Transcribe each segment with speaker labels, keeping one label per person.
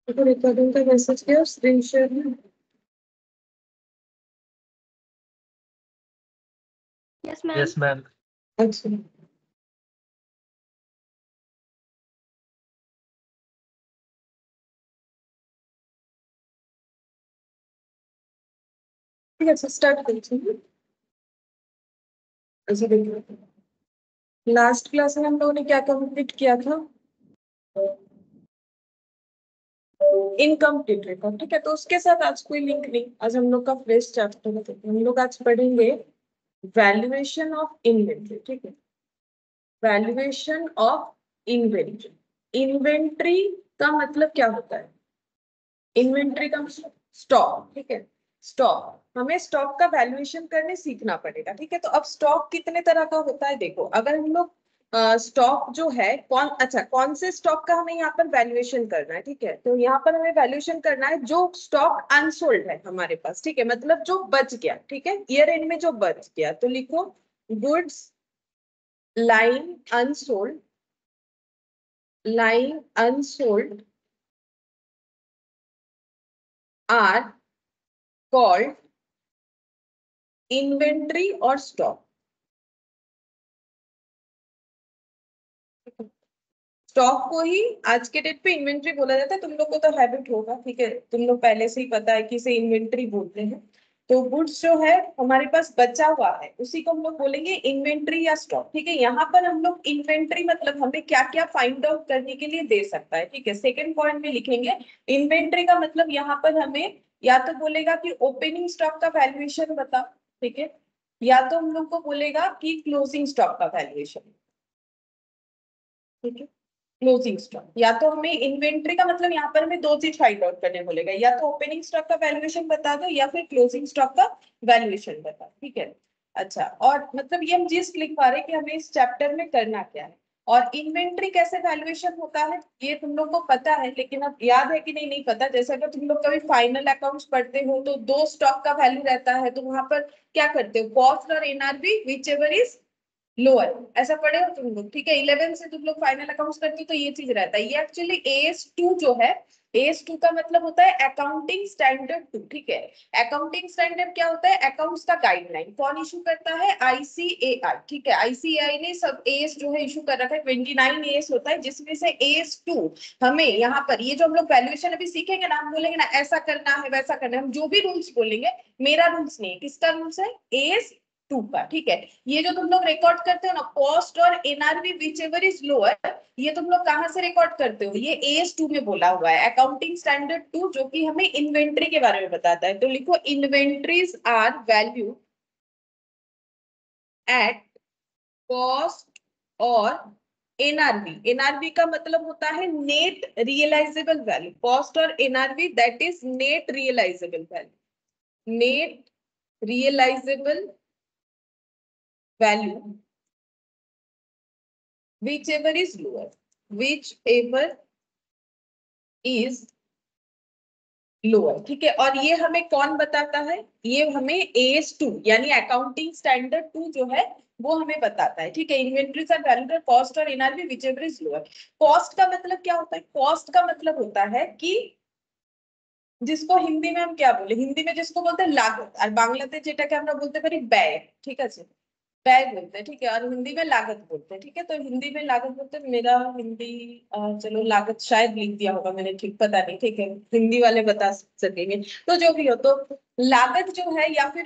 Speaker 1: तो रिकॉर्डिंग का मैसेज किया स्क्रीन शेयर में।
Speaker 2: Yes ma'am.
Speaker 3: Yes ma'am.
Speaker 1: अच्छा ठीक है, स्टार्ट करते हैं। अच्छा देखिए, लास्ट क्लास में हम लोगों ने क्या कंप्लीट किया था? Incomplete record. ठीक है, तो उसके साथ आज कोई लिंक नहीं, आज हम लोग का फ्रेश चैप्टर है। हम लोग आज पढ़ेंगे वैल्यूएशन ऑफ इन्वेंट्री। ठीक है, वैल्यूएशन ऑफ इन्वेंट्री। इन्वेंट्री का मतलब क्या होता है? इन्वेंट्री का मतलब स्टॉक। ठीक है, स्टॉक, हमें स्टॉक का वैल्यूएशन करने सीखना पड़ेगा। ठीक है, तो अब स्टॉक कितने तरह का होता है देखो। अगर हम लोग स्टॉक जो है कौन से स्टॉक का हमें यहाँ पर वैल्यूएशन करना है। ठीक है, तो यहाँ पर हमें वैल्यूएशन करना है जो स्टॉक अनसोल्ड है हमारे पास। ठीक है, मतलब जो बच गया। ठीक है, ईयर एंड में जो बच गया, तो लिखो goods lying unsold, lying unsold are called inventory और स्टॉक। स्टॉक को ही आज के डेट पे इन्वेंट्री बोला जाता है। तुम लोग को तो हैबिट होगा। ठीक है, तुम लोग पहले से ही पता है कि इसे इन्वेंट्री बोलते हैं। तो गुड्स जो है हमारे पास बचा हुआ है, उसी को हम लोग बोलेंगे इन्वेंट्री या स्टॉक। ठीक है, यहाँ पर हम लोग इन्वेंट्री मतलब हमें क्या क्या फाइंड आउट करने के लिए दे सकता है। ठीक है, सेकेंड पॉइंट में लिखेंगे इन्वेंट्री का मतलब यहाँ पर हमें या तो बोलेगा कि ओपनिंग स्टॉक का वैल्यूएशन बता। ठीक है, या तो हम लोग को बोलेगा कि क्लोजिंग स्टॉक का वैल्यूएशन। ठीक है, क्लोजिंग स्टॉक, या तो हमें इन्वेंट्री का मतलब यहाँ पर हमें दो चीज फाइंड आउट करने बोलेगा, या तो ओपनिंग स्टॉक का वैल्यूएशन बता दो या फिर क्लोजिंग स्टॉक का वैल्यूएशन बता। ठीक है, अच्छा, और मतलब ये हम चीज लिख पा रहे कि हमें इस चैप्टर में करना क्या है। और इन्वेंट्री कैसे वैल्यूएशन होता है ये तुम लोग को पता है, लेकिन अब याद है कि नहीं नहीं पता। जैसे अगर तुम लोग कभी फाइनल अकाउंट्स पढ़ते हो तो दो स्टॉक का वैल्यू रहता है, तो वहां पर क्या करते हो, कॉस्ट और NRV which ever is lower, ऐसा पढ़े हो तुम लोग। ठीक है, 11 से तुम लोग फाइनल अकाउंट्स करते हो तो ये चीज रहता है। ये एक्चुअली AS2 जो है, AS2 का मतलब होता है अकाउंटिंग स्टैंडर्ड 2। ठीक है, अकाउंटिंग स्टैंडर्ड क्या होता है, अकाउंट्स का गाइडलाइन। कौन इशू करता है, ICAI। ठीक है, ICAI ने सब AS जो है इशू कर रखा है। 29 AS होता है, जिसमें से AS2 हमें यहाँ पर ये जो हम लोग वैल्यूएशन अभी सीखेंगे ना, हम बोलेंगे ना ऐसा करना है वैसा करना है, हम जो भी रूल्स बोलेंगे, मेरा रूल्स नहीं है, किसका रूल्स है, AS2 का। ठीक है, ये जो तुम लोग रिकॉर्ड करते हो ना, कॉस्ट और NRV which ever is lower, ये तुम लोग कहां से रिकॉर्ड करते हो, ये AS2 में बोला हुआ है, अकाउंटिंग स्टैंडर्ड 2, जो कि हमें इन्वेंट्री के बारे में बताता है। तो लिखो inventories are value at cost और एनआरवी। एनआरवी का मतलब होता है नेट रियलाइजेबल वैल्यू। कॉस्ट और NRV that is net realisable value, net realisable value whichever is lower, whichever is lower. ठीक है, और ये हमें कौन बताता है, ये हमें AS2 यानी अकाउंटिंग स्टैंडर्ड 2 जो है वो हमें बताता है। ठीक है, इन्वेंट्रीज आर वैल्यूड कॉस्ट और NRV whichever is lower. Cost का मतलब क्या होता है, कॉस्ट का मतलब होता है कि जिसको हिंदी में हम क्या बोले, हिंदी में जिसको बोलते हैं लागत, और बांग्लाते যেটাকে আমরা বলতে পারি ব্যয়। ঠিক আছে, व्यय बोलते हैं। ठीक है, और हिंदी में लागत बोलते हैं। ठीक है, तो हिंदी में लागत बोलते हैं, मेरा हिंदी चलो लागत शायद लिख दिया होगा मैंने, ठीक पता नहीं। ठीक है, हिंदी वाले बता सकेंगे। तो जो भी हो, तो लागत जो है या फिर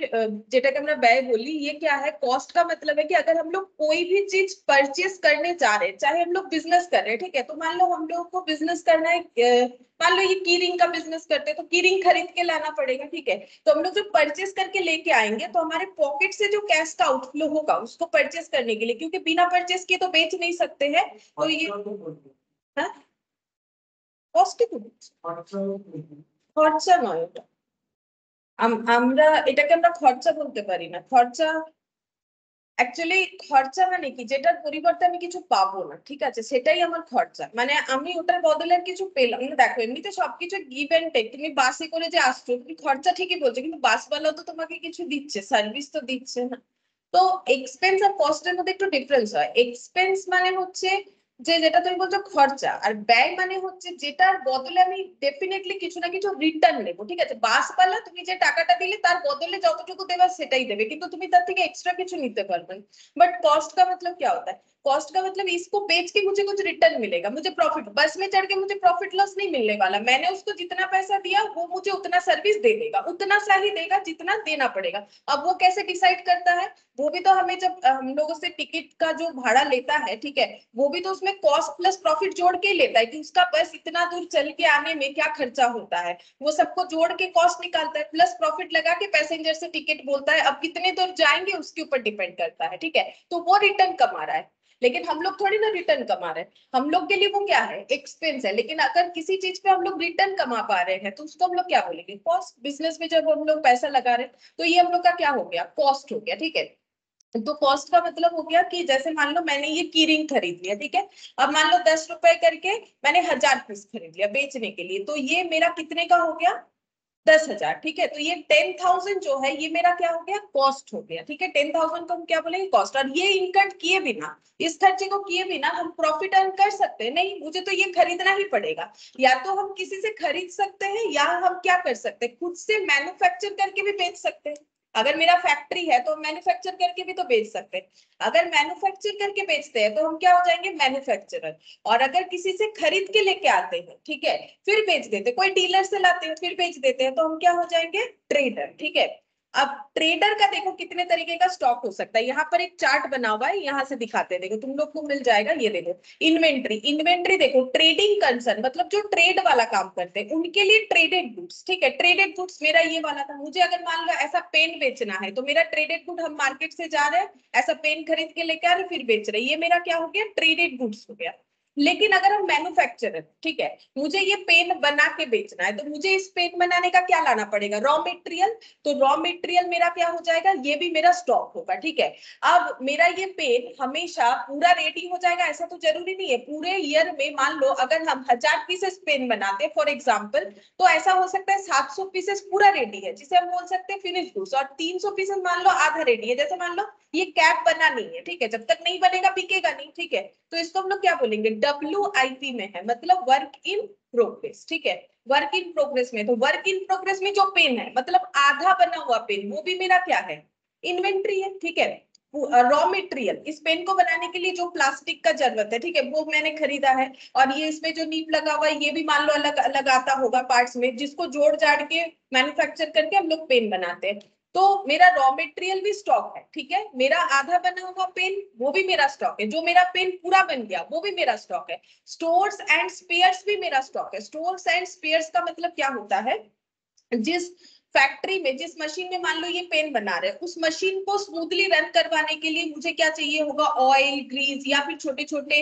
Speaker 1: যেটাকে আমরা ব্যয় बोली, ये क्या है, कॉस्ट का मतलब है कि अगर हम लोग कोई भी चीज परचेस करने जा रहे हैं, चाहे हम लोग बिजनेस कर रहे हैं। ठीक है, तो मान लो हम लोग को बिजनेस करना है, मान लो ये की रिंग का बिजनेस करते हैं, तो की रिंग खरीद के लाना पड़ेगा। ठीक है, तो हम लोग जो परचेस करके लेके आएंगे, तो हमारे पॉकेट से जो कैश का आउटफ्लो होगा उसको परचेस करने के लिए, क्योंकि बिना परचेस किए तो बेच नहीं सकते हैं। तो ये কষ্ট খরচা নয় ওটা, আমরা এটাকে আমরা খরচা বলতে পারি না। খরচা অ্যাকচুয়ালি খরচা মানে কি, যেটার পরিবর্তে আমি কিছু পাবো না। ঠিক আছে, সেটাই আমার খরচা, মানে আমি ওটার বদলে আর কিছু পেলাম না। দেখো এমনিতে সবকিছু গিভ এন্ড টেক, তুমি বাসে করে যে আসছো তুমি খরচা ঠিকই বলছো, কিন্তু বাসওয়ালাও তো তোমাকে কিছু দিচ্ছে, সার্ভিস তো দিচ্ছে না। তো এক্সপেন্স আর কস্টের মধ্যে একটু ডিফারেন্স হয়। এক্সপেন্স মানে হচ্ছে যে যেটা তুমি বলছো খরচা, আর ব্যয় মানে হচ্ছে যেটার বদলে আমি ডেফিনেটলি কিছু না কিছু রিটার্ন নেবো, ঠিক আছে। বাসওয়ালা তুমি যে টাকাটা দিলে তার বদলে যতটুকু দেবে সেটাই देवे, কিন্তু তুমি তার থেকে एक्स्ट्रा কিছু নিতে पारবে না। बट कॉस्ट का मतलब क्या होता है? कॉस्ट का मतलब इसको बेच के मुझे कुछ रिटर्न मिलेगा, मुझे प्रॉफिट, बस में चढ़ के मुझे प्रॉफिट लॉस नहीं मिलने वाला। मैंने उसको जितना पैसा दिया वो मुझे उतना सर्विस दे देगा, उतना सा ही देगा जितना देना पड़ेगा। अब वो कैसे डिसाइड करता है? वो भी तो हमें जब हम लोगों से टिकट का जो भाड़ा लेता है, ठीक है, वो भी तो उसमें कॉस्ट प्लस प्रॉफिट जोड़ के लेता है कि उसका बस इतना दूर चल के आने में क्या खर्चा होता है, वो सबको जोड़ के कॉस्ट निकालता है, प्लस प्रॉफिट लगा के पैसेंजर से टिकट बोलता है अब कितने दूर जाएंगे उसके ऊपर डिपेंड करता है, ठीक है। तो वो रिटर्न कमा रहा है, लेकिन हम लोग थोड़ी ना रिटर्न कमा रहे हैं। हम लोग के लिए वो क्या है? एक्सपेंस है। लेकिन अगर किसी चीज पे हम लोग रिटर्न कमा पा रहे हैं तो उसको हम लोग क्या बोलेंगे? कॉस्ट। बिजनेस में जब हम लोग पैसा लगा रहे हैं तो ये हम लोग का क्या हो गया? कॉस्ट हो गया, ठीक है। तो कॉस्ट का मतलब हो गया कि जैसे मान लो मैंने ये की रिंग खरीद लिया, ठीक है, अब मान लो 10 रुपए करके मैंने 1000 पीस खरीद लिया बेचने के लिए, तो ये मेरा कितने का हो गया? 10,000, ठीक है। तो ये 10,000 जो है ये मेरा क्या हो गया? कॉस्ट हो गया, ठीक है। 10,000 को हम क्या बोलेंगे? कॉस्ट। और ये इनकट किए बिना, इस खर्चे को किए बिना हम प्रॉफिट अर्न कर सकते हैं? नहीं, मुझे तो ये खरीदना ही पड़ेगा। या तो हम किसी से खरीद सकते हैं या हम क्या कर सकते हैं? खुद से मैन्युफैक्चर करके भी बेच सकते हैं। अगर मेरा फैक्ट्री है तो हम मैन्युफैक्चर करके भी तो बेच सकते हैं। अगर मैन्युफैक्चर करके बेचते हैं तो हम क्या हो जाएंगे? मैन्युफैक्चरर। और अगर किसी से खरीद के लेके आते हैं, ठीक है, फिर बेच देते, कोई डीलर से लाते हैं फिर बेच देते हैं, तो हम क्या हो जाएंगे? ट्रेडर, ठीक है। अब ट्रेडर का देखो कितने तरीके का स्टॉक हो सकता है, यहाँ पर एक चार्ट बना हुआ है, यहाँ से दिखाते हैं, देखो तुम लोग को मिल जाएगा, ये देखो इन्वेंट्री। इन्वेंट्री देखो, ट्रेडिंग कंसर्न मतलब जो ट्रेड वाला काम करते हैं उनके लिए ट्रेडेड गुड्स, ठीक है। ट्रेडेड गुड्स मेरा ये वाला था, मुझे अगर मान लो ऐसा पेन बेचना है तो मेरा ट्रेडेड गुड, हम मार्केट से जा रहे हैं ऐसा पेन खरीद के लेके आ रहे फिर बेच रहे, ये मेरा क्या हो गया? ट्रेडेड गुड्स हो गया। लेकिन अगर हम मैन्युफैक्चरर, ठीक है, मुझे ये पेन बना के बेचना है तो मुझे इस पेन बनाने का क्या लाना पड़ेगा? Raw material. तो रॉ मटेरियल मेरा क्या हो जाएगा? ये भी मेरा स्टॉक होगा, ठीक है। अब मेरा ये पेन हमेशा पूरा रेडी हो जाएगा ऐसा तो जरूरी नहीं है। पूरे ईयर में मान लो अगर हम 1000 पीसेस पेन बनाते हैं फॉर एग्जाम्पल, तो ऐसा हो सकता है 700 पीसेस पूरा रेडी है जिसे हम बोल सकते हैं फिनिश गुड्स, और 300 पीसेस मान लो आधा रेडी है। जैसे मान लो ये कैप बना नहीं है, ठीक है, जब तक नहीं बनेगा बिकेगा नहीं, ठीक है। तो इसको हम लोग क्या बोलेंगे? WIP में है, मतलब वर्क इन प्रोग्रेस, ठीक है। वर्क इन प्रोग्रेस में, तो वर्क इन प्रोग्रेस में जो पेन है मतलब आधा बना हुआ पेन, वो भी मेरा क्या है? इन्वेंट्री है, ठीक है। रॉ मटेरियल, इस पेन को बनाने के लिए जो प्लास्टिक का जरूरत है, ठीक है, वो मैंने खरीदा है। और ये इसमें जो नीब लगा हुआ है ये भी मान लो अलग अलग आता होगा पार्ट्स में, जिसको जोड़ जाड़ के मैन्युफैक्चर करके हम लोग पेन बनाते हैं। तो मेरा रॉ मटेरियल भी स्टॉक है, ठीक है। मेरा आधा बना हुआ पेन वो भी मेरा स्टॉक है, जो मेरा पेन पूरा बन गया वो भी मेरा स्टॉक है। स्टोर्स एंड स्पेयर्स भी मेरा स्टॉक है। स्टोर्स एंड स्पेयर्स का मतलब क्या होता है? जिस फैक्ट्री में, जिस मशीन में मान लो ये पेन बना रहे हैं, उस मशीन को स्मूथली रन करवाने के लिए मुझे क्या चाहिए होगा? ऑयल, ग्रीस या फिर छोटे छोटे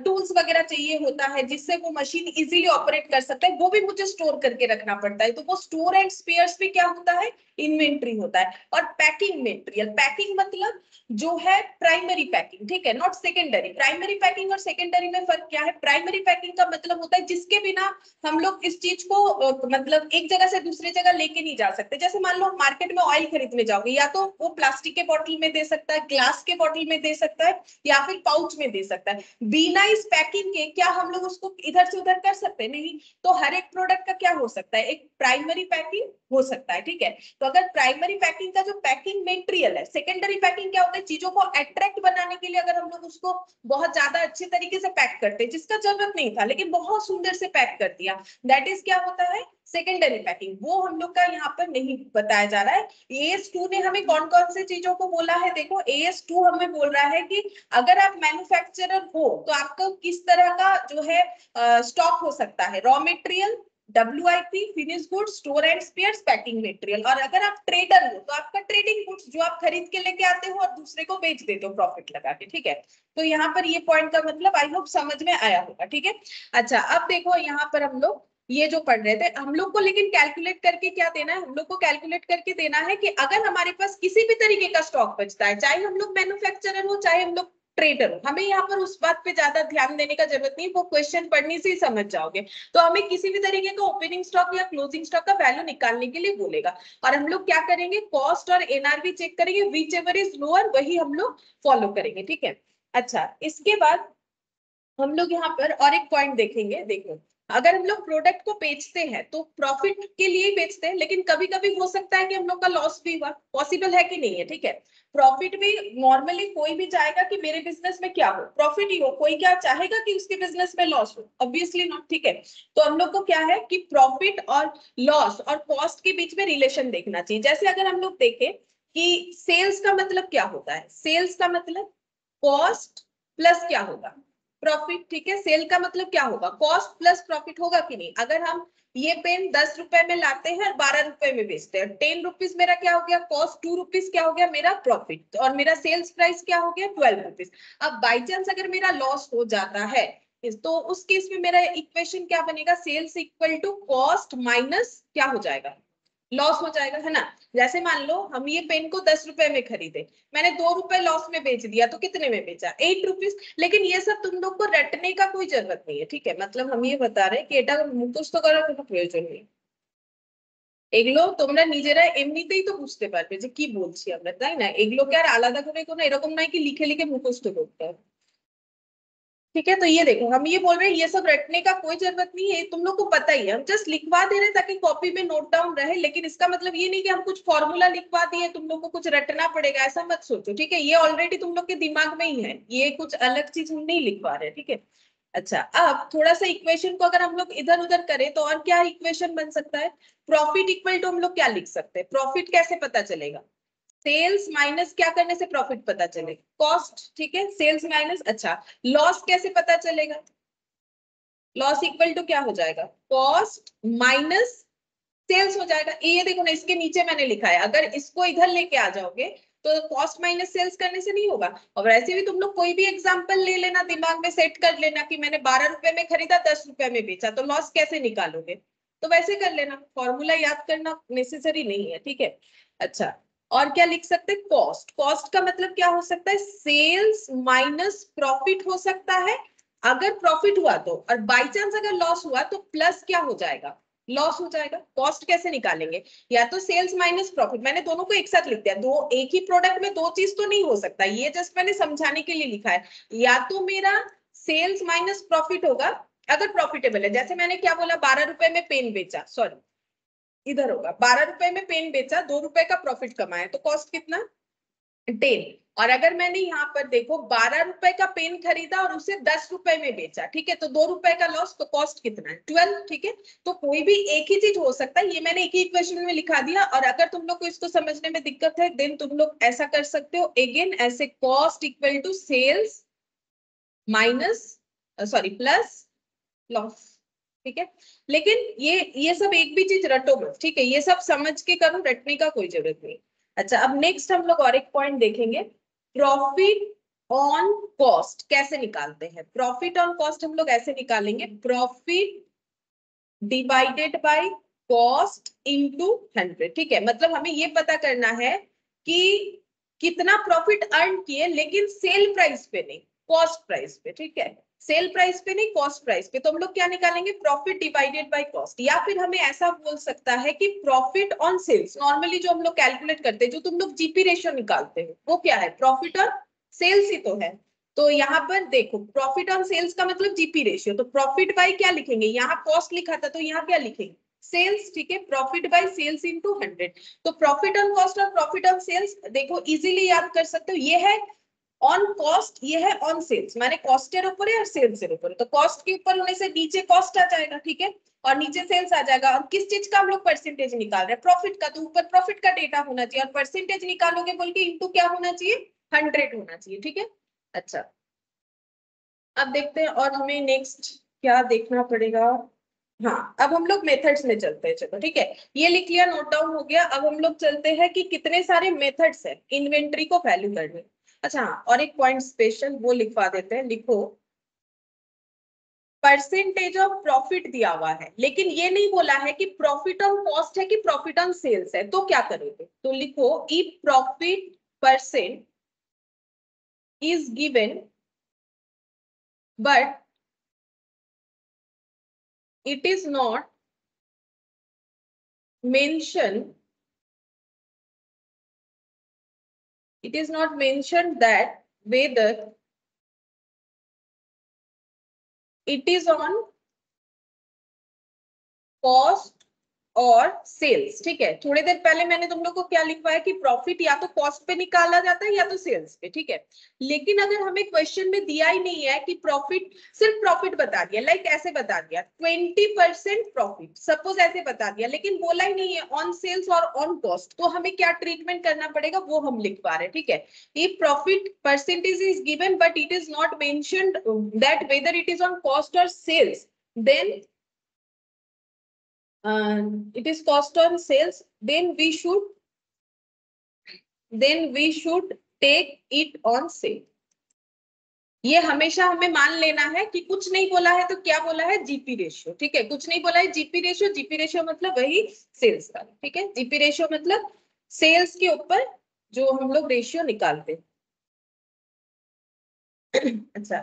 Speaker 1: टूल्स वगैरह चाहिए होता है जिससे वो मशीन इजीली ऑपरेट कर सकता है, वो भी मुझे स्टोर करके रखना पड़ता है। तो वो स्टोर एंड स्पेयर्स भी क्या होता है? इन्वेंट्री होता है। और पैकिंग मटेरियल, पैकिंग मतलब जो है प्राइमरी पैकिंग, ठीक है, नॉट सेकेंडरी। प्राइमरी पैकिंग और सेकेंडरी में फर्क क्या है? प्राइमरी पैकिंग का मतलब होता है जिसके बिना हम लोग इस चीज को मतलब एक जगह से दूसरी जगह लेके नहीं जा सकते। जैसे मान लो मार्केट में ऑयल खरीदने जाओगे, या तो वो प्लास्टिक के बॉटल में दे सकता है, ग्लास के बॉटल में दे सकता है, या फिर पाउच में दे सकता है। बिना इस पैकिंग के क्या हम लोग उसको इधर से उधर कर सकते हैं? नहीं। तो हर एक प्रोडक्ट का क्या हो सकता है? एक प्राइमरी पैकिंग हो सकता है, ठीक है। तो अगर प्राइमरी पैकिंग का जो पैकिंग मटेरियल है, सेकेंडरी पैकिंग क्या होता है? चीजों को अट्रैक्ट बनाने के लिए अगर हम लोग उसको बहुत ज्यादा अच्छे तरीके से पैक करते हैं जिसका जरूरत नहीं था लेकिन बहुत सुंदर से पैक कर दिया, दैट इज क्या होता है? Secondary packing. वो हम लोग का यहाँ पर नहीं बताया जा रहा है। AS2 ने हमें कौन कौन से चीजों को बोला है? देखो AS2 हमें बोल रहा है कि अगर आप मैन्युफैक्चरर हो तो आपको किस तरह का जो है स्टॉक हो सकता है? Raw material, WIP, finish goods, store and spheres, packing material. और अगर आप ट्रेडर हो तो आपका ट्रेडिंग गुड्स जो आप खरीद के लेके आते हो और दूसरे को बेच देते हो प्रॉफिट लगा के, ठीक है। तो यहाँ पर ये पॉइंट का मतलब आई होप समझ में आया होगा, ठीक है। अच्छा, अब देखो यहाँ पर हम लोग ये जो पढ़ रहे थे हम लोग को, लेकिन कैलकुलेट करके क्या देना है? हम लोग को कैलकुलेट करके देना है कि अगर हमारे पास किसी भी तरीके का स्टॉक बचता है, चाहे हम लोग मैन्युफैक्चरर हो चाहे हम लोग ट्रेडर हो, हमें यहाँ पर उस बात पे ज्यादा ध्यान देने का जरूरत नहीं, वो क्वेश्चन पढ़ने से ही समझ जाओगे। तो हमें किसी भी तरीके का ओपनिंग स्टॉक या क्लोजिंग स्टॉक का वैल्यू निकालने के लिए बोलेगा, और हम लोग क्या करेंगे? कॉस्ट और NRV चेक करेंगे, विच एवर इज लोअर वही हम लोग फॉलो करेंगे, ठीक है। अच्छा, इसके बाद हम लोग यहाँ पर और एक पॉइंट देखेंगे। देखो, अगर हम लोग प्रोडक्ट को बेचते हैं तो प्रॉफिट के लिए ही बेचते हैं, लेकिन कभी कभी हो सकता है कि हम लोग का लॉस भी हुआ, पॉसिबल है कि नहीं है, ठीक है। प्रॉफिट भी नॉर्मली कोई भी चाहेगा कि मेरे बिजनेस में क्या हो, प्रॉफिट ही हो, कोई क्या चाहेगा कि उसके बिजनेस में लॉस हो, ऑब्वियसली नॉट, ठीक है। तो हम लोग को क्या है कि प्रॉफिट और लॉस और कॉस्ट के बीच में रिलेशन देखना चाहिए। जैसे अगर हम लोग देखें कि सेल्स का मतलब क्या होता है, सेल्स का मतलब कॉस्ट प्लस क्या होगा, प्रॉफिट, ठीक है। सेल का मतलब क्या होगा, कॉस्ट प्लस प्रॉफिट होगा कि नहीं। अगर हम ये पेन 10 रुपए में लाते हैं, 12 रुपए में बेचते हैं, 10 रुपीज मेरा क्या हो गया कॉस्ट, 2 रुपीज क्या हो गया मेरा प्रॉफिट, और मेरा सेल्स प्राइस क्या हो गया 12 रुपीज। अब बाई चांस अगर मेरा लॉस हो जाता है तो उस केस में मेरा इक्वेशन क्या बनेगा, sales equal to cost minus क्या हो जाएगा, लॉस हो जाएगा, है ना। जैसे मान लो हम ये पेन को 10 रुपए में खरीदे, मैंने 2 रुपए लॉस में बेच दिया, तो कितने में बेचा, 8 रुपीज। लेकिन ये सब तुम लोग को रटने का कोई जरूरत नहीं है, ठीक है। मतलब हम ये बता रहे हैं कि এটা মুখস্থ করার কোনো প্রয়োজন নেই, এগুলো তোমরা নিজেরা এমনিতেই তো বুঝতে পারবে যে কি বলছি আমরা, তাই না। এগুলোকে আর আলাদা করে কোনো এরকম নয় কি লিখে লিখে মুখস্থ করতে হবে, ठीक है। तो ये देखो, हम ये बोल रहे हैं ये सब रटने का कोई जरूरत नहीं है, तुम लोग को पता ही है, हम जस्ट लिखवा दे रहे हैं ताकि कॉपी में नोट डाउन रहे। लेकिन इसका मतलब ये नहीं कि हम कुछ फॉर्मूला लिखवा दिए तुम लोग को कुछ रटना पड़ेगा, ऐसा मत सोचो, ठीक है। ये ऑलरेडी तुम लोग के दिमाग में ही है, ये कुछ अलग चीज हम नहीं लिखवा रहे, ठीक है। अच्छा, अब थोड़ा सा इक्वेशन को अगर हम लोग इधर उधर करें तो और क्या इक्वेशन बन सकता है, प्रॉफिट इक्वल टू हम लोग क्या लिख सकते हैं, प्रॉफिट कैसे पता चलेगा, सेल्स माइनस क्या करने से प्रॉफिट पता चलेगा, कॉस्ट, ठीक है, सेल्स माइनस। अच्छा, लॉस कैसे पता चलेगा, लॉस इक्वल टू क्या हो जाएगा, कॉस्ट माइनस सेल्स हो जाएगा। ये देखो ना, इसके नीचे मैंने लिखा है, अगर इसको इधर लेके आ जाओगे तो कॉस्ट माइनस सेल्स करने से नहीं होगा। और ऐसे भी तुम लोग कोई भी एग्जांपल ले लेना, दिमाग में सेट कर लेना कि मैंने 12 रुपए में खरीदा 10 रुपए में बेचा, तो लॉस कैसे निकालोगे, तो वैसे कर लेना, फॉर्मूला याद करना नेसेसरी नहीं है, ठीक है। अच्छा, और क्या लिख सकते हैं, कॉस्ट, कॉस्ट का मतलब क्या हो सकता है, सेल्स माइनस प्रॉफिट हो सकता है, अगर प्रॉफिट हुआ तो, और बाई चांस अगर लॉस हुआ तो प्लस क्या हो जाएगा, लॉस हो जाएगा। कॉस्ट कैसे निकालेंगे, या तो सेल्स माइनस प्रॉफिट, मैंने दोनों को एक साथ लिख दिया, दो एक ही प्रोडक्ट में दो चीज तो नहीं हो सकता, ये जस्ट मैंने समझाने के लिए लिखा है। या तो मेरा सेल्स माइनस प्रॉफिट होगा अगर प्रॉफिटेबल है, जैसे मैंने क्या बोला, 12 रुपए में पेन बेचा, सॉरी इधर होगा, 12 रुपए में पेन बेचा, 2 रुपए का प्रॉफिट कमाया, तो कॉस्ट कितना 10। और अगर मैंने यहाँ पर देखो 12 रुपए का पेन खरीदा और उसे 10 रुपए में बेचा, ठीक है, तो 2 रुपए का लॉस, तो कॉस्ट कितना है 12, ठीक है। तो कोई भी एक ही चीज हो सकता है, ये मैंने एक ही इक्वेशन में लिखा दिया। और अगर तुम लोग को इसको समझने में दिक्कत है देन तुम लोग ऐसा कर सकते हो, अगेन ऐसे cost equal to sales minus, sorry plus loss, ठीक है। लेकिन ये सब एक भी चीज रटो मत, ठीक है, ये सब समझ के करो, रटने का कोई जरूरत नहीं। अच्छा, अब नेक्स्ट हम लोग और एक पॉइंट देखेंगे, प्रॉफिट ऑन कॉस्ट कैसे निकालते हैं। प्रॉफिट ऑन कॉस्ट हम लोग ऐसे निकालेंगे, profit divided by cost into 100, ठीक है। मतलब हमें ये पता करना है कि कितना प्रॉफिट अर्न किए, लेकिन सेल प्राइस पे नहीं, कॉस्ट प्राइस पे, ठीक है, सेल प्राइस पे नहीं, कॉस्ट प्राइस पे। तो हम लोग क्या निकालेंगे, प्रॉफिट डिवाइडेड बाय कॉस्ट, या फिर हमें ऐसा बोल सकता है कि प्रॉफिट ऑन सेल्स। नॉर्मली जो हम लोग कैलकुलेट करते हैं, जो तुम लोग जीपी रेशियो निकालते हो, वो क्या है, प्रॉफिट ऑन सेल्स ही तो है। तो यहाँ पर देखो, प्रॉफिट ऑन सेल्स का मतलब जीपी रेशियो, तो प्रॉफिट बाय क्या लिखेंगे, यहाँ कॉस्ट लिखा था तो यहाँ क्या लिखेंगे, सेल्स, ठीक है, प्रॉफिट बाय सेल्स इनटू 100। तो प्रॉफिट ऑन कॉस्ट और प्रॉफिट ऑन सेल्स देखो इजीली याद कर सकते हो, ये है ऑन कॉस्ट, ये है ऑन सेल्स, माने कॉस्टेर ऊपर है और सेल्स के ऊपर है, तो कॉस्ट के ऊपर होने से नीचे कॉस्ट आ जाएगा, ठीक है, और नीचे सेल्स आ जाएगा। और किस चीज का हम लोग परसेंटेज निकाल रहे हैं, प्रॉफिट का, तो ऊपर प्रॉफिट का डेटा होना चाहिए, और परसेंटेज निकालोगे बोल के इनटू क्या होना चाहिए, 100 होना चाहिए, ठीक है। अच्छा, अब देखते हैं और हमें नेक्स्ट क्या देखना पड़ेगा। हाँ, अब हम लोग मेथड्स में चलते हैं, चलो ठीक है, ये लिख लिया, नोट डाउन हो गया। अब हम लोग चलते हैं कि कितने सारे मेथड्स है इन्वेंट्री को वैल्यू करने। अच्छा हाँ, और एक पॉइंट स्पेशल वो लिखवा देते हैं, लिखो परसेंटेज ऑफ प्रॉफिट दिया हुआ है, लेकिन ये नहीं बोला है कि प्रॉफिट ऑन कॉस्ट है कि प्रॉफिट ऑन सेल्स है, तो क्या करोगे, तो लिखो if profit percent is given but it is not mentioned, it is not mentioned that whether it is on cost or sales. ठीक है, थोड़ी देर पहले मैंने तुम लोग को क्या लिखवाया कि प्रॉफिट या तो कॉस्ट पे निकाला जाता है या तो सेल्स पे। ठीक है, लेकिन अगर हमें क्वेश्चन में दिया ही नहीं है कि प्रॉफिट, सिर्फ प्रॉफिट बता दिया, लाइक ऐसे बता दिया 20% प्रॉफिट, सपोज ऐसे बता दिया, लेकिन बोला ही नहीं है ऑन सेल्स और ऑन कॉस्ट, तो हमें क्या ट्रीटमेंट करना पड़ेगा वो हम लिख पा रहे हैं। ठीक है, if profit percentage is given but it is not mentioned that whether it is on cost or sales, then it is cost on sales, then we should take it on sale। ये हमेशा हमें मान लेना है कि कुछ नहीं बोला है तो क्या बोला है, जीपी रेशियो। ठीक है, कुछ नहीं बोला है जीपी रेशियो, जीपी रेशियो मतलब वही सेल्स का। ठीक है, जीपी रेशियो मतलब सेल्स के ऊपर जो हम लोग रेशियो निकालते हैं। अच्छा,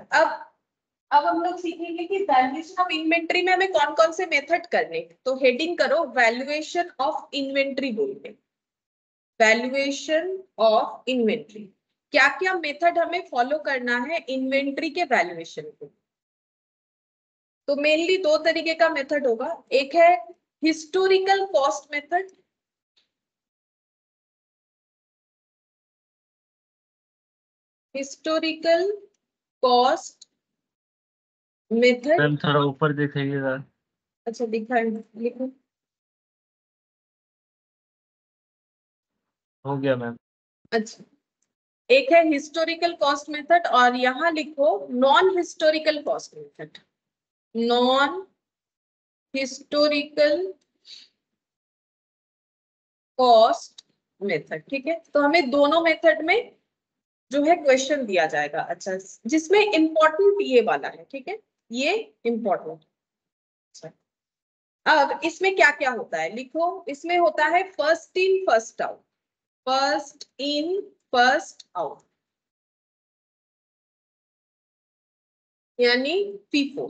Speaker 1: अब हम लोग सीखेंगे कि वैल्यूएशन ऑफ इन्वेंट्री में हमें कौन कौन से मेथड करने। तो हेडिंग करो वैल्यूएशन ऑफ इन्वेंट्री बोलते हैं, वैल्यूएशन ऑफ इन्वेंट्री। क्या क्या मेथड हमें फॉलो करना है इन्वेंट्री के वैल्यूएशन को। तो मेनली दो तरीके का मेथड होगा, एक है historical cost method, historical cost method.
Speaker 2: Ma'am थोड़ा ऊपर दिखाइएगा।
Speaker 1: अच्छा दिखाएं, लिखो।
Speaker 2: हो गया मैम।
Speaker 1: अच्छा, एक है हिस्टोरिकल कॉस्ट मेथड और यहां लिखो non historical cost method, non historical cost method. ठीक है, तो हमें दोनों मेथड में जो है क्वेश्चन दिया जाएगा। अच्छा, जिसमें इंपॉर्टेंट ये वाला है। ठीक है, ये इंपॉर्टेंट। अच्छा, अब इसमें क्या क्या होता है लिखो। इसमें होता है first in first out, first in first out यानी फीफो।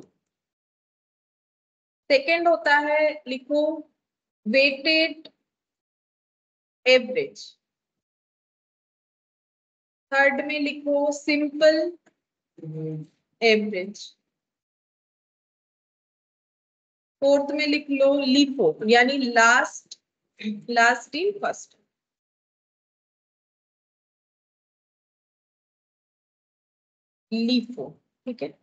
Speaker 1: सेकेंड होता है लिखो वेटेड एवरेज। थर्ड में लिखो सिंपल एवरेज। फोर्थ में लिख लो लीफो यानी लास्ट इन फर्स्ट। लीफो। ठीक है,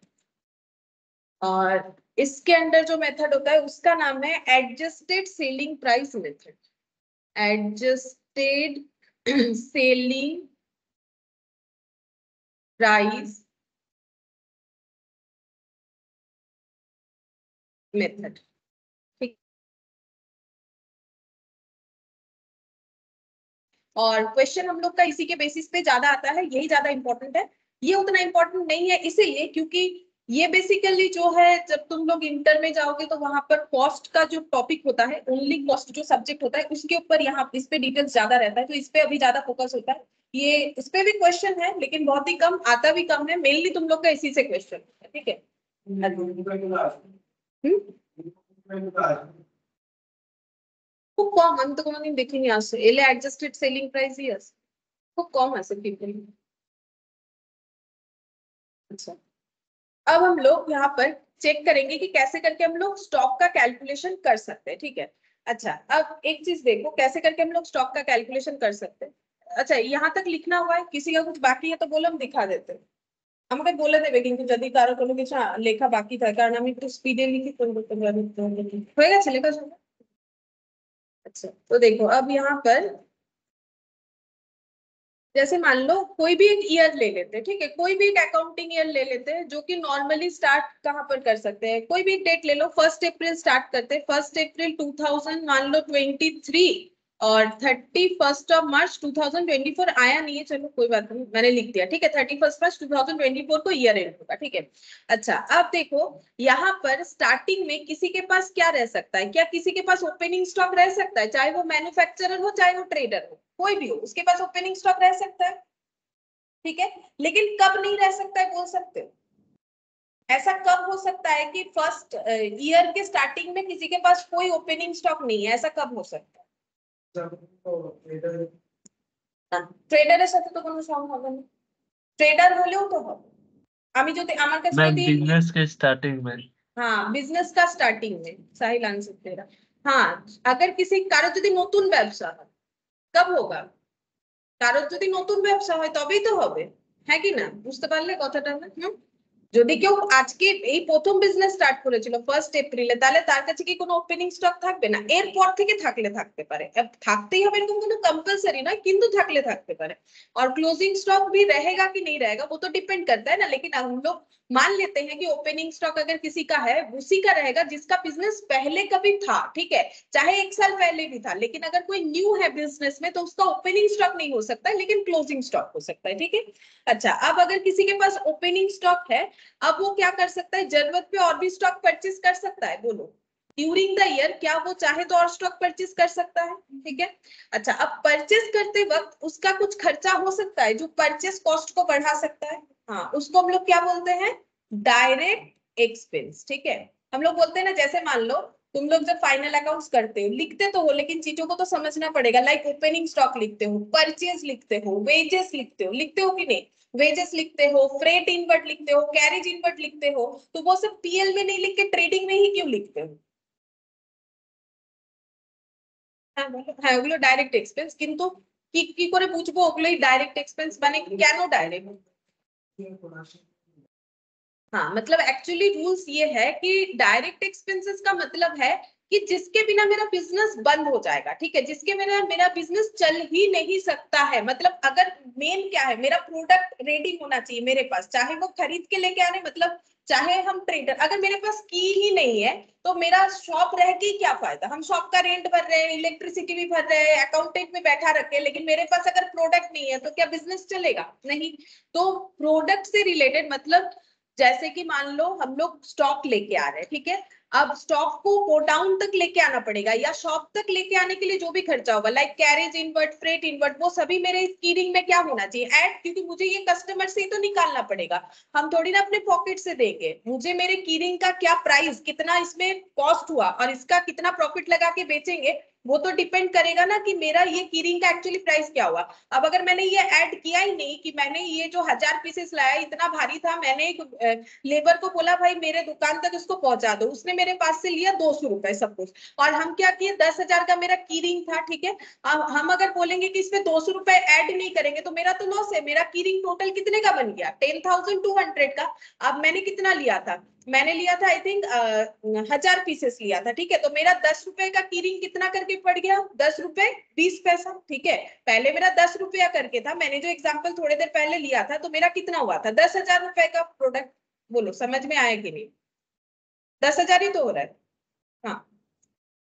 Speaker 1: और इसके अंदर जो मेथड होता है उसका नाम है adjusted selling price method, adjusted selling price method. ठीक, और क्वेश्चन हम लोग का इसी के बेसिस पे ज्यादा आता है, यही ज्यादा इंपॉर्टेंट है। ये उतना इंपॉर्टेंट नहीं है इसीलिए क्योंकि ये बेसिकली जो है जब तुम लोग इंटर में जाओगे तो वहां पर कॉस्ट का जो टॉपिक होता है, ओनली कॉस्ट जो सब्जेक्ट होता है उसके ऊपर यहाँ इस पे डिटेल्स ज्यादा रहता है, तो इस पे अभी ज्यादा फोकस होता है। ये इस पे भी क्वेश्चन है लेकिन बहुत ही कम, आता भी कम है, मेनली तुम लोग का इसी से क्वेश्चन है। ठीक है, খুব কম, আমি তো কোনোদিন দেখিনি আসে এলে অ্যাডজাস্টেড সেলিং প্রাইসই আছে, খুব কম আছে people। अच्छा, अब हम लोग यहाँ पर चेक करेंगे कि कैसे करके हम लोग स्टॉक का कैलकुलेशन कर सकते हैं। ठीक है, अच्छा अब एक चीज देखो कैसे करके हम लोग स्टॉक का कैलकुलेशन कर सकते हैं। अच्छा, यहाँ तक लिखना हुआ है, किसी का कुछ बाकी है तो बोलो हम दिखा देते हैं। আমাকে বলে দেবে কিন্তু যদি কারো কোনো কিছু লেখা বাকি থাকে, কারণ আমি একটু স্পিডে লিখি তো হয়ে গেছে লেখা শুনে। अच्छा, तो देखो अब यहाँ पर जैसे मान लो कोई भी एक ईयर ले लेते हैं। ठीक है, कोई भी एक अकाउंटिंग ईयर ले लेते हैं जो कि नॉर्मली स्टार्ट कहाँ पर कर सकते हैं, कोई भी डेट ले लो, 1 अप्रैल स्टार्ट करते हैं, 1 अप्रैल 2000 मान लो 23 और 31 मार्च 2024 आया नहीं है, चलो कोई बात नहीं मैंने लिख दिया। ठीक है, 31 मार्च 2024 को ईयर एंड होगा। ठीक है, अच्छा अब देखो यहाँ पर स्टार्टिंग में किसी के पास क्या रह सकता है, क्या किसी के पास ओपनिंग स्टॉक रह सकता है, चाहे वो मैन्युफैक्चरर हो चाहे वो ट्रेडर हो, कोई भी हो उसके पास ओपनिंग स्टॉक रह सकता है। ठीक है, लेकिन कब नहीं रह सकता है बोल सकते हो, ऐसा कब हो सकता है कि फर्स्ट ईयर के स्टार्टिंग में किसी के पास कोई ओपनिंग स्टॉक नहीं है, ऐसा कब हो सकता है? ট্রেডারের সাথে তো কোনো সম হবে না, ট্রেডার হলেও তো হবে। আমি যদি আমার কাছে
Speaker 2: मैम
Speaker 1: যদি
Speaker 2: बिजनेस के स्टार्टिंग में
Speaker 1: हाँ, बिजनेस का स्टार्टिंग में साहिल आंसर दे रहा। हाँ, अगर किसी कारो যদি নতুন ব্যবসা হয় কब होगा? কারো যদি নতুন ব্যবসা হয় তবেই তো হবে, হ্যাঁ কি না? বুঝতে পারলে কথাটা না? যদি কেউ আজকে এই প্রথম বিজনেস স্টার্ট করেছিল 1 এপ্রিলে, তাহলে তার কাছে কি কোনো ওপেনিং স্টক থাকবে না? এরপর থেকে থাকলে থাকতে পারে, থাকতেই হবে এরকম কোনো कंपलसरी नय, কিন্তু থাকলে থাকতে পারে। और क्लोजिंग स्टॉक भी रहेगा कि नहीं रहेगा वो तो डिपेंड करता है ना। लेकिन हम लोग मान लेते हैं कि ओपनिंग स्टॉक अगर किसी का है, उसी का रहेगा जिसका बिजनेस पहले कभी था, ठीक है, चाहे 1 साल पहले भी था। लेकिन अगर कोई न्यू है बिजनेस में तो उसका ओपनिंग स्टॉक नहीं हो सकता, लेकिन क्लोजिंग स्टॉक हो सकता है, ठीक है। अच्छा, अब अगर किसी के पास ओपनिंग स्टॉक है, अब वो क्या कर सकता है? जरूरत पे और भी स्टॉक परचेज कर सकता है, बोलो ड्यूरिंग द ईयर क्या वो चाहे तो और स्टॉक परचेज कर सकता है, ठीक है। अच्छा, अब परचेज करते वक्त उसका कुछ खर्चा हो सकता है जो परचेज कॉस्ट को बढ़ा सकता है। हाँ, उसको हम लोग क्या बोलते हैं? डायरेक्ट एक्सपेंस, ठीक है। हम लोग बोलते हैं ना, जैसे मान लो तुम लोग जब फाइनल अकाउंट्स करते हो, लिखते तो हो लेकिन चीजों को तो समझना पड़ेगा। लाइक ओपनिंग स्टॉक लिखते हो, परचेज लिखते हो, वेजेस लिखते हो कि नहीं? वेजेस लिखते हो, फ्रेट इनवर्ट लिखते हो, कैरेज इनवर्ट लिखते हो, तो वो सब पीएल में नहीं लिख के ट्रेडिंग में ही क्यों लिखते हो? হ্যাঁ, ওগুলো ডাইরেক্ট এক্সপেন্স, কিন্তু কি কি করে বুঝবো ওগুলোই ডাইরেক্ট এক্সপেন্স মানে কেন ডাইরেক্ট? हाँ, मतलब एक्चुअली रूल्स ये है कि डायरेक्ट एक्सपेंसेस का मतलब है कि जिसके बिना मेरा बिजनेस बंद हो जाएगा, ठीक है, जिसके बिना मेरा बिजनेस चल ही नहीं सकता है। मतलब अगर मेन क्या है, मेरा प्रोडक्ट रेडी होना चाहिए मेरे पास, चाहे वो खरीद के लेके आने, मतलब चाहे हम ट्रेडर, अगर मेरे पास की ही नहीं है तो मेरा शॉप रह के क्या फायदा? हम शॉप का रेंट भर रहे हैं, इलेक्ट्रिसिटी भी भर रहे हैं, अकाउंटेंट में बैठा रखे, लेकिन मेरे पास अगर प्रोडक्ट नहीं है तो क्या बिजनेस चलेगा? नहीं। तो प्रोडक्ट से रिलेटेड मतलब जैसे कि मान लो हम लोग स्टॉक लेके आ रहे हैं, ठीक है, अब स्टॉक को गोडाउन तक लेके आना पड़ेगा या शॉप तक लेके आने के लिए जो भी खर्चा होगा, like carriage inward, freight inward, वो सभी मेरे इस कीरिंग में क्या होना चाहिए? ऐड, क्योंकि मुझे ये कस्टमर से ही तो निकालना पड़ेगा। हम थोड़ी ना अपने पॉकेट से देंगे। मुझे मेरे कीरिंग का क्या प्राइस, कितना इसमें कॉस्ट हुआ और इसका कितना प्रॉफिट लगा के बेचेंगे, वो तो डिपेंड करेगा ना कि मेरा ये कीरिंग का एक्चुअली प्राइस क्या हुआ। अब अगर मैंने ये ऐड किया ही नहीं कि मैंने ये जो 1000 पीसेस लाया इतना भारी था, मैंने एक लेबर को बोला भाई मेरे दुकान तक इसको पहुंचा दो, उसने मेरे पास से लिया 200 रुपए सब कुछ, और हम क्या किए 10,000 का मेरा कीरिंग था, ठीक है। अब हम अगर बोलेंगे कि इसमें 200 रुपए ऐड नहीं करेंगे तो मेरा तो लॉस है। मेरा कीरिंग टोटल कितने का बन गया? 10,200 का। अब मैंने कितना लिया था? मैंने लिया था आई थिंक 1000 पीसेस लिया था, ठीक है, तो मेरा 10 रुपए का कीरिंग कितना करके पड़ गया? 10 रुपए 20 पैसा, ठीक है। पहले मेरा 10 रुपया करके था, मैंने जो एग्जांपल थोड़ी देर पहले लिया था, तो मेरा कितना हुआ था? 10,000 रुपए का प्रोडक्ट। बोलो समझ में आया कि नहीं? 10,000 ही तो हो रहा है। हाँ,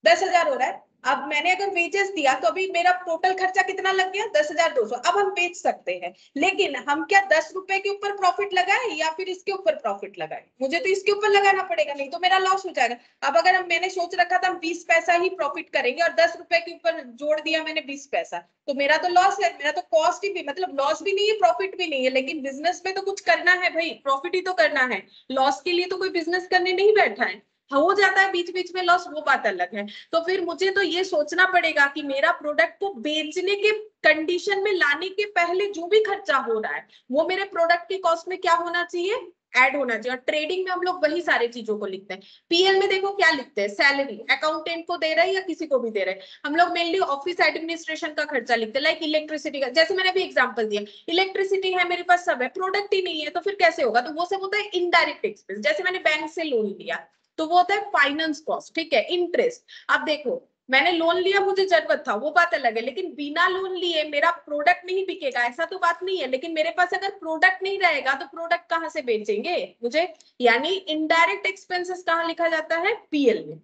Speaker 1: 10,000 हो रहा है। अब मैंने अगर वेजेस दिया तो अभी मेरा टोटल खर्चा कितना लग गया? 10,200। अब हम बेच सकते हैं, लेकिन हम क्या 10 रुपए के ऊपर प्रॉफिट लगाए या फिर इसके ऊपर प्रॉफिट लगाए? मुझे तो इसके ऊपर लगाना पड़ेगा, नहीं तो मेरा लॉस हो जाएगा। अब अगर हम, मैंने सोच रखा था हम 20 पैसा ही प्रॉफिट करेंगे और 10 रुपए के ऊपर जोड़ दिया मैंने 20 पैसा, तो मेरा तो लॉस है। मेरा तो कॉस्ट ही भी, मतलब लॉस भी नहीं है प्रॉफिट भी नहीं है। लेकिन बिजनेस में तो कुछ करना है भाई, प्रॉफिट ही तो करना है। लॉस के लिए तो कोई बिजनेस करने नहीं बैठा है। हो जाता है बीच बीच में लॉस, वो बात अलग है। तो फिर मुझे तो ये सोचना पड़ेगा कि मेरा प्रोडक्ट को बेचने के कंडीशन में लाने के पहले जो भी खर्चा हो रहा है वो मेरे प्रोडक्ट की कॉस्ट में क्या होना चाहिए? ऐड होना चाहिए। और ट्रेडिंग में हम लोग वही सारी चीजों को लिखते हैं। पीएल में देखो क्या लिखते हैं? सैलरी अकाउंटेंट को दे रहे हैं या किसी को भी दे रहे हैं, हम लोग मेनली ऑफिस एडमिनिस्ट्रेशन का खर्चा लिखते हैं। लाइक इलेक्ट्रिसिटी का, जैसे मैंने अभी एग्जांपल दिया, इलेक्ट्रिसिटी है मेरे पास, सब है, प्रोडक्ट ही नहीं है, तो फिर कैसे होगा? तो वो सब होता है इनडायरेक्ट एक्सपेंस। जैसे मैंने बैंक से लोन लिया तो वो होता है फाइनेंस कॉस्ट, ठीक है, इंटरेस्ट। अब देखो मैंने लोन लिया, मुझे जरूरत था, वो बात अलग है, लेकिन बिना लोन लिए मेरा प्रोडक्ट नहीं बिकेगा ऐसा तो बात नहीं है। लेकिन मेरे पास अगर प्रोडक्ट नहीं रहेगा तो प्रोडक्ट कहाँ से बेचेंगे मुझे? यानी इनडायरेक्ट एक्सपेंसेस कहाँ लिखा जाता है? पीएल में।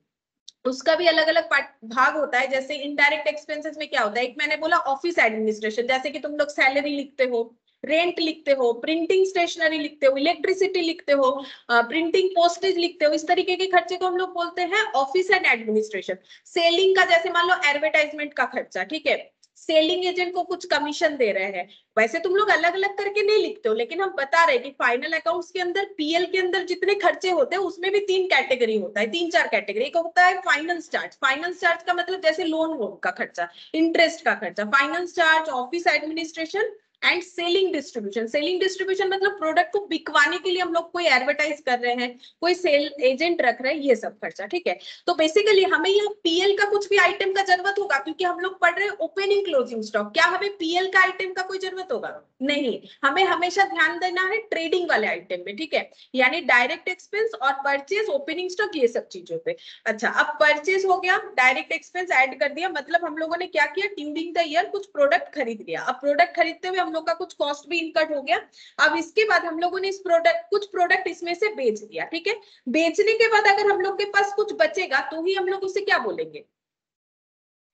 Speaker 1: उसका भी अलग अलग भाग होता है। जैसे इनडायरेक्ट एक्सपेंसेस में क्या होता है, एक मैंने बोला ऑफिस एडमिनिस्ट्रेशन, जैसे कि तुम लोग सैलरी लिखते हो, रेंट लिखते हो, प्रिंटिंग स्टेशनरी लिखते हो, इलेक्ट्रिसिटी लिखते हो, प्रिंटिंग पोस्टेज लिखते हो, इस तरीके के खर्चे को हम लोग बोलते हैं ऑफिस एंड एडमिनिस्ट्रेशन। सेलिंग का, जैसे मान लो एडवर्टाइजमेंट का खर्चा, ठीक है, सेलिंग एजेंट को कुछ कमीशन दे रहे हैं, वैसे तुम लोग अलग अलग करके नहीं लिखते हो, लेकिन हम बता रहे हैं कि फाइनल अकाउंट्स के अंदर पीएल के अंदर जितने खर्चे होते हैं उसमें भी 3 कैटेगरी होता है, 3-4 कैटेगरी। एक होता है फाइनेंस चार्ज। फाइनेंस चार्ज का मतलब जैसे लोन वोन का खर्चा, इंटरेस्ट का खर्चा, finance charge, office administration and selling distribution. Selling distribution मतलब प्रोडक्ट को बिकवाने के लिए हम लोग कोई एडवर्टाइज कर रहे हैं, कोई सेल एजेंट रख रहे हैं, ये सब खर्चा, ठीक है। तो बेसिकली हमें यहाँ पीएल का कुछ भी आइटम का जरूरत होगा, क्योंकि हम लोग पढ़ रहे हैं ओपनिंग क्लोजिंग स्टॉक। क्या हमें पीएल का आइटम का कोई जरूरत होगा? नहीं, हमें हमेशा ध्यान देना है ट्रेडिंग वाले आइटम में, ठीक है, यानी डायरेक्ट एक्सपेंस और परचेज, ओपनिंग स्टॉक, ये सब चीजों पे। अच्छा, अब परचेज हो गया, डायरेक्ट एक्सपेंस ऐड कर दिया, मतलब हम लोगों ने क्या किया, ड्यूरिंग द ईयर कुछ प्रोडक्ट खरीद लिया। अब प्रोडक्ट खरीदते हुए हम लोग का कुछ कॉस्ट भी इनकट हो गया। अब इसके बाद हम लोगों ने इस प्रोडक्ट, कुछ प्रोडक्ट इसमें से बेच दिया, ठीक है। बेचने के बाद अगर हम लोग के पास कुछ बचेगा तो ही हम लोग उसे क्या बोलेंगे,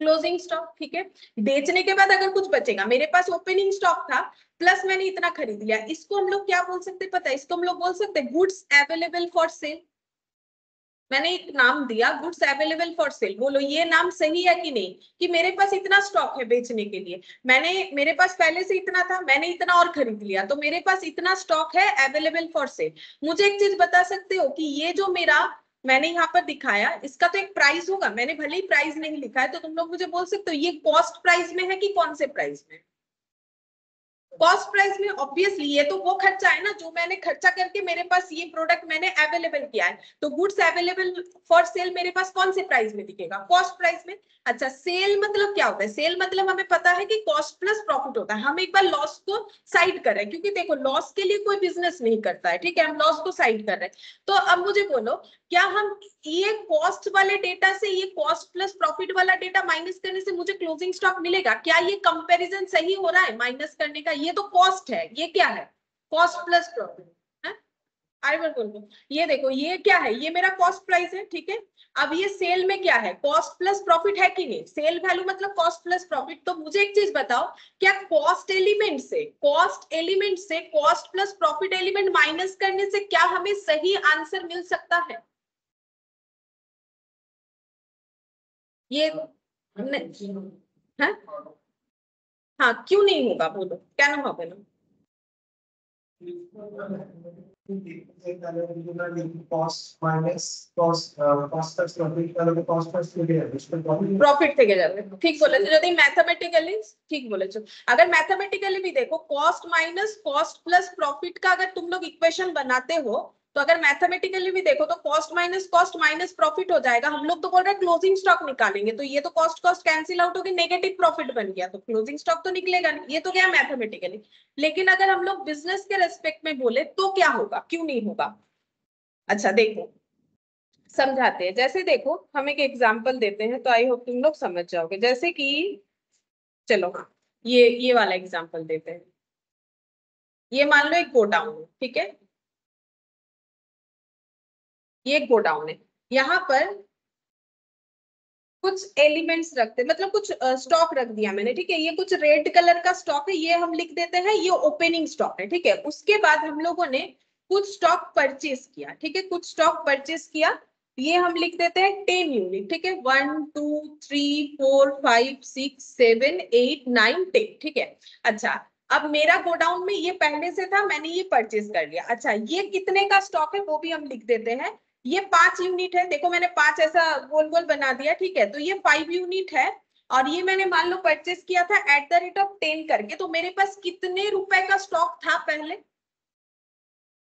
Speaker 1: क्लोजिंग स्टॉक, ठीक है। बेचने के बाद अगर कुछ बचेगा, मेरे पास ओपनिंग स्टॉक था प्लस मैंने इतना खरीद लिया, इसको हम लोग क्या बोल सकते हैं पता है? इसको हम लोग बोल सकते हैं गुड्स अवेलेबल फॉर सेल। मैंने एक नाम दिया, गुड्स अवेलेबल फॉर सेल। बोलो ये नाम सही है कि नहीं, कि मेरे पास इतना स्टॉक है बेचने के लिए, मेरे पास पहले से इतना था, मैंने इतना और खरीद लिया, तो मेरे पास इतना स्टॉक है अवेलेबल फॉर सेल। मुझे एक चीज बता सकते हो कि ये जो मेरा मैंने यहाँ पर दिखाया, इसका तो एक प्राइस होगा, मैंने भले ही प्राइस नहीं लिखा है, तो तुम लोग मुझे बोल सकते हो ये कॉस्ट प्राइस में है कि कौन से प्राइस में? कॉस्ट प्राइस में। ऑब्वियसली ये तो वो खर्चा है ना जो मैंने खर्चा करके मेरे पास ये प्रोडक्ट मैंने अवेलेबल किया है, तो गुड्स अवेलेबल फॉर सेल मेरे पास कौन से प्राइस में दिखेगा? कॉस्ट प्राइस में। अच्छा, सेल मतलब क्या होता है? सेल मतलब हमें पता है कि कॉस्ट प्लस प्रॉफिट होता है। हम एक बार लॉस को साइड कर रहे हैं, क्योंकि देखो लॉस के लिए कोई बिजनेस नहीं करता है, ठीक है, हम लॉस को साइड कर रहे हैं। तो अब मुझे बोलो, क्या हम ये कॉस्ट वाले डेटा से ये कॉस्ट प्लस प्रॉफिट वाला डेटा माइनस करने से मुझे क्लोजिंग स्टॉक मिलेगा? क्या ये कंपैरिजन सही हो रहा है माइनस करने का? ये तो कॉस्ट है, ये क्या है? कॉस्ट प्लस प्रॉफिट है। आई बार बोल दो, ये देखो ये क्या है, ये मेरा कॉस्ट प्राइस है, ठीक है। अब ये सेल में क्या है, कॉस्ट प्लस प्रॉफिट है कि नहीं? सेल वैल्यू मतलब कॉस्ट प्लस प्रॉफिट। तो मुझे एक चीज बताओ, क्या कॉस्ट एलिमेंट से cost plus profit element minus करने से क्या हमें सही आंसर मिल सकता है? ये है? हाँ, क्यों नहीं होगा बोलो, क्या ना होगा ना? प्रॉफिट থেকে যাবে, ঠিক বলেছো। যদি मैथमेटिकली ठीक बोलेছো, अगर मैथमेटिकली भी देखो cost minus cost plus profit का अगर तुम लोग इक्वेशन बनाते हो, तो अगर मैथमेटिकली भी देखो तो कॉस्ट माइनस प्रॉफिट हो जाएगा। हम लोग तो बोल रहे हैं क्लोजिंग स्टॉक निकालेंगे, तो ये तो कॉस्ट कॉस्ट कैंसिल आउट होगी, नेगेटिव प्रॉफिट बन गया, तो क्लोजिंग स्टॉक तो निकलेगा नहीं। ये तो क्या मैथमेटिकली। लेकिन अगर हम लोग बिजनेस के रेस्पेक्ट में बोले तो क्या होगा, क्यों नहीं होगा? अच्छा देखो, समझाते हैं। जैसे देखो, हम एक एग्जांपल देते हैं तो आई होप तुम लोग समझ जाओगे। जैसे कि चलो ये वाला एग्जांपल देते हैं। ये मान लो एक गोडाउन है, ठीक है, ये एक गोडाउन है। यहाँ पर कुछ एलिमेंट्स रखते, मतलब कुछ स्टॉक रख दिया मैंने, ठीक है। ये कुछ रेड कलर का स्टॉक है, ये हम लिख देते हैं ये ओपनिंग स्टॉक है, ठीक है। उसके बाद हम लोगों ने कुछ स्टॉक परचेज किया, ठीक है, कुछ स्टॉक परचेज किया, ये हम लिख देते हैं 10 यूनिट, ठीक है। 1 2 3 4 5 6 7 8 9 10, ठीक है। अच्छा, अब मेरा गोडाउन में ये पहले से था, मैंने ये परचेज कर लिया। अच्छा, ये कितने का स्टॉक है वो भी हम लिख देते हैं। ये 5 यूनिट है, देखो मैंने 5 ऐसा गोल गोल बना दिया, ठीक है। तो ये 5 यूनिट है, और ये मैंने मान लो परचेज किया था @10 करके। तो मेरे पास कितने रुपए का स्टॉक था पहले?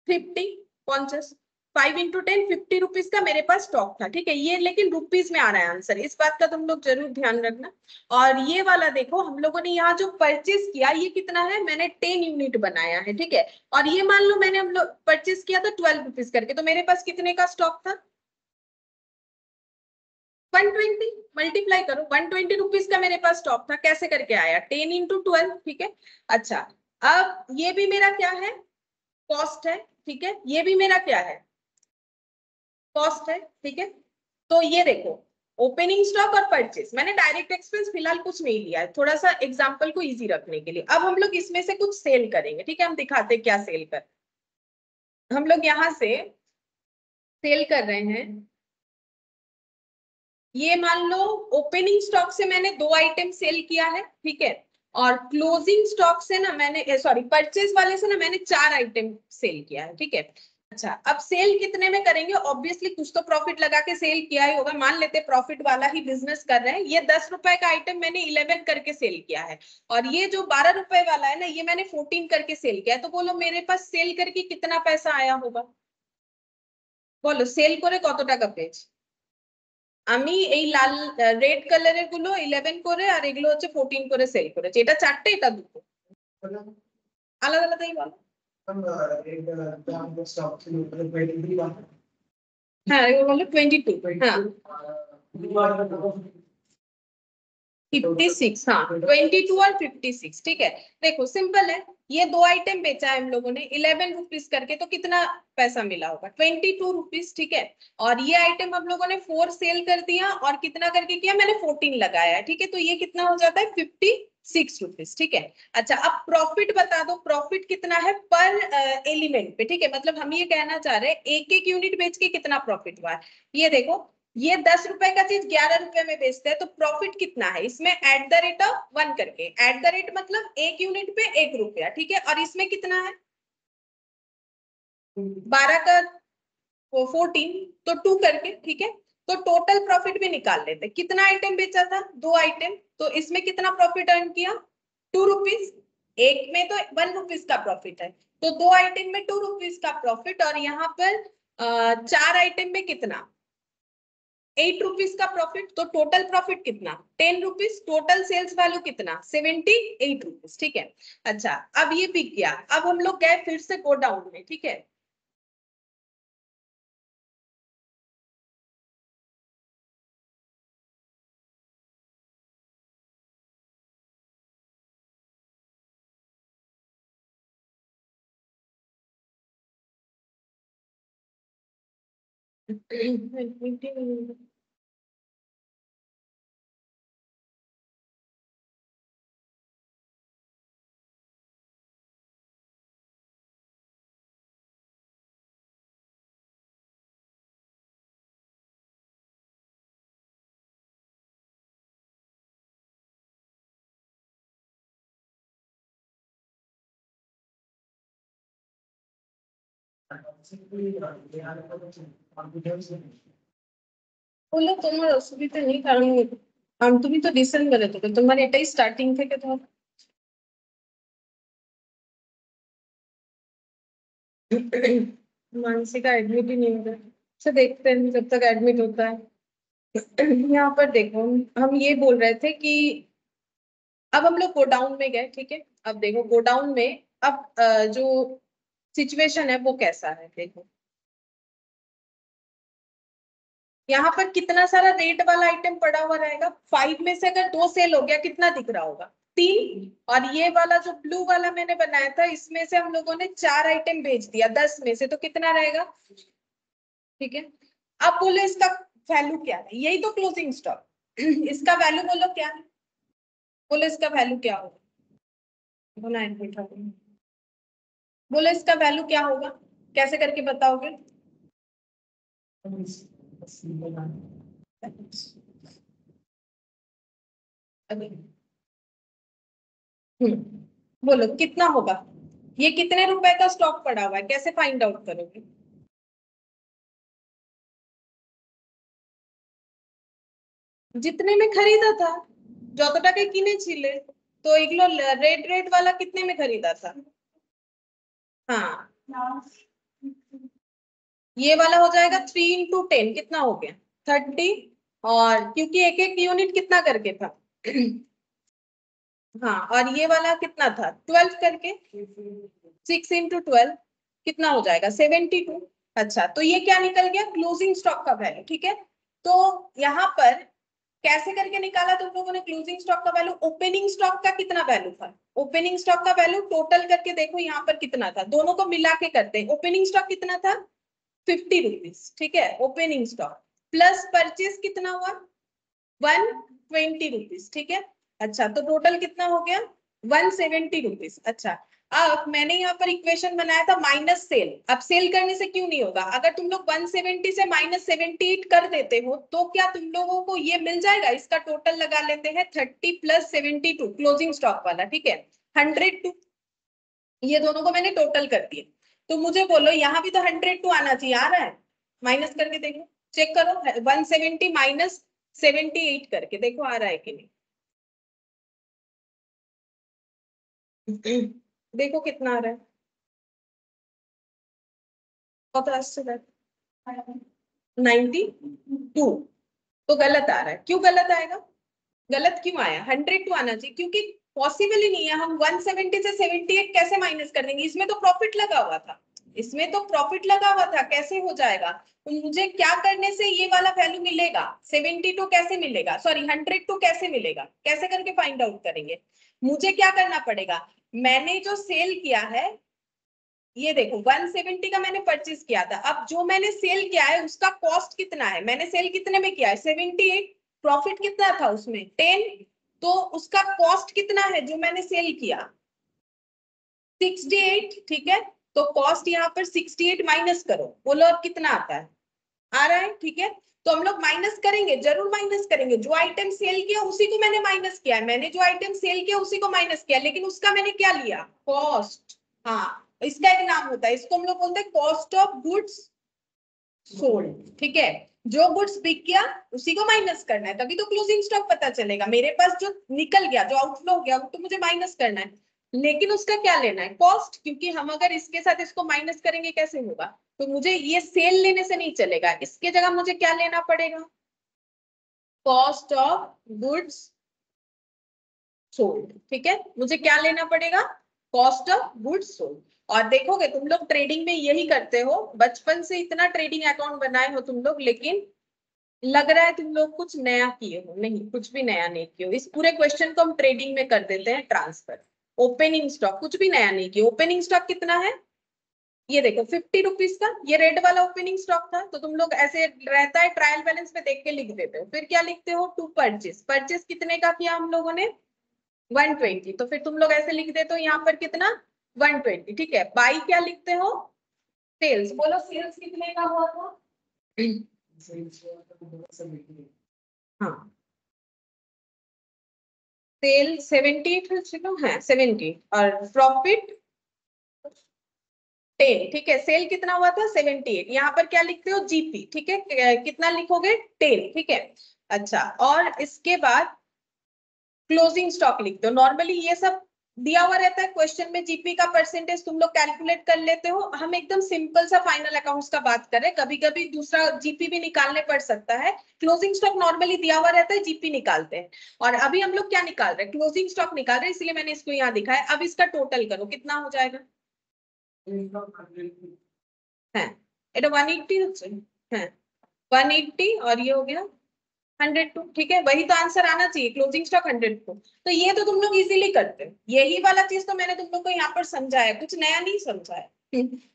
Speaker 1: 50, कॉन्शियस 5 इंटू 10 50 रुपीज का मेरे पास स्टॉक था, ठीक है। ये लेकिन रुपीज में आ रहा है आंसर, इस बात का तुम लोग जरूर ध्यान रखना। और ये वाला देखो, हम लोगों ने यहाँ जो परचेज किया ये कितना है, मैंने 10 यूनिट बनाया है, ठीक है। और ये मान लो मैंने हम लोग परचेज किया था 12 रुपीज करके, तो मेरे पास कितने का स्टॉक था? 120। मल्टीप्लाई करो, 120 रुपीज का मेरे पास स्टॉक था। कैसे करके आया? 10 इंटू 12, ठीक है। अच्छा, अब ये भी मेरा क्या है, कॉस्ट है, ठीक है। ये भी मेरा क्या है, कॉस्ट है, ठीक है। तो ये देखो, ओपनिंग स्टॉक और परचेस, मैंने डायरेक्ट एक्सपेंस फिलहाल कुछ नहीं लिया है, थोड़ा सा एग्जांपल को इजी रखने के लिए। अब हम लोग इसमें से कुछ सेल करेंगे, ठीक है। हम दिखाते क्या सेल कर, हम लोग यहाँ से सेल कर रहे हैं। ये मान लो ओपनिंग स्टॉक से मैंने 2 आइटम सेल किया है, ठीक है। और क्लोजिंग स्टॉक से ना मैंने, सॉरी, परचेज वाले से ना मैंने 4 आइटम सेल किया है, ठीक है। अच्छा, अब सेल कितने में करेंगे? ऑब्वियसली कुछ तो प्रॉफिट लगा के सेल किया ही होगा। मान लेते प्रॉफिट वाला ही बिजनेस कर रहे हैं। ये 10 रुपए का आइटम मैंने 11 करके सेल किया है, और ये जो 12 रुपए वाला है ना, ये मैंने 14 करके सेल किया है। तो बोलो मेरे पास सेल करके कितना पैसा आया होगा? বলো সেল করে কত টাকা পেয়েছি আমি? এই লাল রেড কালারের গুলো 11 করে আর এগুলো হচ্ছে 14 করে সেল করেছি। এটা চারটে, এটা দুটো, আলাদা আলাদাই বলো। হ্যাঁ এগুলো বলো 22। হ্যাঁ 56। हाँ 22 और 56, ठीक है। देखो सिंपल है, ये दो आइटम बेचा है हम लोगों ने 11 रुपीज करके, तो कितना पैसा मिला होगा? 22 रुपीज, ठीक है। और ये आइटम हम लोगों ने 4 सेल कर दिया, और कितना करके किया? मैंने 14 लगाया है, ठीक है। तो ये कितना हो जाता है? 56 रुपीज, ठीक है। अच्छा, अब प्रॉफिट बता दो, प्रॉफिट कितना है पर एलिमेंट पे, ठीक है। मतलब हम ये कहना चाह रहे हैं एक एक यूनिट बेच के कितना प्रॉफिट हुआ है। ये देखो, ये 10 रुपए का चीज 11 रुपए में बेचते हैं, तो प्रॉफिट कितना है इसमें? एट द रेट ऑफ 1 करके, एट द रेट मतलब एक यूनिट पे 1 रुपया, ठीक है। और इसमें कितना है? 12 का 14, तो 2 करके, ठीक है। तो टोटल प्रॉफिट भी निकाल लेते। कितना आइटम बेचा था? 2 आइटम, तो इसमें कितना प्रॉफिट अर्न किया? 2 रुपीज। एक में तो 1 रुपीज का प्रॉफिट है, तो 2 आइटम में 2 रुपीज का प्रॉफिट। और यहाँ पर 4 आइटम में कितना? 8 रुपीज का प्रॉफिट। तो टोटल प्रॉफिट कितना? 10 रुपीज। टोटल सेल्स वैल्यू कितना? 78 रुपीज, ठीक है। अच्छा, अब ये बिक गया। अब हम लोग गए फिर से गोडाउन में, ठीक है। বললো তোমার অসুবিধা নেই, কারণ তুমি তো ডিসেম্বরে দেবে, তোমার এটাই স্টার্টিং থেকে ধর। मानसिका एडमिट ही नहीं होता, अच्छा देखते हैं जब तक एडमिट होता है। यहाँ पर देखो, हम ये बोल रहे थे कि अब हम लोग गोडाउन में गए, ठीक है। अब देखो गोडाउन में अब जो सिचुएशन है वो कैसा है, देखो यहाँ पर कितना सारा रेट वाला आइटम पड़ा हुआ रहेगा। 5 में से अगर 2 सेल हो गया, कितना दिख रहा होगा? 3। और ये वाला जो ब्लू वाला मैंने बनाया था, इसमें से हम लोगों ने 4 आइटम भेज दिया 10 में से, तो कितना रहेगा? ठीक है। अब बोलो इसका वैल्यू क्या है? यही तो क्लोजिंग स्टॉक। इसका वैल्यू बोलो क्या है? बोलो इसका वैल्यू क्या होगा? बोलो इसका वैल्यू क्या होगा? कैसे करके बताओगे? बोलो कितना होगा? ये कितने रुपए का स्टॉक पड़ा हुआ है, कैसे फाइंड आउट करोगे? जितने में खरीदा था, যত টাকায় কিনেছিলে। তো এগুলো রেড রেড वाला कितने में खरीदा था? हाँ, ये वाला हो जाएगा 3 इंटू 10, कितना हो गया? 30। और क्योंकि एक एक यूनिट कितना करके था? हाँ, और ये वाला कितना था? 12 करके, 6 इंटू 12 कितना हो जाएगा? 72। अच्छा, तो ये क्या निकल गया? क्लोजिंग स्टॉक का वैल्यू, ठीक है। तो यहाँ पर कैसे करके निकाला तुम लोगों ने क्लोजिंग स्टॉक का वैल्यू? ओपनिंग स्टॉक का कितना वैल्यू था? ओपनिंग स्टॉक का वैल्यू टोटल करके देखो यहाँ पर कितना था, दोनों को मिला के करते हैं। ओपनिंग स्टॉक कितना था? 50 रुपीज, ठीक है। ओपनिंग स्टॉक प्लस परचेज कितना हुआ? 120 रुपीज, ठीक है। अच्छा, तो टोटल कितना हो गया? 170 रुपीज। अच्छा, अब मैंने यहाँ पर इक्वेशन बनाया था माइनस सेल। अब सेल करने से क्यों नहीं होगा? अगर तुम लोग 170 से -78 कर देते हो, तो क्या तुम लोगों को ये मिल जाएगा? इसका टोटल लगा लेते हैं 30 + 72 क्लोजिंग स्टॉक वाला, ठीक है। 102, ये दोनों को मैंने टोटल कर दिए। तो मुझे बोलो यहाँ भी तो 102 आना चाहिए, आ रहा है? माइनस करके देखो, चेक करो 170 माइनस 78 करके देखो आ रहा है कि नहीं। देखो कितना आ रहा है, 92 तो गलत आ रहा है। क्यों गलत आएगा? गलत क्यों आया? 102 आना चाहिए, क्योंकि पॉसिबल ही नहीं है। हम 170 से 78 कैसे माइनस कर देंगे? इसमें तो प्रॉफिट लगा हुआ था, इसमें तो प्रॉफिट लगा हुआ था, कैसे हो जाएगा? तो मुझे क्या करने से ये वाला वैल्यू मिलेगा? 72 कैसे मिलेगा, सॉरी 102 कैसे मिलेगा, कैसे करके फाइंड आउट करेंगे? मुझे क्या करना पड़ेगा? मैंने जो सेल किया है, ये देखो 170 का मैंने परचेज किया था, अब जो मैंने सेल किया है उसका कॉस्ट कितना है? मैंने सेल कितने में किया है? 78। प्रॉफिट कितना था उसमें? 10। तो उसका कॉस्ट कितना है जो मैंने सेल किया? 68। ठीक है, तो कॉस्ट यहाँ पर 68 माइनस करो, बोलो अब कितना आता है? आ रहा है? ठीक है, तो हम लोग माइनस करेंगे, जरूर माइनस करेंगे। जो आइटम सेल किया उसी को मैंने माइनस किया है, मैंने जो आइटम सेल किया उसी को माइनस किया, लेकिन उसका मैंने क्या लिया? कॉस्ट। हाँ, इसका एक नाम होता है, इसको हम लोग बोलते हैं कॉस्ट ऑफ गुड्स सोल्ड। ठीक है, जो गुड्स बिक गया उसी को माइनस करना है, तभी तो क्लोजिंग स्टॉक पता चलेगा। मेरे पास जो निकल गया, जो आउटफ्लो हो गया, वो तो मुझे माइनस करना है, लेकिन उसका क्या लेना है? कॉस्ट। क्योंकि हम अगर इसके साथ इसको माइनस करेंगे कैसे होगा? तो मुझे ये सेल लेने से नहीं चलेगा, इसके जगह मुझे क्या लेना पड़ेगा? Cost of goods sold. ठीक है, मुझे क्या लेना पड़ेगा? Cost of goods sold. और देखोगे तुम लोग ट्रेडिंग में यही करते हो, बचपन से इतना ट्रेडिंग अकाउंट बनाए हो तुम लोग, लेकिन लग रहा है तुम लोग कुछ नया किए हो। नहीं, कुछ भी नया नहीं किए हो। इस पूरे क्वेश्चन को हम ट्रेडिंग में कर देते हैं ट्रांसफर। ओपनिंग स्टॉक कुछ भी नया नहीं किया। ओपनिंग स्टॉक कितना है? ये देखो 50 रुपीज का, ये रेड वाला ओपनिंग स्टॉक था। तो तुम लोग ऐसे रहता है ट्रायल बैलेंस पे देख के लिख देते हो, फिर क्या लिखते हो? To purchase. परचेज कितने का किया हम लोगों ने? 120। तो फिर तुम लोग ऐसे लिख देते हो यहाँ पर कितना? 120। ठीक है, बाई क्या लिखते हो? सेल्स। बोलो सेल्स कितने का हुआ था? हाँ, सेल 78 है, 70। और प्रॉफिट 10। ठीक है, सेल कितना हुआ था? 78। यहाँ पर क्या लिखते हो? जीपी। ठीक है, कितना लिखोगे? 10। ठीक है, अच्छा, और इसके बाद क्लोजिंग स्टॉक लिखते हो। नॉर्मली ये सब दिया हुआ रहता है क्वेश्चन में, जीपी का परसेंटेज तुम लोग कैलकुलेट कर लेते हो। हम एकदम सिंपल सा फाइनल अकाउंट्स का बात कर रहे हैं, कभी कभी दूसरा जीपी भी निकालने पड़ सकता है। क्लोजिंग स्टॉक नॉर्मली दिया हुआ रहता है, जीपी निकालते हैं। और अभी हम लोग क्या निकाल रहे हैं? क्लोजिंग स्टॉक निकाल रहे हैं, इसलिए मैंने इसको यहाँ दिखा है। अब इसका टोटल करो, कितना हो जाएगा? है, এটা 180 হচ্ছে। হ্যাঁ, 180 और ये हो गया 102। ठीक है, वही तो आंसर आना चाहिए, क्लोजिंग स्टॉक 102। तो ये तो तुम लोग इजीली करते हो। यही वाला चीज तो मैंने तुम लोग को यहाँ पर समझाया, कुछ नया नहीं समझाया।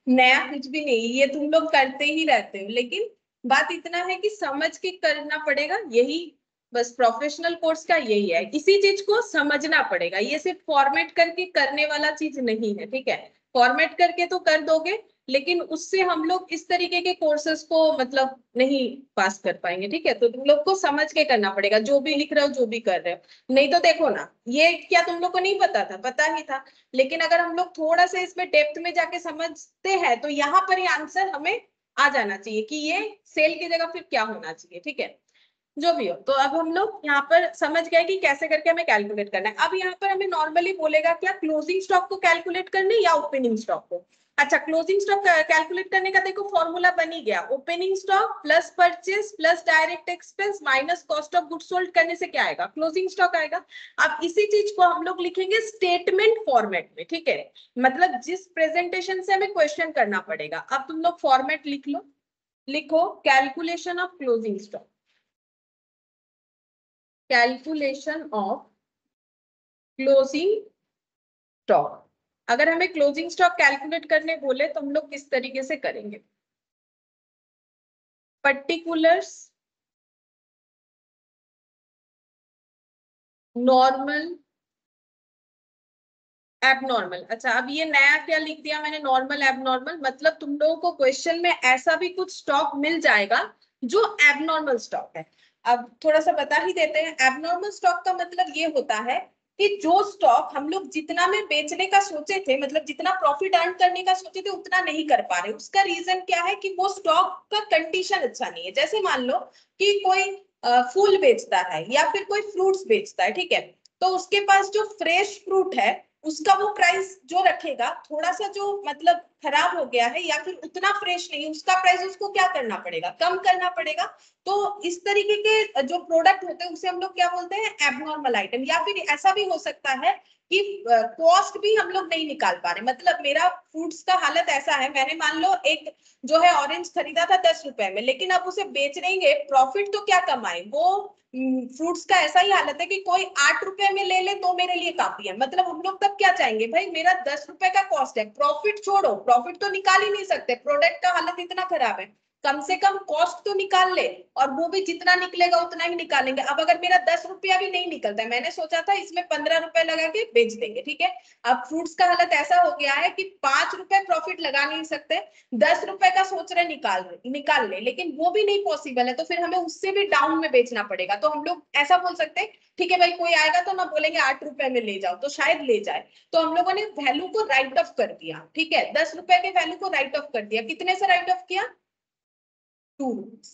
Speaker 1: नया कुछ भी नहीं, ये तुम लोग करते ही रहते हो, लेकिन बात इतना है कि समझ के करना पड़ेगा। यही बस प्रोफेशनल कोर्स का यही है, इसी चीज को समझना पड़ेगा। ये सिर्फ फॉर्मेट करके करने वाला चीज नहीं है। ठीक है, फॉर्मेट करके तो कर दोगे, लेकिन उससे हम लोग इस तरीके के कोर्सेज को मतलब नहीं पास कर पाएंगे। ठीक है, तो तुम लोग को समझ के करना पड़ेगा, जो भी लिख रहे हो, जो भी कर रहे हो। नहीं तो देखो ना, ये क्या तुम लोग को नहीं पता था? पता ही था, लेकिन अगर हम लोग थोड़ा सा इसमें डेप्थ में जाके समझते हैं तो यहाँ पर ही आंसर हमें आ जाना चाहिए कि ये सेल की जगह फिर क्या होना चाहिए। ठीक है, जो भी हो। तो अब हम लोग यहाँ पर समझ गए कि कैसे करके हमें कैलकुलेट करना है। अब यहाँ पर हमें नॉर्मली बोलेगा क्या, क्लोजिंग स्टॉक को कैलकुलेट करने या ओपनिंग स्टॉक को? अच्छा, क्लोजिंग स्टॉक कैलकुलेट करने का देखो फॉर्मूला बन ही गया। Opening stock plus purchase plus direct expense minus cost of goods sold करने से क्या आएगा? क्लोजिंग स्टॉक आएगा। अब इसी चीज को हम लोग लिखेंगे स्टेटमेंट फॉर्मेट में। ठीक है, मतलब जिस प्रेजेंटेशन से हमें क्वेश्चन करना पड़ेगा। अब तुम लोग फॉर्मेट लिख लो, लिखो calculation of closing stock. Calculation of closing stock. अगर हमें क्लोजिंग स्टॉक कैलकुलेट करने बोले तो हम लोग किस तरीके से करेंगे? Particulars, normal, abnormal. अच्छा, अब ये नया क्या लिख दिया मैंने? Normal abnormal. मतलब तुम लोगों को क्वेश्चन में ऐसा भी कुछ स्टॉक मिल जाएगा जो एबनॉर्मल स्टॉक है। अब थोड़ा सा बता ही देते हैं। एबनॉर्मल स्टॉक का मतलब ये होता है कि जो स्टॉक हम लोग जितना में बेचने का सोचे थे, मतलब जितना प्रॉफिट अर्न करने का सोचे थे उतना नहीं कर पा रहे। उसका रीजन क्या है कि वो स्टॉक का कंडीशन अच्छा नहीं है। जैसे मान लो कि कोई फूल बेचता है या फिर कोई फ्रूट्स बेचता है, ठीक है, तो उसके पास जो फ्रेश फ्रूट है उसका वो प्राइस जो रखेगा, थोड़ा सा जो मतलब खराब हो गया है या फिर उतना फ्रेश नहीं, उसका प्राइस उसको क्या करना पड़ेगा, कम करना पड़ेगा। तो इस तरीके के जो प्रोडक्ट होते हैं उसे हम लोग क्या बोलते हैं, एबनॉर्मल आइटम। या फिर ऐसा भी हो सकता है कि कॉस्ट भी हम लोग नहीं निकाल पा रहे, मतलब मेरा फ्रूट्स का हालत ऐसा है, मैंने मान लो एक जो है ऑरेंज खरीदा था 10 रुपए में, लेकिन अब उसे बेच रहेंगे, प्रॉफिट तो क्या कमाए, वो फ्रूट्स का ऐसा ही हालत है कि कोई 8 रुपए में ले ले तो मेरे लिए काफी है। मतलब हम लोग तब क्या चाहेंगे, भाई मेरा 10 रुपए का कॉस्ट है, प्रॉफिट छोड़ो, प्रॉफिट तो निकाल ही नहीं सकते, प्रोडक्ट का हालत इतना खराब है, कम से कम कॉस्ट तो निकाल ले, और वो भी जितना निकलेगा उतना ही निकालेंगे। अब अगर मेरा 10 रुपया भी नहीं निकलता है, मैंने सोचा था इसमें 15 रुपए लगा के बेच देंगे, ठीक है, अब फ्रूट्स का हालत ऐसा हो गया है कि 5 रुपए प्रॉफिट लगा नहीं सकते, 10 रुपए का सोच रहे निकाल ले, लेकिन वो भी नहीं पॉसिबल है, तो फिर हमें उससे भी डाउन में बेचना पड़ेगा। तो हम लोग ऐसा बोल सकते हैं, ठीक है भाई कोई आएगा तो ना बोलेंगे 8 रुपए में ले जाओ, तो शायद ले जाए। तो हम लोगों ने वैल्यू को राइट ऑफ कर दिया, ठीक है, 10 रुपए के वैल्यू को राइट ऑफ कर दिया, कितने से राइट ऑफ किया, 2 रुपीज,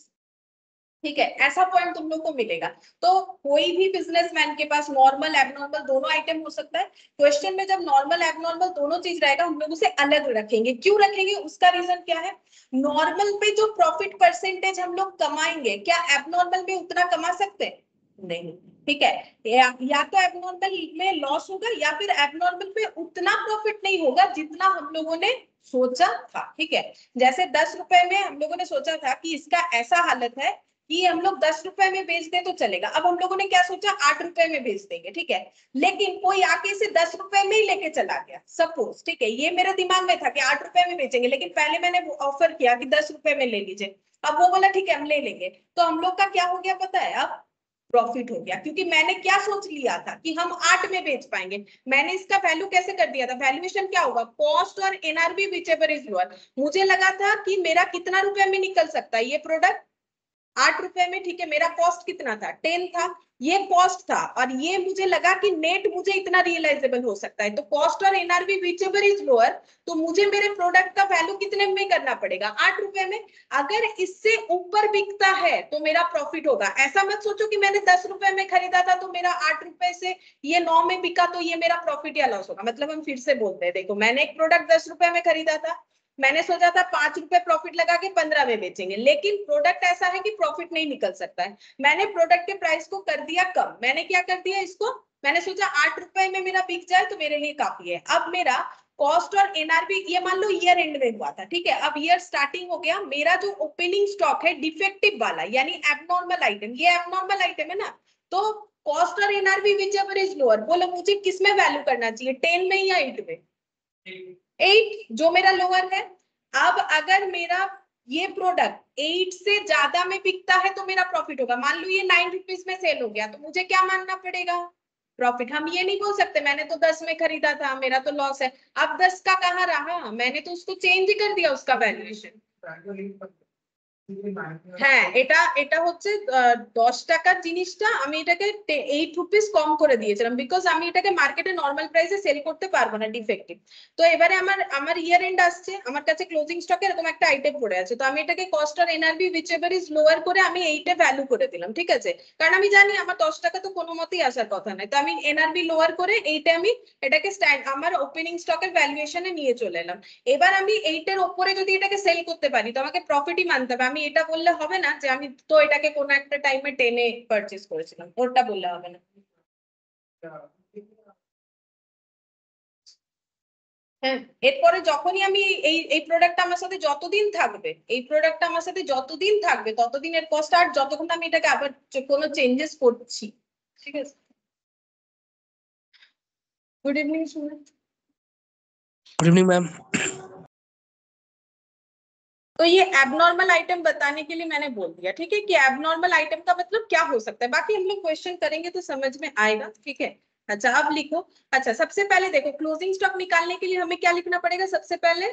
Speaker 1: ठीक है, ऐसा पॉइंट तुम लोग को मिलेगा। तो कोई भी बिजनेसमैन के पास नॉर्मल एबनॉर्मल दोनों आइटम हो सकता है। क्वेश्चन में जब नॉर्मल एबनॉर्मल दोनों चीज रहेगा, हम लोग उसे अलग रखेंगे। क्यों रखेंगे, उसका रीजन क्या है, नॉर्मल पे जो प्रॉफिट परसेंटेज हम लोग कमाएंगे, क्या एबनॉर्मल में उतना कमा सकते हैं, नहीं, ठीक है, या तो एबनॉर्मल में लॉस होगा या फिर एबनॉर्मल पे उतना प्रॉफिट नहीं होगा जितना हम लोगों ने सोचा था, ठीक है। जैसे 10 रुपए में हम लोगों ने सोचा था कि इसका ऐसा हालत है कि हम लोग 10 रुपए में बेच दे तो चलेगा, अब हम लोगों ने क्या सोचा, 8 रुपए में बेच देंगे, ठीक है, लेकिन कोई आके इसे 10 रुपए में ही लेके चला गया सपोज, ठीक है, ये मेरे दिमाग में था कि 8 रुपए में बेचेंगे, लेकिन पहले मैंने ऑफर किया कि 10 रुपए में ले लीजिए, अब वो बोला ठीक है हम ले लेंगे, तो हम लोग का क्या हो गया पता है, अब प्रॉफिट हो गया, क्योंकि मैंने क्या सोच लिया था कि हम 8 में बेच पाएंगे। मैंने इसका वैल्यू कैसे कर दिया था, वैल्यूएशन क्या होगा, कॉस्ट और एनआरबी विचएवर इज लोअर। मुझे लगा था कि मेरा कितना रुपए में निकल सकता है ये प्रोडक्ट, 8 रुपए में, ठीक है, मेरा कॉस्ट कितना था, 10 था, ये कॉस्ट था, और ये मुझे लगा कि नेट मुझे इतना रियलाइजेबल हो सकता है, तो कॉस्ट और एनआरबी व्हिचएवर इज लोअर, तो मुझे मेरे प्रोडक्ट का वैल्यू कितने में करना पड़ेगा, 8 रुपए में। अगर इससे ऊपर बिकता है तो मेरा प्रॉफिट होगा। ऐसा मत सोचो कि मैंने 10 रुपए में खरीदा था तो मेरा 8 रुपए से ये 9 में बिका तो ये मेरा प्रॉफिट या लॉस होगा। मतलब हम फिर से बोलते हैं, देखो मैंने एक प्रोडक्ट 10 रुपए में खरीदा था, मैंने सोचा था 5 रुपए प्रॉफिट लगा के 15 में बेचेंगे, लेकिन प्रोडक्ट ऐसा है कि प्रॉफिट नहीं निकल सकता है। मैंने प्रोडक्ट के प्राइस को कर दिया कम, मैंने क्या कर दिया इसको, मैंने सोचा 8 रुपए में मेरा बिक जाए तो मेरे लिए काफी है। अब मेरा कॉस्ट और एनआरबी, ये मान लो ईयर एंड में हुआ था, ठीक है, अब ईयर स्टार्टिंग हो गया, मेरा जो ओपनिंग स्टॉक है डिफेक्टिव वाला यानी एबनॉर्मल आइटम, ये एबनॉर्मल आइटम है ना, तो कॉस्ट और एनआरबी व्हिचएवर इज लोअर, बोलो मुझे किसमें वैल्यू करना चाहिए, 10 में या 8 में, 8 जो मेरा लोअर है। अब अगर मेरा ये प्रोडक्ट 8 से ज्यादा में बिकता है तो मेरा प्रॉफिट होगा। मान लो ये 9 रुपीज में सेल हो गया तो मुझे क्या मानना पड़ेगा, प्रॉफिट। हम ये नहीं बोल सकते मैंने तो 10 में खरीदा था मेरा तो लॉस है, अब 10 का कहाँ रहा, मैंने तो उसको चेंज ही कर दिया उसका वैल्यूएशन। হ্যাঁ এটা এটা হচ্ছে 10 টাকার জিনিসটা আমি এটাকে 8 রুপিস কম করে দিয়েছিলাম বিকজ আমি এটাকে মার্কেটে নরমাল প্রাইসে সেল করতে পারবো না ডিফেক্টিভ। তো এবারে আমার ইয়ার এন্ড আসছে, আমার কাছে ক্লোজিং স্টকে এরকম একটা আইটেম পড়ে আছে, তো আমি এটাকে কস্ট আর এনআরবি হুইচএভার ইজ লোয়ার করে আমি 8 এ ভ্যালু করে দিলাম, ঠিক আছে, কারণ আমি জানি আমার 10 টাকা তো কোনো মতেই আসার কথা নয়, তো আমি এনআরবি লোয়ার করে 8 এ আমি এটাকে আমার ওপেনিং স্টকের ভ্যালুয়েশনে নিয়ে চলে এলাম। এবার আমি 8 এর উপরে যদি এটাকে সেল করতে পারি তো আমাকে প্রফিটই মানতে হবে, আমি এটা বললে হবে না যে আমি তো এটাকে কোনো একটা টাইমে 10 এ পারচেজ করেছিলাম, ওটা বললে হবে না। হ্যাঁ, এরপরে যখনই আমি এই প্রোডাক্টটা আমার সাথে যতদিন থাকবে, এই প্রোডাক্টটা আমার সাথে যতদিন থাকবে ততদিন এর কস্ট, আর যতক্ষণ আমি এটাকে আবার কোনো চেঞ্জেস করছি, ঠিক আছে। Good evening Sumit.
Speaker 2: Good evening ma'am.
Speaker 1: तो ये एबनॉर्मल आइटम बताने के लिए मैंने बोल दिया, ठीक है, कि एबनॉर्मल आइटम का मतलब क्या हो सकता है, बाकी हम लोग क्वेश्चन करेंगे तो समझ में आएगा, ठीक है। अच्छा अब लिखो, अच्छा सबसे पहले देखो क्लोजिंग स्टॉक निकालने के लिए हमें क्या लिखना पड़ेगा, सबसे पहले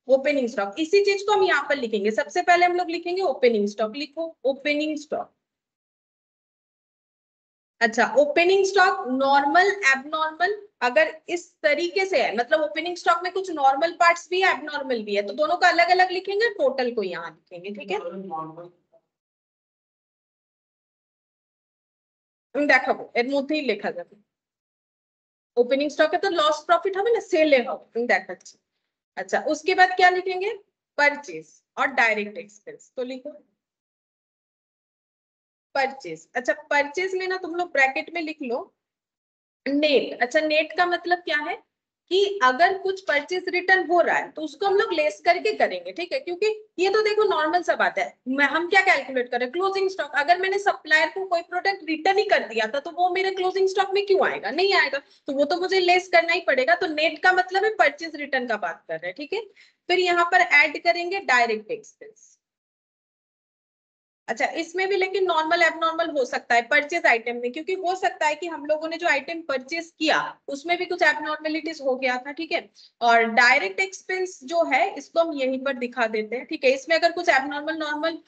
Speaker 1: ओपनिंग स्टॉक, इसी चीज को हम यहाँ पर लिखेंगे, सबसे पहले हम लोग लिखेंगे ओपनिंग स्टॉक, लिखो ओपनिंग स्टॉक। अच्छा, ओपनिंग स्टॉक नॉर्मल एबनॉर्मल अगर इस तरीके से है, मतलब ओपनिंग स्टॉक में कुछ नॉर्मल पार्ट्स भी है एबनॉर्मल भी है, तो दोनों को अलग अलग लिखेंगे, टोटल को यहाँ लिखेंगे, ठीक है। দেখাবো এর মধ্যেই লেখা যাবে। ওপেনিং স্টকে তো লস প্রফিট হবে না, সেলে হবে, আমি দেখাচ্ছি। अच्छा, उसके बाद क्या लिखेंगे, परचेज और डायरेक्ट एक्सपेंस, तो लिखो परचेज। अच्छा, परचेज में ना तुम लोग ब्रैकेट में लिख लो नेट। अच्छा, नेट का मतलब क्या है कि अगर कुछ परचेज रिटर्न हो रहा है तो उसको हम लोग लेस करके करेंगे, ठीक है, क्योंकि ये तो देखो नॉर्मल सा बात है। हम क्या कैलकुलेट करें, क्लोजिंग स्टॉक। अगर मैंने सप्लायर को कोई प्रोडक्ट रिटर्न ही कर दिया था तो वो मेरे क्लोजिंग स्टॉक में क्यों आएगा, नहीं आएगा, तो वो तो मुझे लेस करना ही पड़ेगा। तो नेट का मतलब है परचेज रिटर्न का बात कर रहे हैं, ठीक है। फिर यहाँ पर ऐड करेंगे डायरेक्ट एक्सपेंस। अच्छा, इसमें भी लेकिन नॉर्मल एबनॉर्मल हो सकता है परचेज आइटम में, क्योंकि हो सकता है कि हम लोगों ने जो आइटम परचेज किया उसमें भी कुछ एबनॉर्मेलिटीज हो गया था, ठीक है। और डायरेक्ट एक्सपेंस जो है इसको हम यहीं पर दिखा देते हैं, ठीक है। इसमें अगर कुछ एबनॉर्मल नॉर्मल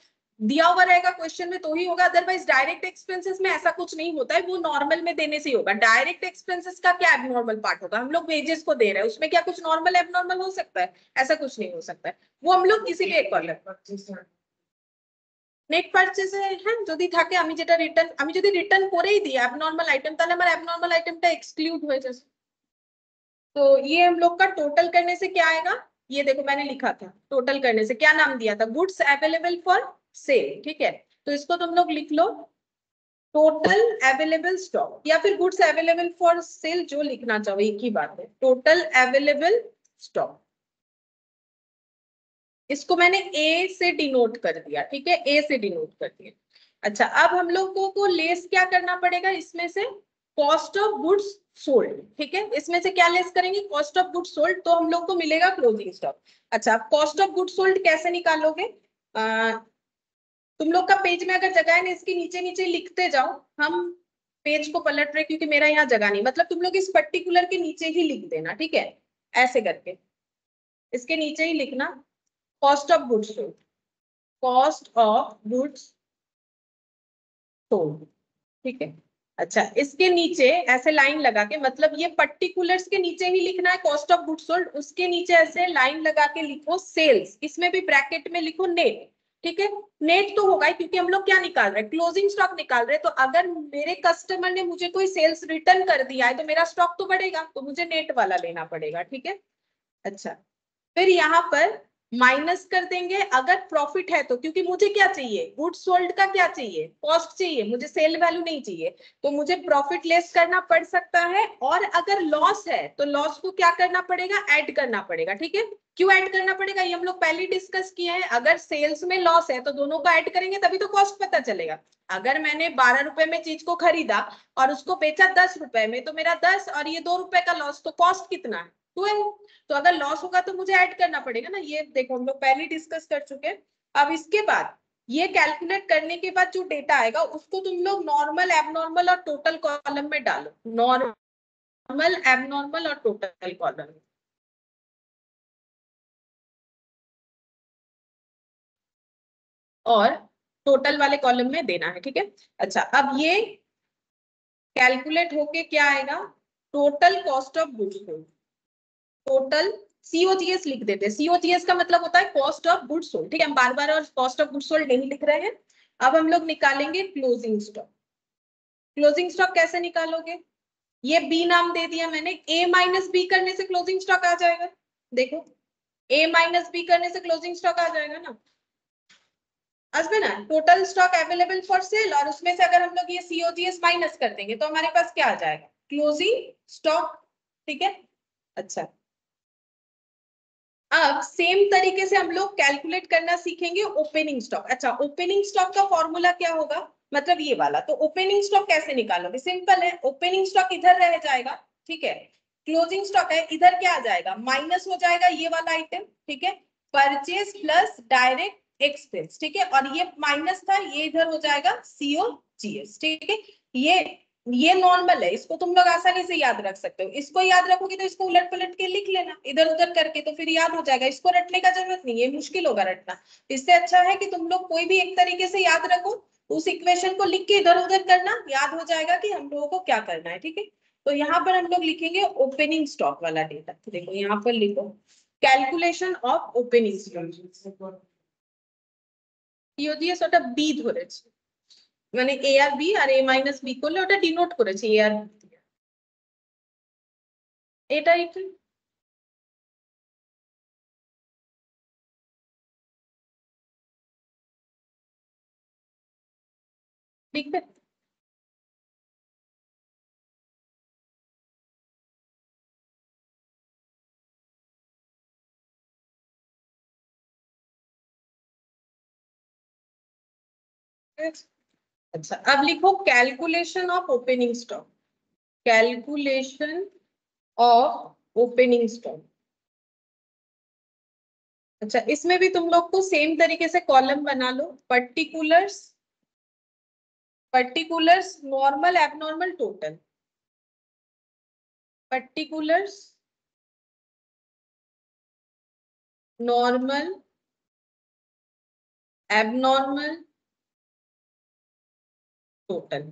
Speaker 1: दिया हुआ रहेगा क्वेश्चन में तो ही होगा, अदरवाइज डायरेक्ट एक्सपेंसेस में ऐसा कुछ नहीं होता है, वो नॉर्मल में देने से ही होगा। डायरेक्ट एक्सपेंसेस का क्या एबनॉर्मल पार्ट होगा, हम लोग वेजेस को दे रहे हैं, उसमें क्या कुछ नॉर्मल एबनॉर्मल हो सकता है, ऐसा कुछ नहीं हो सकता है, वो हम लोग इसीलिए कॉल নেট পারচেজে হ্যাঁ যদি থাকে, আমি যেটা রিটার্ন, আমি যদি রিটার্ন করেই দিই অ্যাবনর্মাল আইটেম, তাহলে আমার অ্যাবনর্মাল আইটেমটা এক্সক্লুড হয়ে যাচ্ছে। तो ये हम लोग का टोटल करने से क्या आएगा, ये देखो मैंने लिखा था, टोटल करने से क्या नाम दिया था, गुड्स अवेलेबल फॉर सेल, ठीक है। तो इसको तुम लोग लिख लो टोटल अवेलेबल स्टॉक, या फिर गुड्स अवेलेबल फॉर सेल, जो लिखना चाहो एक ही बात है, टोटल अवेलेबल स्टॉक। इसको मैंने ए से डिनोट कर दिया, ठीक है, ए से डिनोट कर दिया। अच्छा, अब हम लोगों को लेस क्या करना पड़ेगा, इसमें से कॉस्ट ऑफ गुड्स सोल्ड, ठीक है, इसमें से क्या लेस करेंगे, कॉस्ट ऑफ गुड्स सोल्ड, तो हम लोग को मिलेगा क्लोजिंग स्टॉक। अच्छा, कॉस्ट ऑफ गुड्स सोल्ड कैसे निकालोगे, तुम लोग का पेज में अगर जगह है ना, इसके नीचे नीचे लिखते जाओ, हम पेज को पलट रहे क्योंकि मेरा यहाँ जगह नहीं, मतलब तुम लोग इस पर्टिकुलर के नीचे ही लिख देना, ठीक है, ऐसे करके इसके नीचे ही लिखना cost of goods sold, cost of goods sold, ठीक है। अच्छा, इसके नीचे ऐसे लाइन लगा के, मतलब ये पर्टिकुलर्स के नीचे ही लिखना है कॉस्ट ऑफ गुड्स सोल्ड, उसके नीचे ऐसे लाइन लगा के लिखो सेल्स, इसमें भी ब्रैकेट में लिखो नेट, ठीक है। नेट तो होगा क्योंकि हम लोग क्या निकाल रहे हैं, क्लोजिंग स्टॉक निकाल रहे हैं, तो अगर मेरे कस्टमर ने मुझे कोई सेल्स रिटर्न कर दिया है तो मेरा स्टॉक तो बढ़ेगा, तो मुझे नेट वाला लेना पड़ेगा, ठीक है। अच्छा, फिर यहाँ पर माइनस कर देंगे अगर प्रॉफिट है तो, क्योंकि मुझे क्या चाहिए, गुड्स सोल्ड का क्या चाहिए, कॉस्ट चाहिए, मुझे सेल वैल्यू नहीं चाहिए, तो मुझे प्रॉफिट लेस करना पड़ सकता है। और अगर लॉस है तो लॉस को क्या करना पड़ेगा, ऐड करना पड़ेगा, ठीक है। क्यों ऐड करना पड़ेगा, ये हम लोग पहले डिस्कस किए हैं, अगर सेल्स में लॉस है तो दोनों को ऐड करेंगे तभी तो कॉस्ट पता चलेगा। अगर मैंने 12 रुपए में चीज को खरीदा और उसको बेचा 10 रुपए में, तो मेरा 10 और ये 2 रुपए का लॉस, तो कॉस्ट कितना है, 12। तो अगर लॉस होगा तो मुझे ऐड करना पड़ेगा ना, ये देखो हम लोग पहले डिस्कस कर चुके हैं। अब इसके बाद ये कैलकुलेट करने के बाद जो डेटा आएगा उसको तुम लोग नॉर्मल, एबनॉर्मल और टोटल कॉलम में डालो, नॉर्मल, एबनॉर्मल और टोटल कॉलम में। और टोटल वाले कॉलम में देना है, ठीक है। अच्छा, अब ये कैलकुलेट होके क्या आएगा, total cost of goods sold, total COGS लिख देते हैं, सीओजीएस का मतलब होता है कॉस्ट ऑफ गुड्स सोल्ड, ठीक है, हम बार बार और कॉस्ट ऑफ गुड्स सोल्ड नहीं लिख रहे हैं। अब हम लोग निकालेंगे क्लोजिंग स्टॉक। क्लोजिंग स्टॉक कैसे निकालोगे, ये बी नाम दे दिया मैंने, ए माइनस बी करने से क्लोजिंग स्टॉक आ जाएगा, देखो ए माइनस बी करने से क्लोजिंग स्टॉक आ जाएगा ना, असबे ना, total stock available for sale, और उसमें से अगर हम लोग ये सीओजीएस माइनस कर देंगे तो हमारे पास क्या आ जाएगा, क्लोजिंग स्टॉक, ठीक है। अच्छा, अब सेम तरीके से हम लोग कैलकुलेट करना सीखेंगे ओपनिंग स्टॉक। अच्छा, ओपनिंग स्टॉक का फॉर्मूला क्या होगा, मतलब ये वाला, तो ओपनिंग स्टॉक कैसे निकालोगे, सिंपल है, ओपनिंग स्टॉक इधर रह जाएगा, ठीक है, क्लोजिंग स्टॉक है इधर, क्या आ जाएगा, माइनस हो जाएगा ये वाला आइटम, ठीक है, परचेज प्लस डायरेक्ट एक्सपेंस, ठीक है, और ये माइनस था, ये इधर हो जाएगा सीओजीएस, ठीक है। ये नॉर्मल है, इसको तुम लोग आसानी से याद रख सकते हो, इसको याद रखोगे तो इसको उलट पलट के लिख लेना इधर उधर करके, तो फिर याद हो जाएगा, इसको रटने का जरूरत नहीं है, मुश्किल होगा रटना। इससे अच्छा है कि तुम लोग कोई भी एक तरीके से याद रखो, उस इक्वेशन को लिख के इधर उधर करना, याद हो जाएगा कि हम लोगों को क्या करना है, ठीक है। तो यहाँ पर हम लोग लिखेंगे ओपनिंग स्टॉक वाला डेटा। देखो यहाँ पर लिखो कैलकुलेशन ऑफ ओपनिंग स्टॉक, ইওজিএস ওটা বি ধরেছে, মানে এ আর বি আর এ মাইনাস বি করলে ওটা ডিনোট করেছে এ আর বি দিয়ে, এটাই কি লিখবে। अच्छा अब लिखो calculation of opening stock, calculation of opening stock. अच्छा इसमें भी तुम लोग को सेम तरीके से कॉलम बना लो, particulars, particulars normal abnormal total, particulars normal abnormal total.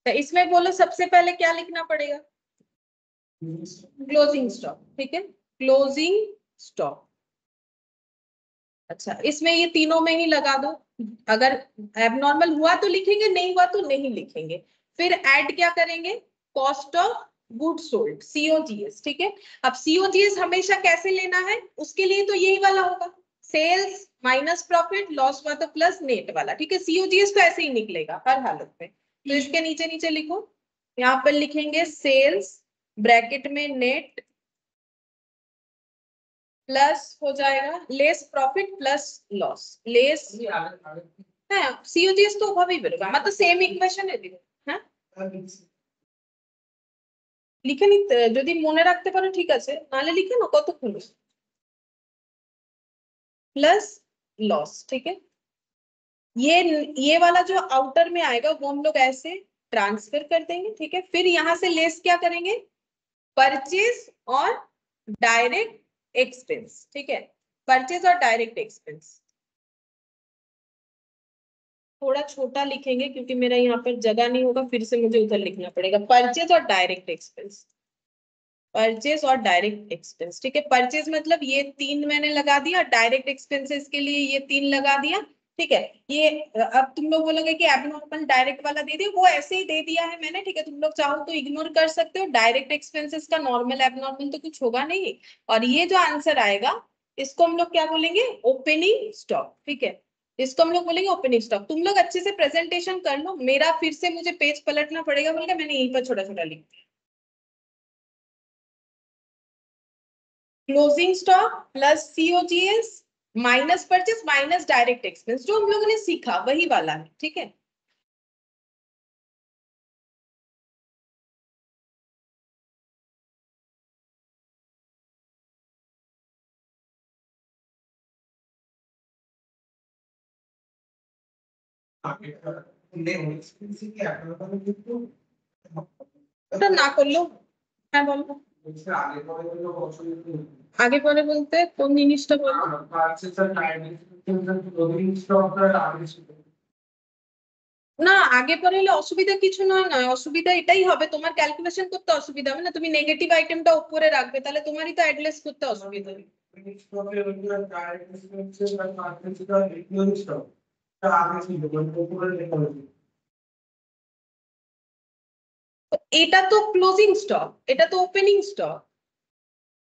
Speaker 1: तो इसमें बोलो सबसे पहले क्या लिखना पड़ेगा, क्लोजिंग स्टॉक, ठीक है, क्लोजिंग स्टॉक। अच्छा इसमें ये तीनों में ही लगा दो, अगर एबनॉर्मल हुआ तो लिखेंगे, नहीं हुआ तो नहीं लिखेंगे। फिर ऐड क्या करेंगे, cost of good sold, COGS, ठीक है। अब सीओजीएस हमेशा कैसे लेना है, उसके लिए तो यही वाला होगा, सेल्स माइनस प्रॉफिट, लॉस हुआ तो प्लस नेट वाला, ठीक है। सीओजीएस तो ऐसे ही निकलेगा हर हालत में। तो इसके नीचे नीचे लिखो, यहाँ पर लिखेंगे सेल्स ब्रैकेट में नेट प्लस हो जाएगा less profit plus loss, less হ্যাঁ সিওজিএস তো ওভাবেই বেরোবে, আমার তো সেম ইকুয়েশন এ দিবে। হ্যাঁ লিখে নিতে যদি মনে রাখতে পারো ঠিক আছে, নাহলে লিখে নাও কতক্ষণ, प्लस लॉस, ठीक है। ये वाला जो आउटर में आएगा वो हम लोग ऐसे ट्रांसफर कर देंगे, ठीक है। फिर यहाँ से लेस क्या करेंगे, परचेज और डायरेक्ट एक्सपेंस, ठीक है, परचेज और डायरेक्ट एक्सपेंस। थोड़ा छोटा लिखेंगे क्योंकि मेरा यहाँ पर जगह नहीं होगा, फिर से मुझे उधर लिखना पड़ेगा, परचेज और डायरेक्ट एक्सपेंस, परचेज और डायरेक्ट एक्सपेंस, ठीक है। परचेज मतलब ये तीन मैंने लगा दिया, डायरेक्ट एक्सपेंसेस के लिए ये तीन लगा दिया, ठीक है। ये अब तुम लोग बोलोगे कि एबनॉर्मल डायरेक्ट वाला दे दिया, वो ऐसे ही दे दिया है मैंने, ठीक है। तुम लोग चाहो तो इग्नोर कर सकते हो, डायरेक्ट एक्सपेंसेस का नॉर्मल एबनॉर्मल तो कुछ होगा नहीं। और ये जो आंसर आएगा इसको हम लोग क्या बोलेंगे, ओपनिंग स्टॉक, ठीक है। इसको हम लोग बोलेंगे ओपनिंग स्टॉक। तुम लोग अच्छे से प्रेजेंटेशन कर लो, मेरा फिर से मुझे पेज पलटना पड़ेगा बोल के मैंने यहीं पर छोटा छोटा लिख दिया। Closing stock plus COGS minus purchase minus direct expense, जो हम लोगों ने सीखा वही वाला है, ठीक है। ওটা না করলেও, হ্যাঁ বলো, আগে পরে বলতে কোন জিনিসটা বলো, না আগে পরে হলে অসুবিধা কিছু নয়, নয় অসুবিধা এটাই হবে, তোমার ক্যালকুলেশন করতে অসুবিধা হবে না, তুমি নেগেটিভ আইটেমটা উপরে রাখবে, তাহলে তোমারই তো অ্যাড্রেস করতে অসুবিধা হবে। এটা তো ক্লোজিং স্টক, এটা তো ওপেনিং স্টক,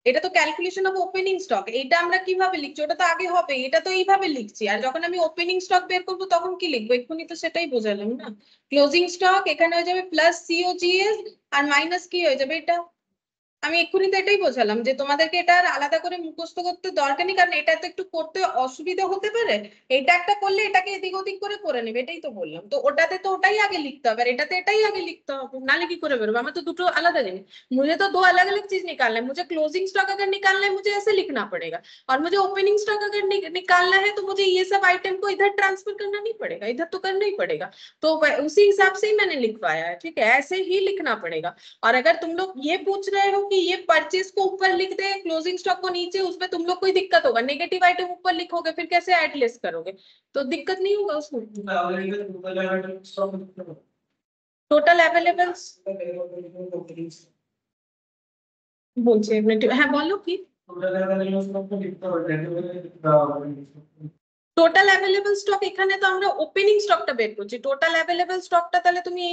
Speaker 1: এটা তো ক্যালকুলেশন অফ ওপেনিং স্টক, এটা আমরা কিভাবে লিখছি, ওটা তো আগে হবে, এটা তো এইভাবে লিখছি। আর যখন আমি ওপেনিং স্টক বের করবো তখন কি লিখবো, এক্ষুনি তো সেটাই বোঝালাম না। ক্লোজিং স্টক এখানে হয়ে যাবে প্লাস সিওজিএস আর মাইনাস কি হয়ে যাবে, এটা আমি এক্ষুনি তো এটাই বোঝালাম যে তোমাদেরকে এটা আলাদা করে মুখস্থ করতে দরকার নেই, কারণ এটা তো একটু করতে অসুবিধা হতে পারে, এটা একটা করলে এটাকে এদিক ওদিক করে করে নেবে, এটাই তো বললাম। তো ওটাতে তো ওটাই আগে লিখতে হবে আর এটাতে এটাই আগে লিখতে হবে, নাহলে কি করে বেরোবে, আমার তো দুটো আলাদা জিনিস। मुझे तो दो अलग अलग चीज निकालना है, मुझे क्लोजिंग स्टॉक अगर निकालना है मुझे ऐसे लिखना पड़ेगा, और मुझे ओपनिंग स्टॉक अगर निकालना है तो मुझे ये सब आइटम को इधर ट्रांसफर करना नहीं पड़ेगा, इधर तो करना ही पड़ेगा। तो उसी हिसाब से ही मैंने लिखवाया है, ठीक है, ऐसे ही लिखना पड़ेगा। और अगर तुम लोग ये पूछ रहे हो कि ये परचेज को ऊपर लिख दे, क्लोजिंग स्टॉक को नीचे, उसमें तुम लोग कोई दिक्कत होगा? नेगेटिव आइटम ऊपर लिखोगे फिर कैसे ऐड लेस करोगे? तो दिक्कत नहीं होगा उसमें। টোটাল অ্যাভেলেবল বলছি হ্যাঁ বলো কি? টোটাল অ্যাভেলেবল স্টক এখানে তো আমরা ওপেনিং স্টকটা বের করছি, টোটাল অ্যাভেলেবল স্টকটা তাহলে তুমি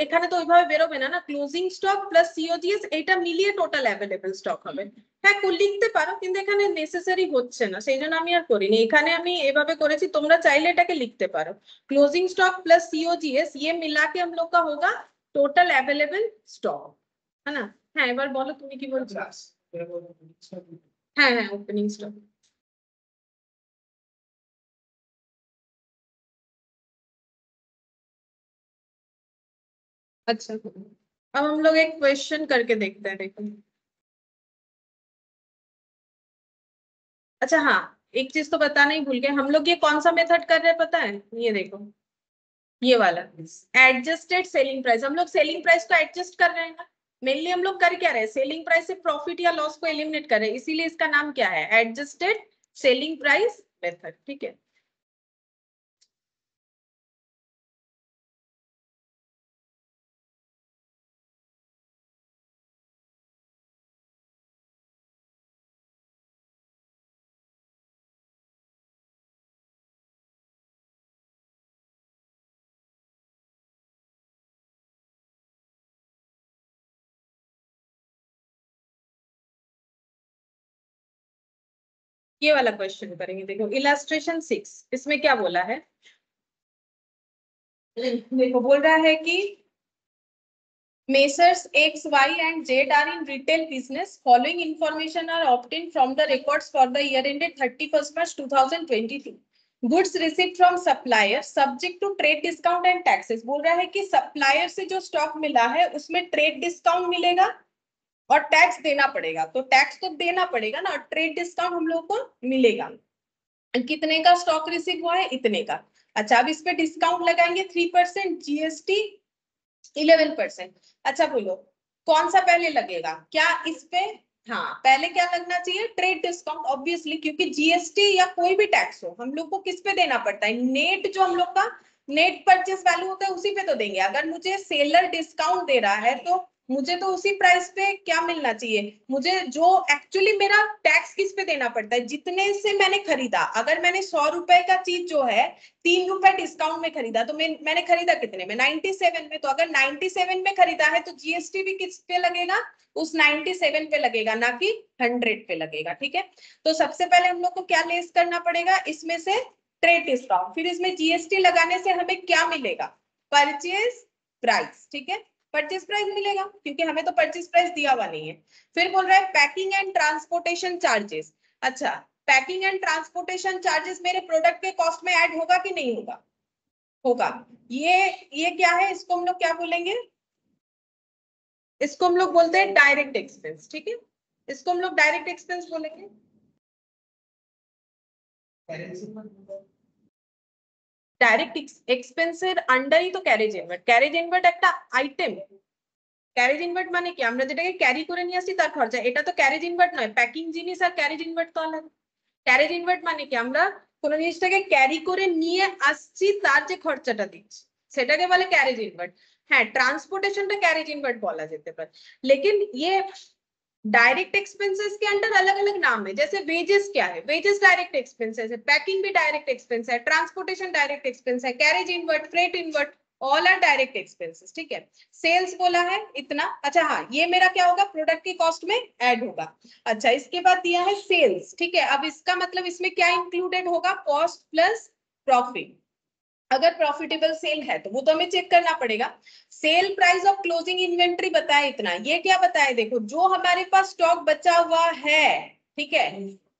Speaker 1: এখানে তো ওইভাবে বেরোবে না, না ক্লোজিং স্টক প্লাস সিওজিএস এটা মিলিয়ে টোটাল অ্যাভেলেবল স্টক হবে। হ্যাঁ লিখতে পারো কিন্তু এখানে নেসেসারি হচ্ছে না, সেই জন্য আমি আর করিনি, এখানে আমি এভাবে করেছি, তোমরা চাইলে এটাকে লিখতে পারো क्लोजिंग स्टॉक प्लस सीओजीएस ये मिला के हम लोग का होगा टोटल अवेलेबल स्टॉक, है ना? হ্যাঁ এবার বলো তুমি কি বলছো? হ্যাঁ হ্যাঁ ওপেনিং স্টক। अच्छा अब हम लोग एक क्वेश्चन करके देखते हैं, देखो। अच्छा हाँ एक चीज तो बताना ही भूल गए, हम लोग ये कौन सा मेथड कर रहे हैं पता है? ये देखो ये वाला एडजस्टेड सेलिंग प्राइस, हम लोग सेलिंग प्राइस को एडजस्ट कर रहे हैं ना, मेनली हम लोग कर क्या रहे हैं, सेलिंग प्राइस से प्रॉफिट या लॉस को एलिमिनेट कर रहे हैं, इसीलिए इसका नाम क्या है, एडजस्टेड सेलिंग प्राइस मेथड, ठीक है। ये वाला क्वेश्चन करेंगे, देखो इलस्ट्रेशन 6, इसमें क्या बोला है, देखो बोल रहा है कि Messrs X, Y and Z are in retail business. Following information are obtained from the records for the year ended 31st March 2022. Goods received from supplier subject to trade discount and taxes. बोल रहा है कि supplier से जो stock मिला है उसमें trade discount मिलेगा और टैक्स देना पड़ेगा, तो टैक्स तो देना पड़ेगा ना, और ट्रेड डिस्काउंट हम लोग को मिलेगा। कितने का स्टॉक रिसीव हुआ है? इतने का। अच्छा अब इस पे डिस्काउंट लगाएंगे 3%, जीएसटी 11%। अच्छा बोलो कौन सा पहले लगेगा, क्या इस पे? हाँ पहले क्या लगना चाहिए, ट्रेड डिस्काउंट ऑब्वियसली, क्योंकि जीएसटी या कोई भी टैक्स हो हम लोग को किस पे देना पड़ता है, नेट जो हम लोग का नेट परचेस वैल्यू होता है उसी पे तो देंगे। अगर मुझे सेलर डिस्काउंट दे रहा है तो मुझे तो उसी प्राइस पे क्या मिलना चाहिए, मुझे जो एक्चुअली मेरा टैक्स किस पे देना पड़ता है, जितने से मैंने खरीदा। अगर मैंने 100 रुपए का चीज जो है 3 रुपए डिस्काउंट में खरीदा तो मैंने खरीदा कितने में, 97 में, तो अगर 97 में खरीदा है तो जीएसटी भी किस पे लगेगा, उस 97 पे लगेगा, ना कि 100 पे लगेगा, ठीक है। तो सबसे पहले हम लोग को क्या लेस करना पड़ेगा, इसमें से ट्रेड डिस्काउंट, फिर इसमें जीएसटी लगाने से हमें क्या मिलेगा, परचेज प्राइस, ठीक है, परचेज प्राइस मिलेगा क्योंकि हमें तो परचेज प्राइस दिया हुआ नहीं है। फिर बोल रहा है पैकिंग एंड ट्रांसपोर्टेशन चार्जेस। अच्छा पैकिंग एंड ट्रांसपोर्टेशन चार्जेस मेरे प्रोडक्ट के कॉस्ट में ऐड होगा कि नहीं होगा? होगा। ये क्या है, इसको हम लोग क्या बोलेंगे, इसको हम लोग बोलते हैं डायरेक्ट एक्सपेंस, ठीक है, इसको हम लोग डायरेक्ट एक्सपेंस बोलेंगे। ডাইরেক্ট এক্সপেন্সের আন্ডারই তো ক্যারেজ ইনভার্ট, ক্যারেজ ইনভার্ট একটা আইটেম, ক্যারেজ ইনভার্ট মানে কি, আমরা যেটাকে ক্যারি করে নিয়ে আসি তার খরচা, এটা তো ক্যারেজ ইনভার্ট নয়, প্যাকিং জিনিস আর ক্যারেজ ইনভার্ট তো আলাদা। ক্যারেজ ইনভার্ট মানে কি, আমরা কোন জিনিসটাকে ক্যারি করে নিয়ে আসছি তার যে খরচাটা দিচ্ছি সেটাকে বলে ক্যারেজ ইনভার্ট। হ্যাঁ ट्रांसपोर्टेशनটা ক্যারেজ ইনভার্ট বলা যেতে পারে, लेकिन ये डायरेक्ट एक्सपेंसेस के अंडर अलग अलग नाम है, जैसे वेजेस क्या है, वेजेस डायरेक्ट एक्सपेंसेस है, पैकिंग भी डायरेक्ट एक्सपेंस है, ट्रांसपोर्टेशन डायरेक्ट एक्सपेंस है, carriage inward, freight inward, all are direct expenses, ठीक है। सेल्स बोला है इतना, अच्छा हाँ ये मेरा क्या होगा, प्रोडक्ट की कॉस्ट में ऐड होगा। अच्छा इसके बाद दिया है सेल्स, ठीक है, अब इसका मतलब इसमें क्या इंक्लूडेड होगा, कॉस्ट प्लस प्रॉफिट। अगर प्रॉफिटेबल सेल है तो वो तो हमें चेक करना पड़ेगा। Sale price of closing inventory बताया इतना, ये क्या बताया, देखो जो हमारे पास स्टॉक बचा हुआ है, ठीक है,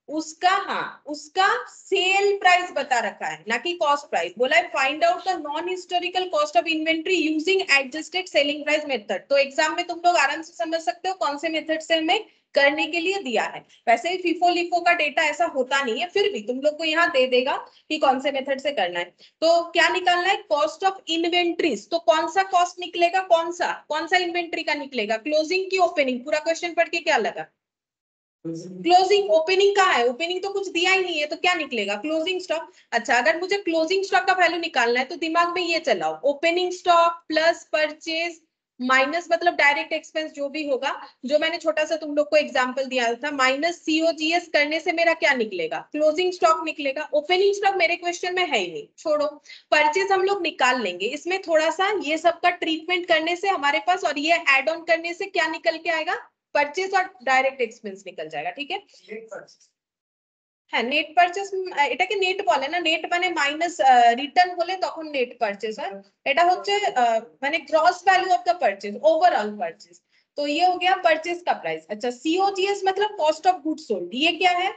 Speaker 1: उसका हाँ उसका सेल प्राइस बता रखा है, ना कि कॉस्ट प्राइस। बोला है find out the non historical cost of inventory using adjusted selling price method. तो एग्जाम में तुम लोग आराम से समझ सकते हो कौन से मेथड से हमें करने के लिए दिया है। वैसे ही फीफो लिफो का डेटा ऐसा होता नहीं है, फिर भी तुम लोग को यहाँ दे देगा कि कौन से मेथड से करना है। तो क्या निकालना है, कॉस्ट ऑफ इन्वेंट्रीज। तो कौन सा कॉस्ट निकलेगा, कौन सा इन्वेंट्री का निकलेगा, क्लोजिंग की ओपनिंग? पूरा क्वेश्चन पढ़ के क्या लगा, क्लोजिंग। ओपनिंग कहाँ है, ओपनिंग तो कुछ दिया ही नहीं है, तो क्या निकलेगा, क्लोजिंग स्टॉक। अच्छा, अगर मुझे क्लोजिंग स्टॉक का वैल्यू निकालना है तो दिमाग में ये चलाओ, opening stock plus purchase minus मतलब डायरेक्ट एक्सपेंस जो भी होगा, जो मैंने छोटा सा तुम लोग को एग्जांपल दिया था, माइनस सीओजीएस करने से मेरा क्या निकलेगा, क्लोजिंग स्टॉक निकलेगा। ओपनिंग स्टॉक मेरे क्वेश्चन में है ही नहीं, छोड़ो। परचेज हम लोग निकाल लेंगे, इसमें थोड़ा सा ये सब का ट्रीटमेंट करने से हमारे पास, और ये एड ऑन करने से क्या निकल के आएगा, परचेज और डायरेक्ट एक्सपेंस निकल जाएगा। ठीक है, হ্যাঁ নেট পারচেজ, এটাকে নেট বলে না, নেট মানে মাইনাস রিটার্ন হলে তখন নেট পারচেজ হয়। এটা হচ্ছে মানে gross value of the purchase, overall purchase. तो ये हो गया परचेज का प्राइस। अच्छा, सीओजीएस मतलब कॉस्ट ऑफ गुड्स सोल्ड, ये क्या है,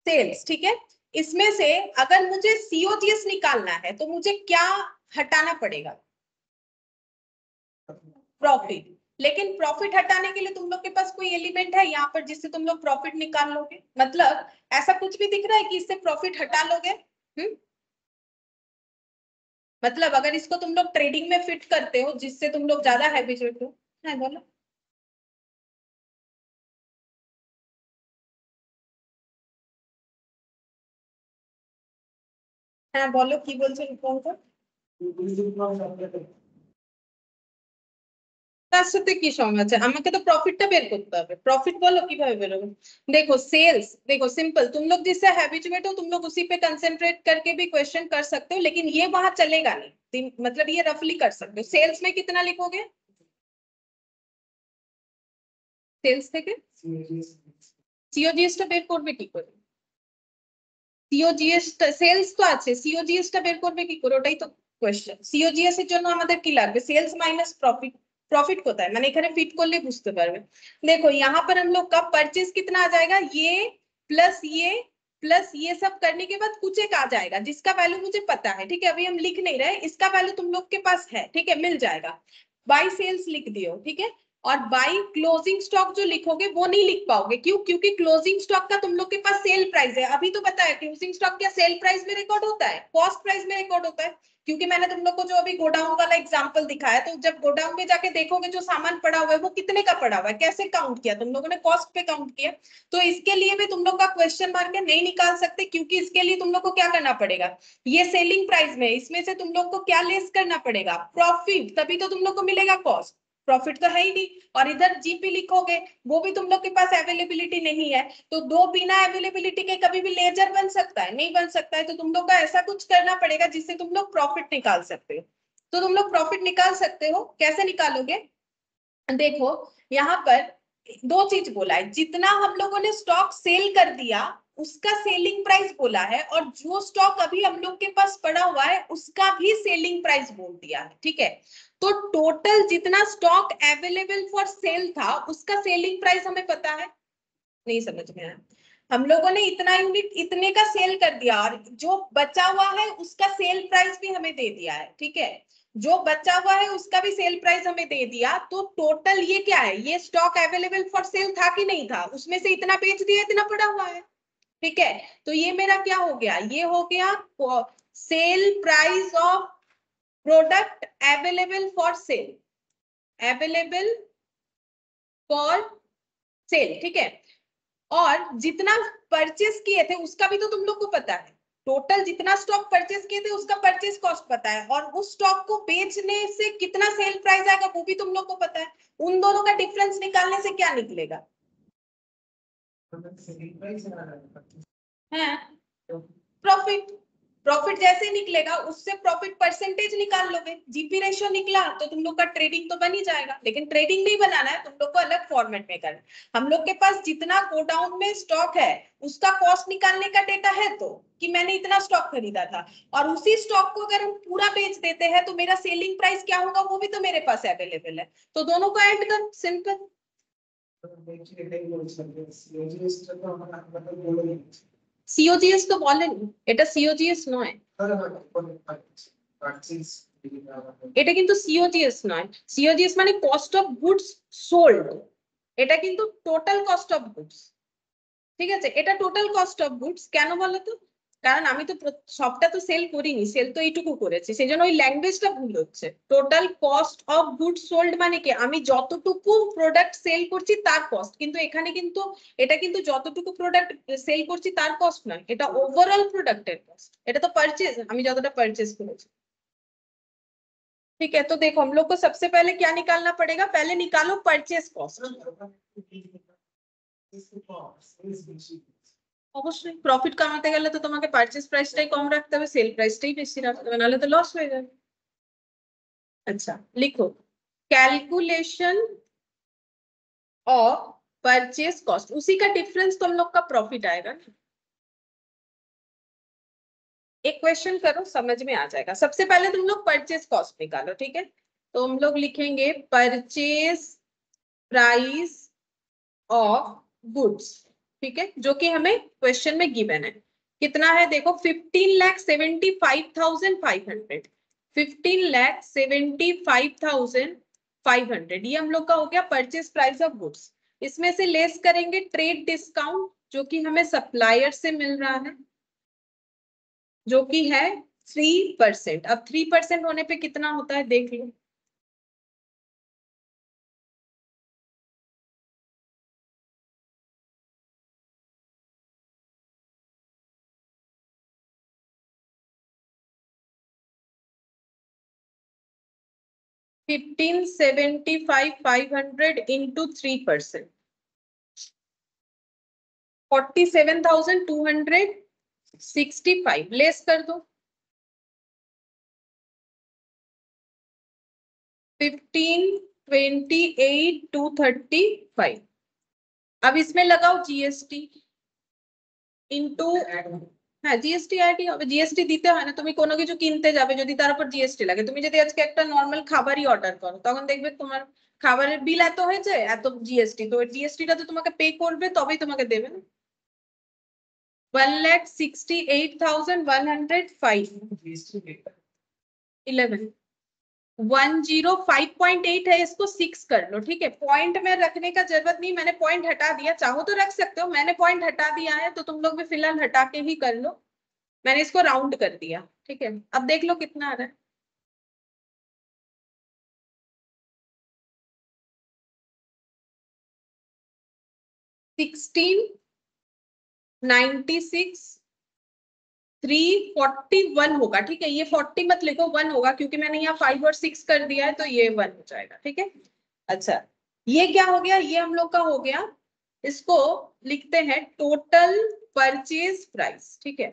Speaker 1: सेल्स। ठीक है, इसमें से अगर मुझे सीओजीएस निकालना है तो मुझे क्या हटाना पड़ेगा, प्रॉफिट। लेकिन प्रॉफिट हटाने के लिए तुम लोग के पास कोई एलिमेंट है यहाँ पर जिससे तुम लोग प्रॉफिट निकाल लोगे, मतलब ऐसा कुछ भी दिख रहा है कि इससे प्रॉफिट हटा लोगे? मतलब अगर इसको तुम लोग ट्रेडिंग में फिट करते हो जिससे तुम लोग ज्यादा हैबिचुएट हो, है बोलो। হ্যাঁ বলো কি বলছো রিপোর্ট। তার সাথে কি সঙ্গ আছে, আমাকে তো প্রফিটটা বের করতে হবে। प्रॉफिट बोलो কিভাবে বের হবে, देखो सेल्स, देखो सिंपल, तुम लोग जिससे हैबिचुएट हो तुम लोग उसी पे कंसंट्रेट करके भी क्वेश्चन कर सकते हो, लेकिन ये वहां चलेगा नहीं, मतलब ये रफली कर सकते हो। सेल्स में कितना लिखोगे, सेल्स থেকে সিওজিএস টা বের করবে কি করে, সিওজিএস টা সেলস তো আছে, সিওজিএস টা বের করবে কি করে, ওটাই তো কোশ্চেন। সিওজিএস এর জন্য আমাদের কি লাগবে, সেলস माइनस प्रॉफिट। प्रॉफिट কোথায় মানে এখানে ফিট করলে বুঝতে পারবে। देखो यहाँ पर हम लोग का परचेज कितना आ जाएगा, ये प्लस ये सब करने के बाद कुछ एक आ जाएगा जिसका वैल्यू मुझे पता है। ठीक है, अभी हम लिख नहीं रहे, इसका वैल्यू तुम लोग के पास है, ठीक है, मिल जाएगा। बाई सेल्स लिख दियो, ठीक है। और बाई क्लोजिंग स्टॉक जो लिखोगे वो नहीं लिख पाओगे, क्यों, क्योंकि क्लोजिंग स्टॉक का तुम लोग के पास सेल प्राइस है। अभी तो बताया क्लोजिंग स्टॉक क्या सेल प्राइस में रिकॉर्ड होता है, कॉस्ट प्राइस में रिकॉर्ड होता है। क्योंकि मैंने तुम लोग को जो अभी गोडाउन वाला एग्जांपल दिखाया, तो जब गोडाउन में जाके देखोगे जो सामान पड़ा हुआ है वो कितने का पड़ा हुआ है, कैसे काउंट किया तुम लोगों ने, कॉस्ट पे काउंट किया। तो इसके लिए भी तुम लोग का क्वेश्चन मार्क है, नहीं निकाल सकते, क्योंकि इसके लिए तुम लोग को क्या करना पड़ेगा, ये सेलिंग प्राइस में इसमें से तुम लोग को क्या लेस करना पड़ेगा, प्रॉफिट, तभी तो तुम लोग को मिलेगा कॉस्ट। प्रॉफिट तो है ही नहीं। और इधर जीपी लिखोगे वो भी तुम लोग के पास अवेलेबिलिटी नहीं है, तो दो बिना अवेलेबिलिटी के कभी भी लेजर बन सकता है, नहीं बन सकता है। तो तुम लोग का ऐसा कुछ करना पड़ेगा जिससे तुम लोग प्रॉफिट निकाल सकते हो। तो तुम लोग प्रॉफिट निकाल सकते हो, कैसे निकालोगे, देखो यहाँ पर दो चीज बोला है, जितना हम लोगों ने स्टॉक सेल कर दिया उसका सेलिंग प्राइस बोला है, और जो स्टॉक अभी हम लोग के पास पड़ा हुआ है उसका भी सेलिंग प्राइस बोल दिया है। ठीक है, तो टोटल जितना स्टॉक अवेलेबल फॉर सेल था उसका सेलिंग प्राइस हमें पता है, नहीं समझ में आया, हम लोगों ने इतना यूनिट इतने का सेल कर दिया, और जो बचा हुआ है उसका सेल प्राइस भी हमें दे दिया है। ठीक है, जो बचा हुआ है उसका भी सेल प्राइस हमें दे दिया, तो टोटल ये क्या है, ये स्टॉक अवेलेबल फॉर सेल था कि नहीं था, उसमें से इतना बेच दिया, इतना पड़ा हुआ है। ठीक है, तो ये मेरा क्या हो गया, ये हो गया sale price of product available for cell, available for cell. ठीक है, और जितना परचेस किए थे उसका भी तो तुम लोग को पता है, टोटल जितना स्टॉक परचेस किए थे उसका परचेस कॉस्ट पता है, और उस स्टॉक को बेचने से कितना सेल प्राइस आएगा वो भी तुम लोग को पता है। उन दोनों का डिफरेंस निकालने से क्या निकलेगा, है प्रॉफिट। प्रॉफिट जैसे निकलेगा उससे प्रॉफिट परसेंटेज निकाल लोगे, जीपी रेशियो निकला तो तुम लोग का ट्रेडिंग तो बन ही जाएगा। लेकिन ट्रेडिंग नहीं बनाना है, तुम लोग को अलग फॉर्मेट में करना है। हम लोग के पास जितना गोडाउन में स्टॉक है उसका कॉस्ट निकालने का डेटा है, तो कि मैंने इतना स्टॉक खरीदा था, और उसी स्टॉक को अगर हम पूरा बेच देते हैं तो मेरा सेलिंग प्राइस क्या होगा वो भी तो मेरे पास अवेलेबल है। तो दोनों को ऐड कर, सिंपल। সিওজিএস তো বলেনি, এটা সিওজিএস নয়। এটা কিন্তু সিওজিএস নয়, সিওজিএস মানে কস্ট অফ গুডস সোল্ড, এটা কিন্তু টোটাল কস্ট অফ গুডস। ঠিক আছে, এটা টোটাল কস্ট অফ গুডস। কেন বলো তো? কারণ আমি তো সবটা তো সেল করিনি, সেল তো এইটুকু করেছি, সেই জন্য ওই ল্যাঙ্গুয়েজটা ভুল হচ্ছে। Total cost of goods sold মানে কি, আমি যতটুকু প্রোডাক্ট সেল করছি তার কস্ট, কিন্তু এখানে কিন্তু এটা কিন্তু যতটুকু প্রোডাক্ট সেল করছি তার কস্ট নয়, এটা ওভারঅল প্রোডাক্টের কস্ট। এটা তো পারচেज, আমি যতটা পারচেज करेছি। ठीक है, तो देखो हम लोग को सबसे पहले क्या निकालना पड़ेगा, पहले निकालो परचेज कॉस्ट। অবশ্যই প্রফিট কামাতে গেলে তো তোমাকে পারচেজ প্রাইসটাই কম রাখতে হবে, সেল প্রাইসটাই বেশি রাখতে হবে, নাহলে তো লস হয়ে যাবে। अच्छा लिखो, कैलकुलेशन ऑफ परचेज कॉस्ट, उसी का डिफरेंस तुम लोग का प्रॉफिट आएगा ना। एक क्वेश्चन करो, समझ में आ जाएगा। सबसे पहले तुम लोग परचेज कॉस्ट निकालो, ठीक है। तो हम लोग लिखेंगे परचेज प्राइस ऑफ गुड्स, ठीक है, जो कि हमें क्वेश्चन में गिवन है। कितना है देखो, 15,75,500, 15,75,500, ये हम लोग का हो गया परचेज प्राइस ऑफ गुड्स। इसमें से लेस करेंगे ट्रेड डिस्काउंट, जो कि हमें सप्लायर से मिल रहा है, जो कि है 3%। अब 3% होने पे कितना होता है देख लो, $15,75,500 into 3%, 47,265 लेस कर दो 15,28,235। अब इसमें लगाओ जीएसटी ইনটু, হ্যাঁ জিএসটি আইডি হবে, জিএসটি দিতে হয় না, তুমি কোনো কিছু কিনতে যাবে যদি তার উপর জিএসটি লাগে, তুমি যদি আজকে একটা নরমাল খাবারই অর্ডার করো, তখন দেখবে তোমার খাবারের বিল এত হয়েছে, এত জিএসটি, তো জিএসটিটা তো তোমাকে পে করবে, তবেই তোমাকে দেবে না। 1,68,105 11 105.8 है, इसको 6 कर लो, ठीक है। पॉइंट में रखने का जरूरत नहीं, मैंने पॉइंट हटा दिया, चाहो तो रख सकते हो, मैंने पॉइंट हटा दिया है, तो तुम लोग भी फिलहाल हटा के ही कर लो, मैंने इसको राउंड कर दिया, ठीक है। अब देख लो कितना आ रहा है, 1696,341 होगा, ठीक है। ये 40 मत लिखो, 1 होगा, क्योंकि मैंने यहाँ 5 और 6 कर दिया है, तो ये 1 हो जाएगा, ठीक है। अच्छा, ये क्या हो गया, ये हम लोग का हो गया, इसको लिखते हैं टोटल परचेज प्राइस, ठीक है।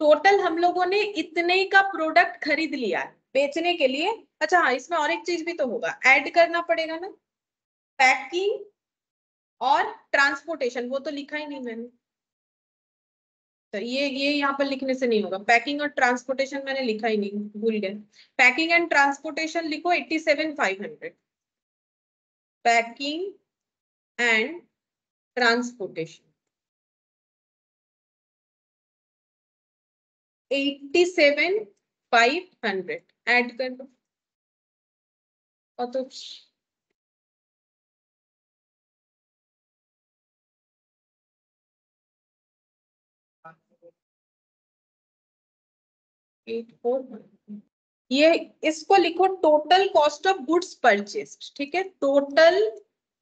Speaker 1: टोटल हम लोगों ने इतने का प्रोडक्ट खरीद लिया है बेचने के लिए। अच्छा हाँ, इसमें और एक चीज भी तो होगा, ऐड करना पड़ेगा ना, पैकिंग और ट्रांसपोर्टेशन, वो तो लिखा ही नहीं मैंने, तो ये यहाँ पर लिखने से नहीं होगा, पैकिंग और ट्रांसपोर्टेशन मैंने लिखा ही नहीं, भूल गए। पैकिंग एंड ट्रांसपोर्टेशन लिखो 87,500, पैकिंग एंड ट्रांसपोर्टेशन 87,500 ऐड कर दो, और तो 84, ये इसको लिखो total cost of goods purchased, ठीक है। Total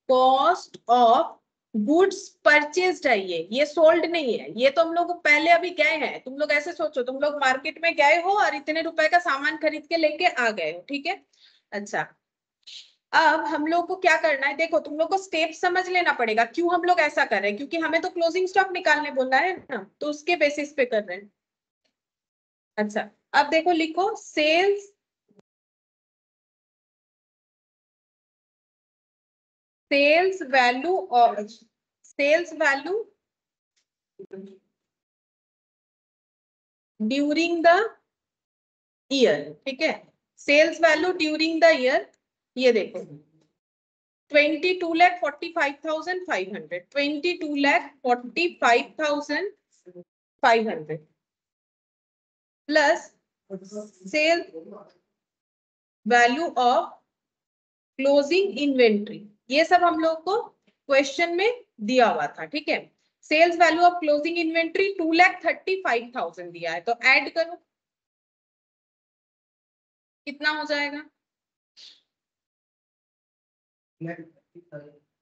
Speaker 1: cost of goods purchased है, ये सोल्ड नहीं है, ये तो हम लोग पहले अभी गए हैं। तुम लोग ऐसे सोचो, तुम लोग मार्केट में गए हो और इतने रुपए का सामान खरीद के लेके आ गए हो, ठीक है। अच्छा, अब हम लोग को क्या करना है, देखो तुम लोग को स्टेप समझ लेना पड़ेगा, क्यों हम लोग ऐसा कर रहे हैं, क्योंकि हमें तो क्लोजिंग स्टॉक निकालने बोला है ना, तो उसके बेसिस पे कर रहे हैं। अच्छा, अब देखो लिखो सेल्स वैल्यू और sales value during the year, ठीक है। Sales value during the year, ये देखो 22,45,500, 22,45,500 plus sale value of closing inventory, ये सब हम लोग को क्वेश्चन में दिया हुआ था, ठीक है। Sales value of closing inventory 2,35,000 दिया है, तो ऐड करो कितना हो जाएगा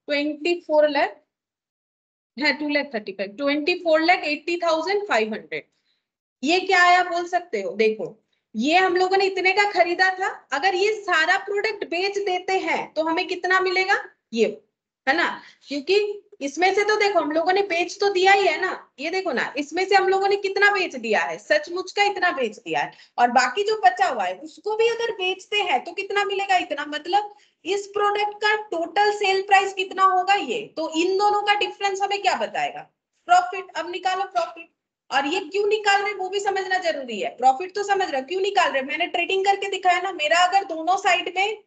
Speaker 1: 24 लाख है 2,35,000 24,80,500। ये क्या आया बोल सकते हो, देखो ये हम लोगों ने इतने का खरीदा था, अगर ये सारा प्रोडक्ट बेच देते हैं तो हमें कितना मिलेगा, ये है ना, क्योंकि इसमें से तो देखो हम लोगों ने बेच तो दिया ही है ना, ये देखो ना इसमें से हम लोगों ने कितना बेच दिया है, सचमुच का इतना बेच दिया है, और बाकी जो बचा हुआ है उसको भी अगर बेचते हैं तो कितना मिलेगा इतना, मतलब इस प्रोडक्ट का टोटल सेल प्राइस कितना होगा ये, तो इन दोनों का डिफरेंस हमें क्या बताएगा, प्रॉफिट। अब निकालो प्रॉफिट, और ये क्यों निकाल रहे वो भी समझना जरूरी है, प्रॉफिट तो समझ रहे हो क्यों निकाल रहे, मैंने ट्रेडिंग करके दिखाया ना, मेरा अगर दोनों साइड में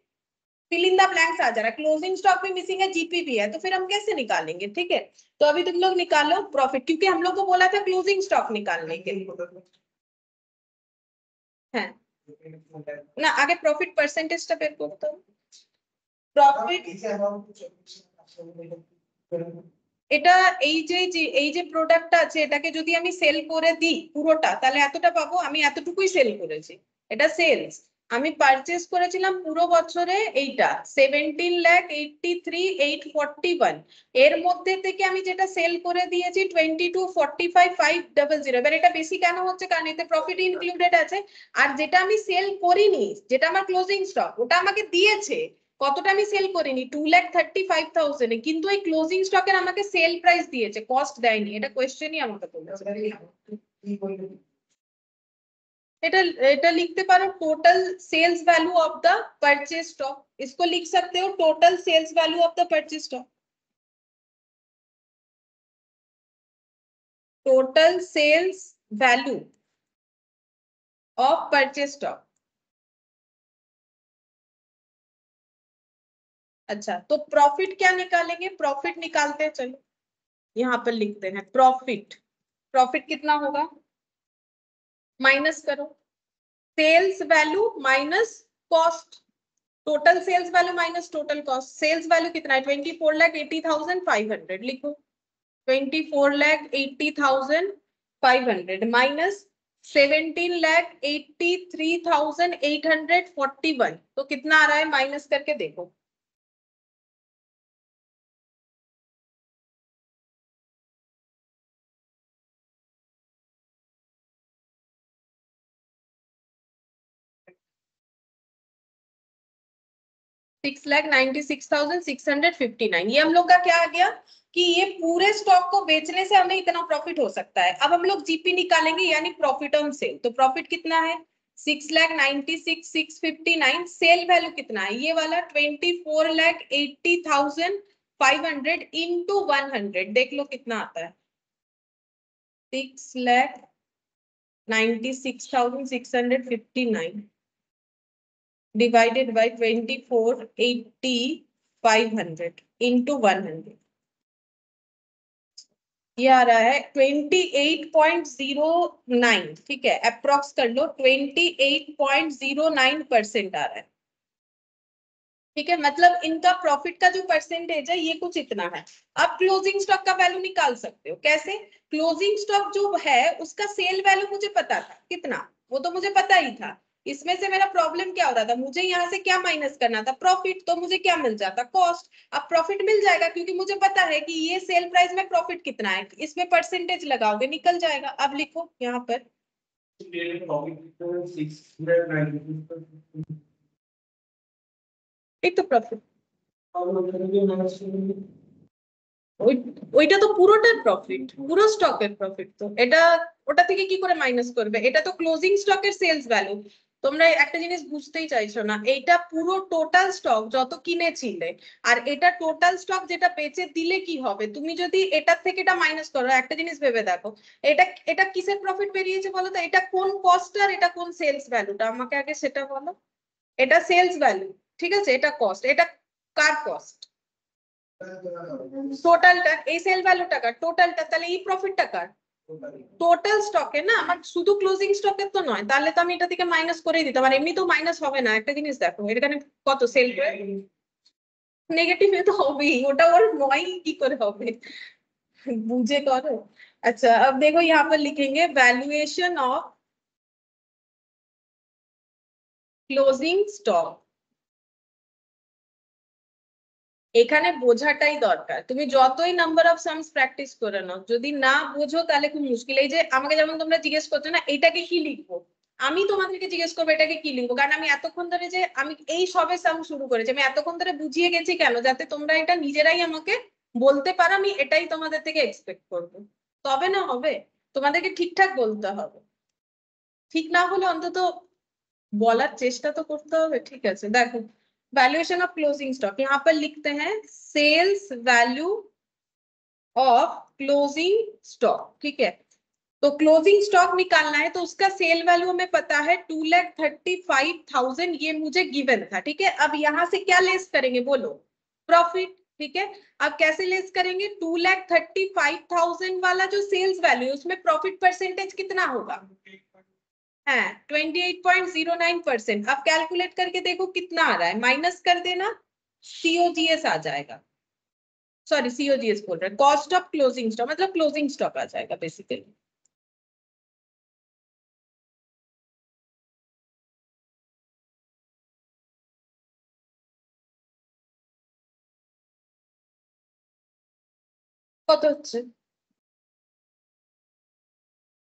Speaker 1: फिल इन द ब्लैंक्स आ जा रहा है, क्लोजिंग स्टॉक भी मिसिंग है, जीपी भी है, तो फिर हम कैसे निकालेंगे, ठीक है। तो अभी तुम लोग निकालो प्रॉफिट, क्योंकि हम लोग को बोला था क्लोजिंग स्टॉक निकालने के लिए है ना, आगे प्रॉफिट परसेंटेज टा बेर करते हो, প্রফিট এটা এই যে প্রোডাক্টটা আছে এটাকে যদি আমি সেল করে দিই পুরোটা, তাহলে এতটা পাবো, আমি এতটুকুই সেল করেছি, এটা সেলস। আমি পারচেজ করেছিলাম পুরো বছরে এইটা 17,83,841, এর মধ্যে থেকে আমি যেটা সেল করে দিয়েছি 22,45,500। এবার এটা বেশি কেন হচ্ছে, কারণ এতে প্রফিট ইনক্লুডেড আছে, আর যেটা আমি সেল করিনি যেটা আমার ক্লোজিং স্টক ওটা আমাকে দিয়েছে, কতটা আমি সেল করিনি 2,35,000, কিন্তু এই ক্লোজিং স্টকের আমাকে সেল প্রাইস দিয়েছে, কস্ট দেয়নি, এটা কোশ্চেনই আমাকে বলেছে। এটা এটা লিখতে পারো total sales value of the purchase stock, इसको लिख सकते हो total sales value of the purchase stock, total sales value of purchase stock. अच्छा तो प्रॉफिट क्या निकालेंगे, प्रॉफिट निकालते हैं, चलो यहाँ पर लिखते हैं प्रॉफिट, प्रॉफिट कितना होगा, माइनस करो sales value minus cost, total sales value minus total cost, sales value कितना है 24,80,500, लिखो 24,80,500 माइनस 17,83,841, तो कितना आ रहा है माइनस करके देखो, $6,96,659, ये हम लोग का क्या आ गया कि ये पूरे स्टॉक को बेचने से हमें इतना प्रॉफिट हो सकता है। अब हम लोग जीपी निकालेंगे यानी प्रॉफिट ऑन सेल, तो प्रॉफिट कितना है 6,96,659, सेल वैल्यू कितना है ये वाला 24,80,500 इंटू 100, देख लो कितना आता है 6,96,659 divided by 24,80,500 into 100, ये आ रहा है 28.09, ठीक है, अप्रोक्स कर लो 28.09% आ रहा है, ठीक है, मतलब इनका प्रॉफिट का जो परसेंटेज है ये कुछ इतना है। अब क्लोजिंग स्टॉक का वैल्यू निकाल सकते हो, कैसे, क्लोजिंग स्टॉक जो है उसका सेल वैल्यू मुझे पता था कितना, वो तो मुझे पता ही था, इसमें से मेरा प्रॉब्लम क्या हो रहा था, मुझे यहाँ से क्या माइनस करना था प्रॉफिट, तो मुझे क्या मिल जाता कॉस्ट, अब प्रॉफिट मिल जाएगा क्योंकि मुझे पता है कि ये सेल प्राइस में प्रॉफिट कितना है, इसमें परसेंटेज लगाओगे निकल जाएगा। अब लिखो यहाँ पर एक तो प्रॉफिट ওইটা তো পুরোটার প্রফিট, পুরো স্টকের প্রফিট, তো এটা ওটা থেকে কি করে মাইনাস করবে, এটা তো ক্লোজিং স্টকের সেলস ভ্যালু, তোমরা একটা জিনিস বুঝতেই চাইছো না, এইটা পুরো টোটাল স্টক যত কিনেছিলে, আর এটা টোটাল স্টক যেটা বেচে দিলে কি হবে, তুমি যদি এটার থেকে এটা মাইনাস করো, একটা জিনিস ভেবে দেখো এটা এটা কিসের প্রফিট বেরিয়েছে বলো তো, এটা কোন কস্ট আর এটা কোন সেলস ভ্যালুটা, আমাকে আগে সেটা বলো, এটা সেলস ভ্যালু, ঠিক আছে, এটা কস্ট, এটা কার কস্ট, টোটালটা এই সেল ভ্যালু টাকা টোটালটা, তাহলে এই প্রফিট টাকা, টোটাল স্টকে না আমার শুধু ক্লোজিং স্টকে তো নয়, তাহলে তো আমি এটা থেকে মাইনাস করেই দিতাম, আর এমনি তো মাইনাস হবে না। একটা জিনিস দেখো এখানে কত সেল নেগেটিভ তো হবেই, ওটা ওর নয় কি করে হবে, बुझे करो। अच्छा अब देखो यहाँ पर लिखेंगे वैल्यूएशन ऑफ क्लोजिंग स्टॉक। এখানে বোঝাটাই দরকার, তুমি যতই নাম্বার অফ সামস প্র্যাকটিস করে নাও, যদি না বোঝো তাহলে খুব মুশকিল। এই যে আমাকে যেমন তোমরা জিজ্ঞেস করছো না এটাকে কি লিখবো, আমি তোমাদেরকে জিজ্ঞেস করবো এটাকে কি লিখবো, কারণ আমি এতক্ষণ ধরে যে আমি এই সবে সাম শুরু করেছি, আমি এতক্ষণ ধরে বুঝিয়ে গেছি কেন, যাতে তোমরা এটা নিজেরাই আমাকে বলতে পারো, আমি এটাই তোমাদের থেকে এক্সপেক্ট করবো। তবে না হবে, তোমাদেরকে ঠিকঠাক বলতে হবে, ঠিক না হলে অন্তত বলার চেষ্টা तो করতে হবে। ঠিক আছে দেখো वैल्यूएशन ऑफ क्लोजिंग स्टॉक, यहाँ पर लिखते हैं sales value of closing stock. ठीक है, तो क्लोजिंग स्टॉक निकालना है, तो उसका सेल वैल्यू हमें पता है 2,35,000, ये मुझे गिवन था। ठीक है, अब यहाँ से क्या लेस करेंगे बोलो, प्रॉफिट। ठीक है, अब कैसे लेस करेंगे, 2,35,000 वाला जो सेल्स वैल्यू है उसमें प्रॉफिट परसेंटेज कितना होगा, है 28.09%। अब कैलकुलेट करके देखो कितना आ रहा है, माइनस कर देना, सीओजीएस आ जाएगा, सॉरी सीओजीएस बोल रहे हैं, कॉस्ट ऑफ क्लोजिंग स्टॉक, मतलब क्लोजिंग स्टॉक आ जाएगा बेसिकली। কত হচ্ছে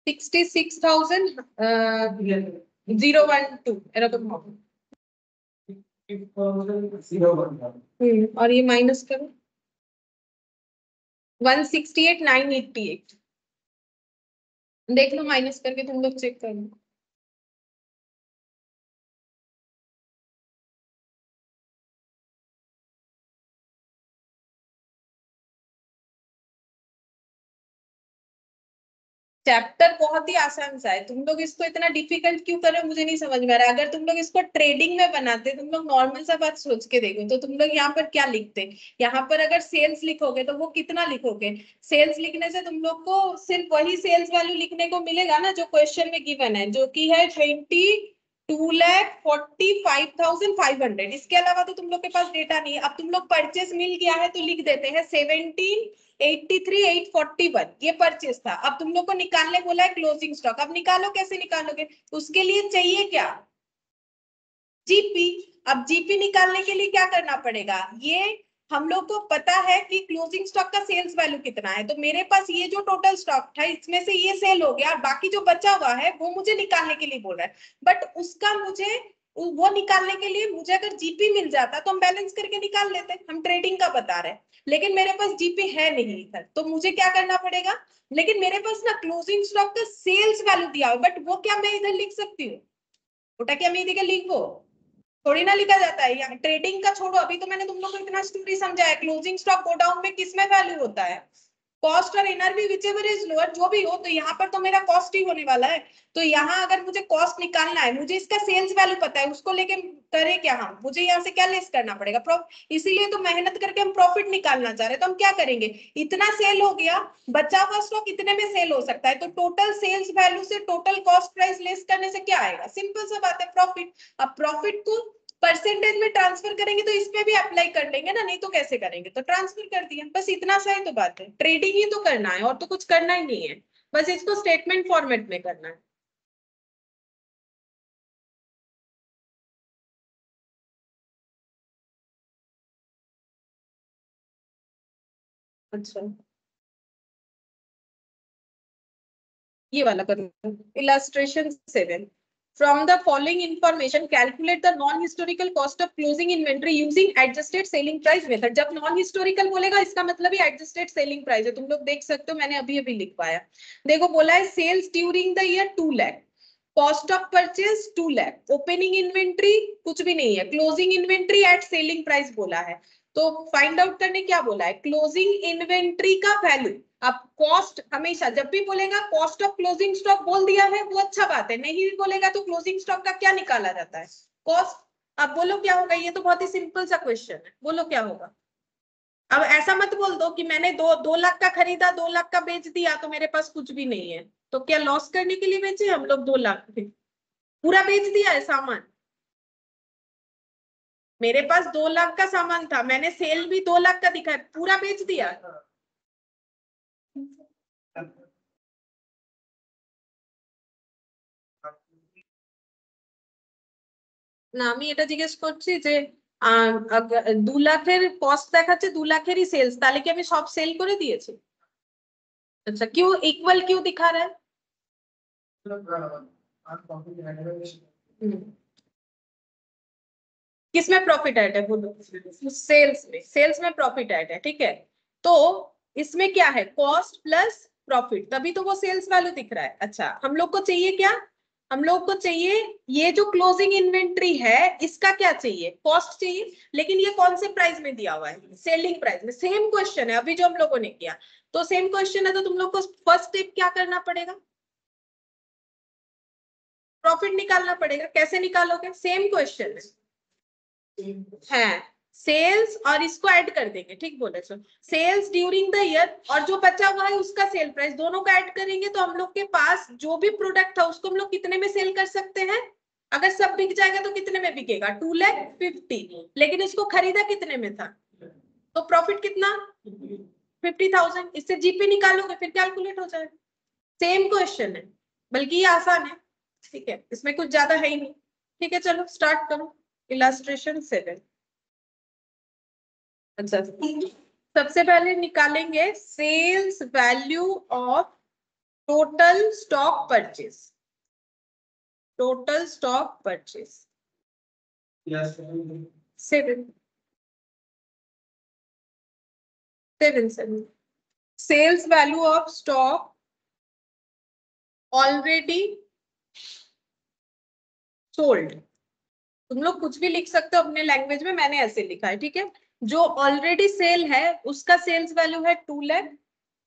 Speaker 1: 66,012 এরকম হবে। और ये माइनस करो 168,988, देख लो माइनस करके तुम लोग चेक कर लो। चैप्टर बहुत ही आसान सा है, तुम लोग इसको इतना डिफिकल्ट क्यों कर रहे हो मुझे नहीं समझ में आ रहा है। अगर तुम लोग इसको ट्रेडिंग में बनाते, तुम लोग नॉर्मल सा बात सोच के देखो, तो तुम लोग यहाँ पर क्या लिखते, यहाँ पर अगर सेल्स लिखोगे तो वो कितना लिखोगे, सेल्स लिखने से तुम लोग को सिर्फ वही सेल्स वैल्यू लिखने को मिलेगा ना जो क्वेश्चन में गिवन है, जो कि है 22,45,500। इसके अलावा तो तुम लोग के पास डेटा नहीं है। अब तुम लोग परचेस मिल गया है तो लिख देते हैं 17,83,841, ये परचेस था। अब तुम लोग को निकालने बोला है क्लोजिंग स्टॉक, अब निकालो, कैसे निकालोगे, उसके लिए चाहिए क्या, जीपी। अब जीपी निकालने के लिए क्या करना पड़ेगा, ये हम लोग को पता है कि क्लोजिंग स्टॉक का सेल्स वैल्यू कितना है, तो मेरे पास ये जो टोटल स्टॉक था इसमें से ये सेल हो गया, और बाकी जो बचा हुआ है वो मुझे निकालने के लिए बोल रहा है। बट उसका मुझे वो निकालने के लिए मुझे अगर जीपी मिल जाता तो हम बैलेंस करके निकाल लेते, हम ट्रेडिंग का बता रहे हैं, लेकिन मेरे पास जीपी है नहीं सर, तो मुझे क्या करना पड़ेगा, लेकिन मेरे पास ना क्लोजिंग स्टॉक का सेल्स वैल्यू दिया हुआ, बट वो क्या मैं इधर लिख सकती हूँ, ओटा क्या मैं इधर लिख वो थोड़ी ना लिखा जाता है। यहाँ ट्रेडिंग का छोड़ो, अभी तो मैंने तुम लोग को इतना स्टोरी समझाया, क्लोजिंग स्टॉक गो डाउन में किसमें वैल्यू होता है, कॉस्ट और एनआरबी विचएवर इज लोअर, जो भी हो, तो यहाँ पर तो मेरा कॉस्ट ही होने वाला है। तो यहाँ अगर मुझे कॉस्ट निकालना है, मुझे इसका सेल्स वैल्यू पता है, उसको लेके करे क्या हम, मुझे यहाँ से क्या लेस करना पड़ेगा, इसीलिए तो मेहनत करके हम प्रॉफिट निकालना चाह रहे हैं। तो हम क्या करेंगे, इतना सेल हो गया, बचा हुआ स्टॉक इतने में सेल हो सकता है, तो टोटल सेल्स वैल्यू से टोटल कॉस्ट प्राइस लेस करने से क्या आएगा, सिंपल सा बात है, प्रॉफिट। अब प्रॉफिट को परसेंटेज में ट्रांसफर करेंगे तो इसमें भी अप्लाई कर लेंगे ना, नहीं तो कैसे करेंगे, तो ट्रांसफर कर दिया, बस इतना सा ही तो बात है। ट्रेडिंग ही तो करना है और तो कुछ करना ही नहीं है, बस इसको स्टेटमेंट फॉर्मेट में करना है। अच्छा ये वाला करो, illustration 7, from the following information calculate the non historical cost of closing inventory using adjusted selling price method। जब non historical बोलेगा इसका मतलब ही adjusted selling price है, तुम लोग देख सकते हो, मैंने अभी अभी लिख पाया। देखो बोला है sales during the year 2 lakh, cost of purchase 2 lakh, opening inventory कुछ भी नहीं है, closing inventory at selling price बोला है। तो फाइंड आउट करने क्या बोला है, क्लोजिंग इन्वेंट्री का वैल्यू। अब कॉस्ट हमेशा जब भी बोलेगा कॉस्ट ऑफ क्लोजिंग स्टॉक बोल दिया है वो अच्छा बात है, नहीं भी बोलेगा तो क्लोजिंग स्टॉक का क्या निकाला जाता है, कॉस्ट। अब बोलो क्या होगा, ये तो बहुत ही सिंपल सा क्वेश्चन है, बोलो क्या होगा, अब ऐसा मत बोल दो कि मैंने 2 लाख का खरीदा, 2 लाख का बेच दिया तो मेरे पास कुछ भी नहीं है। तो क्या लॉस करने के लिए बेचे हम लोग? 2 लाख पूरा बेच दिया है सामान। मेरे पास 2 लाख का सामान था, मैंने सेल भी 2 लाख का दिखा है, पूरा बेच दिया। না আমি এটা জিজ্ঞেস করছি যে 2 লাখের কস্ট দেখাচ্ছে, 2 লাখেরই সেলস, তাহলে কি আমি সব সেল করে দিয়েছি? अच्छा क्यों इक्वल क्यों दिखा रहा है? किसमें प्रॉफिट ऐड है बोलो? सेल्स में, सेल्स में प्रॉफिट ऐड है, ठीक है। तो इसमें क्या है? कॉस्ट प्लस प्रॉफिट, तभी तो वो सेल्स वैल्यू दिख रहा है। अच्छा हम लोग को चाहिए क्या? हम लोग को चाहिए ये जो क्लोजिंग इन्वेंट्री है इसका क्या चाहिए? कॉस्ट चाहिए। लेकिन ये कौन से प्राइस में दिया हुआ है? सेलिंग प्राइस में। सेम क्वेश्चन है अभी जो हम लोगों ने किया, तो सेम क्वेश्चन है तो तुम लोग को फर्स्ट स्टेप क्या करना पड़ेगा? प्रॉफिट निकालना पड़ेगा। कैसे निकालोगे? सेम क्वेश्चन है सेल्स और इसको ऐड कर देंगे, ठीक बोले सो। सेल्स ड्यूरिंग द ईयर और जो बचा हुआ है उसका सेल प्राइस, दोनों का ऐड करेंगे तो हम लोग के पास जो भी प्रोडक्ट था उसको हम लोग कितने में सेल कर सकते हैं? अगर सब बिक जाएगा तो कितने में बिकेगा? 2,50,000। लेकिन इसको खरीदा कितने में था? तो प्रॉफिट कितना? 50,000। इससे जीपी निकालोगे फिर कैलकुलेट हो जाएगा। सेम क्वेश्चन है, बल्कि ये आसान है, ठीक है, इसमें कुछ ज्यादा है ही नहीं। ठीक है चलो स्टार्ट करो। इलस्ट्रेशन 7। अच्छा सबसे पहले निकालेंगे sales value of total stock purchase. Total stock purchase 7 sales value of stock already sold. तुम लोग कुछ भी लिख सकते हो अपने लैंग्वेज में, मैंने ऐसे लिखा है, ठीक है। जो ऑलरेडी सेल है उसका सेल्स वैल्यू है 2 लाख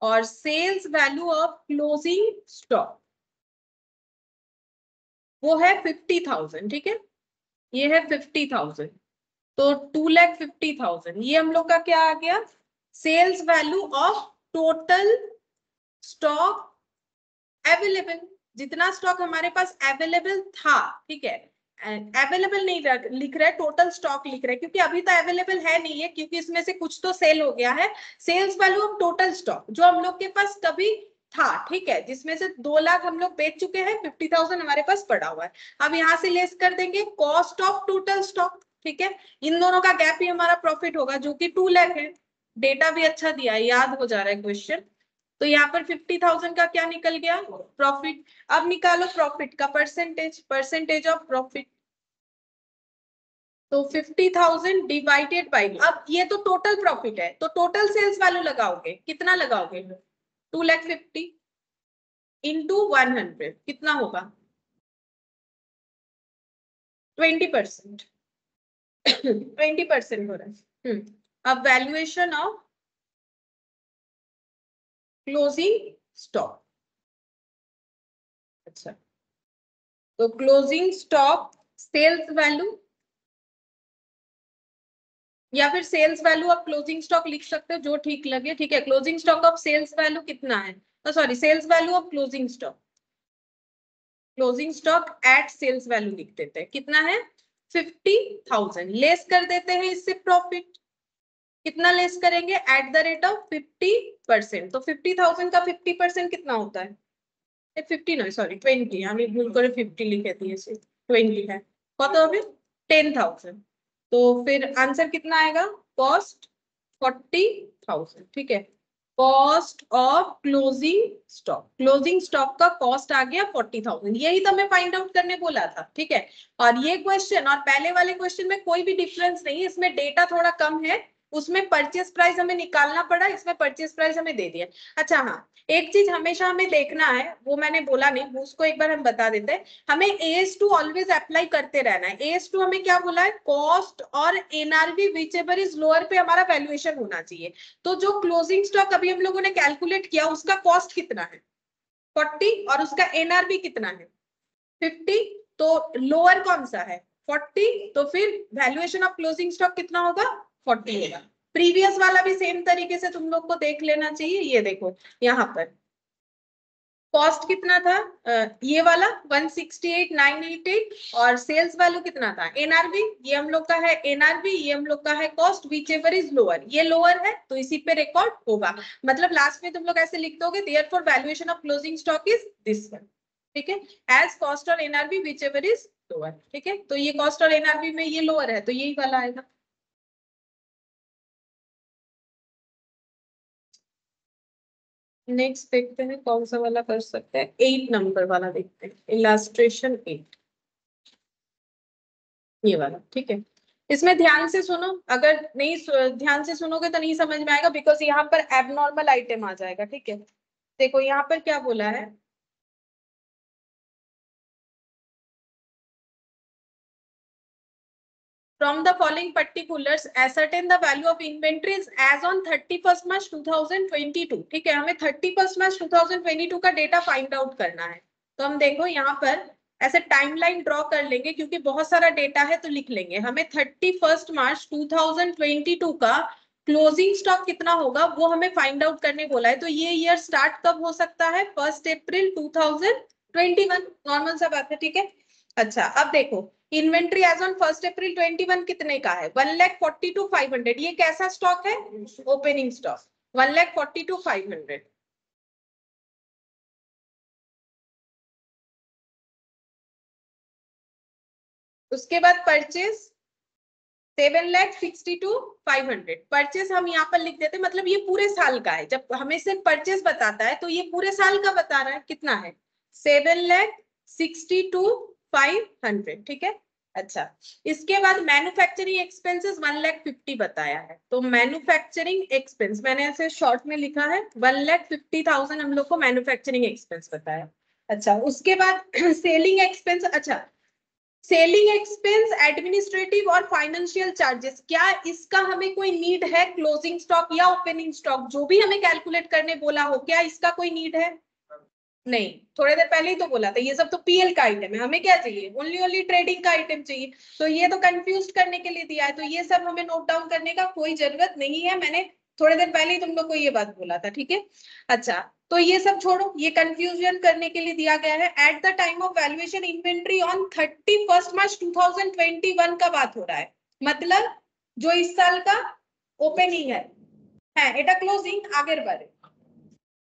Speaker 1: और sales value of closing stock वो है 50,000, ठीक है। ये है 50,000, तो 2,50,000 ये हम लोग का क्या आ गया? Sales value of total stock available. जितना स्टॉक हमारे पास अवेलेबल था, ठीक है, अवेलेबल नहीं लिख रहा है, टोटल स्टॉक लिख रहा है, क्योंकि अभी तो अवेलेबल है नहीं है, क्योंकि इसमें से कुछ तो सेल हो गया है। Sales value of total stock जो हम लोग के पास कभी था, ठीक है, जिसमें से 2 लाख हम लोग बेच चुके हैं, 50,000 हमारे पास पड़ा हुआ है। अब यहाँ से लेस कर देंगे कॉस्ट ऑफ टोटल स्टॉक, ठीक है। इन दोनों का गैप ही हमारा प्रॉफिट होगा जो कि 2 लाख है। डेटा भी अच्छा दिया है, याद हो जा रहा है क्वेश्चन। तो यहाँ पर 50,000 का क्या निकल गया? प्रॉफिट। अब निकालो प्रॉफिट का परसेंटेज, परसेंटेज ऑफ प्रॉफिट। तो 50,000 डिवाइडेड बाई, अब ये तो टोटल प्रॉफिट है, तो टोटल सेल्स वैल्यू लगाओगे, कितना लगाओगे? 2,50,000 इंटू 100 कितना होगा? 20%। 20% हो रहा है। अब वैल्यूएशन ऑफ क्लोजिंग स्टॉक। अच्छा तो क्लोजिंग स्टॉक सेल्स वैल्यू या फिर sales value of closing stock लिख सकते हो, जो ठीक लगे, ठीक है। Closing stock of sales value कितना है? Sorry sales value of closing stock, closing stock at sales value लिख देते हैं, कितना है? 50,000। लेस कर देते हैं इससे प्रॉफिट, कितना लेस करेंगे? At the rate of 50%। तो 50,000 का 50% कितना होता है? 50 नहीं सॉरी 20, আমি ভুল করে 50 লিখে দিয়েছি, 20 है। কত হবে? 10,000। तो फिर आंसर कितना आएगा? कॉस्ट 40,000, ठीक है। Cost of closing stock, closing stock का कॉस्ट आ गया 40,000। यही तो मैं फाइंड आउट करने बोला था, ठीक है। और ये क्वेश्चन और पहले वाले क्वेश्चन में कोई भी डिफरेंस नहीं है, इसमें डेटा थोड़ा कम है, उसमें परचेस प्राइस हमें निकालना पड़ा, इसमें परचेस प्राइस हमें दे दिया। अच्छा हाँ, एक चीज हमेशा हमें देखना है, वो मैंने बोला नहीं, उसको एक बार हम बता देते हैं। हमें AS2 ऑलवेज अप्लाई करते रहना है। AS2 हमें क्या बोला है? कॉस्ट और NRV विचएवर इज लोअर पे हमारा वैल्यूएशन होना चाहिए। तो जो क्लोजिंग स्टॉक अभी हम लोगों ने कैलकुलेट किया उसका कॉस्ट कितना है? 40 और उसका NRV कितना है? 50। तो लोअर कौन सा है? 40। तो फिर वैल्यूएशन ऑफ क्लोजिंग स्टॉक कितना होगा? 40 होगा। प्रीवियस वाला भी सेम तरीके से तुम लोग को देख लेना चाहिए। ये देखो यहाँ पर कॉस्ट कितना था, ये वाला 168,988 और सेल्स वैल्यू कितना था एनआरबी, ये हम लोग का है एनआरबी, ये हम लोग का है cost, which ever is lower, ये लोअर है तो इसी पे रिकॉर्ड होगा। मतलब लास्ट में तुम लोग ऐसे लिख दोगे therefore valuation of closing stock is this one, ठीक है, एज कॉस्ट और NRB which ever is lower, ठीक है। तो ये कॉस्ट और एनआरबी में ये लोअर है तो यही वाला आएगा। नेक्स्ट देखते हैं कौन सा वाला कर सकते हैं, 8 नंबर वाला देखते हैं, इलास्ट्रेशन 8, ये वाला, ठीक है। इसमें ध्यान से सुनो, अगर नहीं ध्यान से सुनोगे तो नहीं समझ में आएगा, बिकॉज यहाँ पर एबनॉर्मल आइटम आ जाएगा, ठीक है। देखो यहाँ पर क्या बोला है, from the following particulars ascertain the value of inventories as on 31st March 2022, ठीक है। हमें 31st March 2022 का डेटा फाइंड आउट करना है। तो हम देखो यहाँ पर ऐसे टाइमलाइन ड्रॉ कर लेंगे, क्योंकि बहुत सारा डेटा है तो लिख लेंगे। हमें 31st March 2022 का क्लोजिंग स्टॉक कितना होगा वो हमें फाइंड आउट करने बोला है। तो ये ईयर स्टार्ट कब हो सकता है, 1 अप्रैल 2021, नॉर्मल सा बात है, ठीक है। अच्छा अब देखो इन्वेंट्री एज ऑन 1 अप्रैल 21 कितने का है, 1,42,500। ये कैसा स्टॉक है, ओपनिंग स्टॉक, 1,42,500। उसके बाद परचेज 7,62,500। परचेज हम यहाँ पर लिख देते, मतलब ये पूरे साल का है। जब हमें सिर्फ परचेज बताता है तो ये पूरे साल का बता रहा है, कितना है 7,62,500, ठीक है। अच्छा इसके बाद मैन्युफैक्चरिंग एक्सपेंसेस 1,50,000 बताया है। तो मैन्युफैक्चरिंग एक्सपेंस मैंने ऐसे शॉर्ट में लिखा है 1,50,000 हम लोग को मैन्युफैक्चरिंग एक्सपेंस बताया। अच्छा उसके बाद सेलिंग एक्सपेंस, अच्छा सेलिंग एक्सपेंस एडमिनिस्ट्रेटिव और फाइनेंशियल चार्जेस, क्या इसका हमें कोई नीड है, क्लोजिंग स्टॉक या ओपनिंग स्टॉक जो भी हमें कैलकुलेट करने बोला हो, क्या इसका कोई नीड है? नहीं, थोड़ी देर पहले ही तो बोला था ये सब तो पीएल का आइटम है, हमें क्या चाहिए, ओनली ट्रेडिंग का आइटम चाहिए। तो ये तो कंफ्यूज करने के लिए दिया है, तो ये सब हमें नोट डाउन करने का कोई जरूरत नहीं है। मैंने थोड़ी देर पहले ही तुम लोग को ये बात बोला था, ठीक है। अच्छा तो ये सब छोड़ो, ये कंफ्यूजन करने के लिए दिया गया है। At the time of valuation inventory on 31st March 2021 का बात हो रहा है, मतलब जो इस साल का ओपनिंग है एटा क्लोजिंग आगे बढ़े,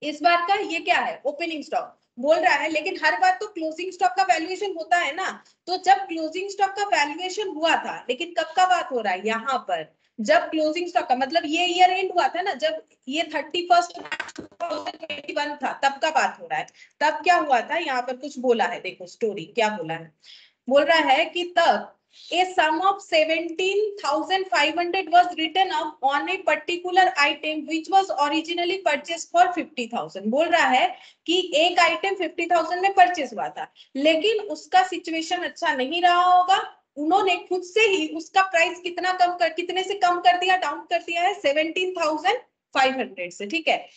Speaker 1: इस बार का ये क्या है, ओपनिंग स्टॉक बोल रहा है। लेकिन हर बार तो क्लोजिंग स्टॉक का वैल्यूएशन होता है ना, तो जब क्लोजिंग स्टॉक का वैल्यूएशन हुआ था, लेकिन कब का बात हो रहा है यहाँ पर, जब क्लोजिंग स्टॉक का मतलब ये ईयर एंड हुआ था ना, जब ये 31st March 2021 था तब का बात हो रहा है। तब क्या हुआ था, यहाँ पर कुछ बोला है, देखो स्टोरी क्या बोला है, बोल रहा है कि तब a sum of 17,500 was written up on a particular item which was originally purchased for 50,000। बोल रहा है कि एक आइटम 50,000 में परचेस हुआ था, लेकिन उसका सिचुएशन अच्छा नहीं रहा होगा, उन्होंने खुद से ही उसका प्राइस कितने से कम कर दिया, डाउन कर दिया है 17,500 से, ठीक है।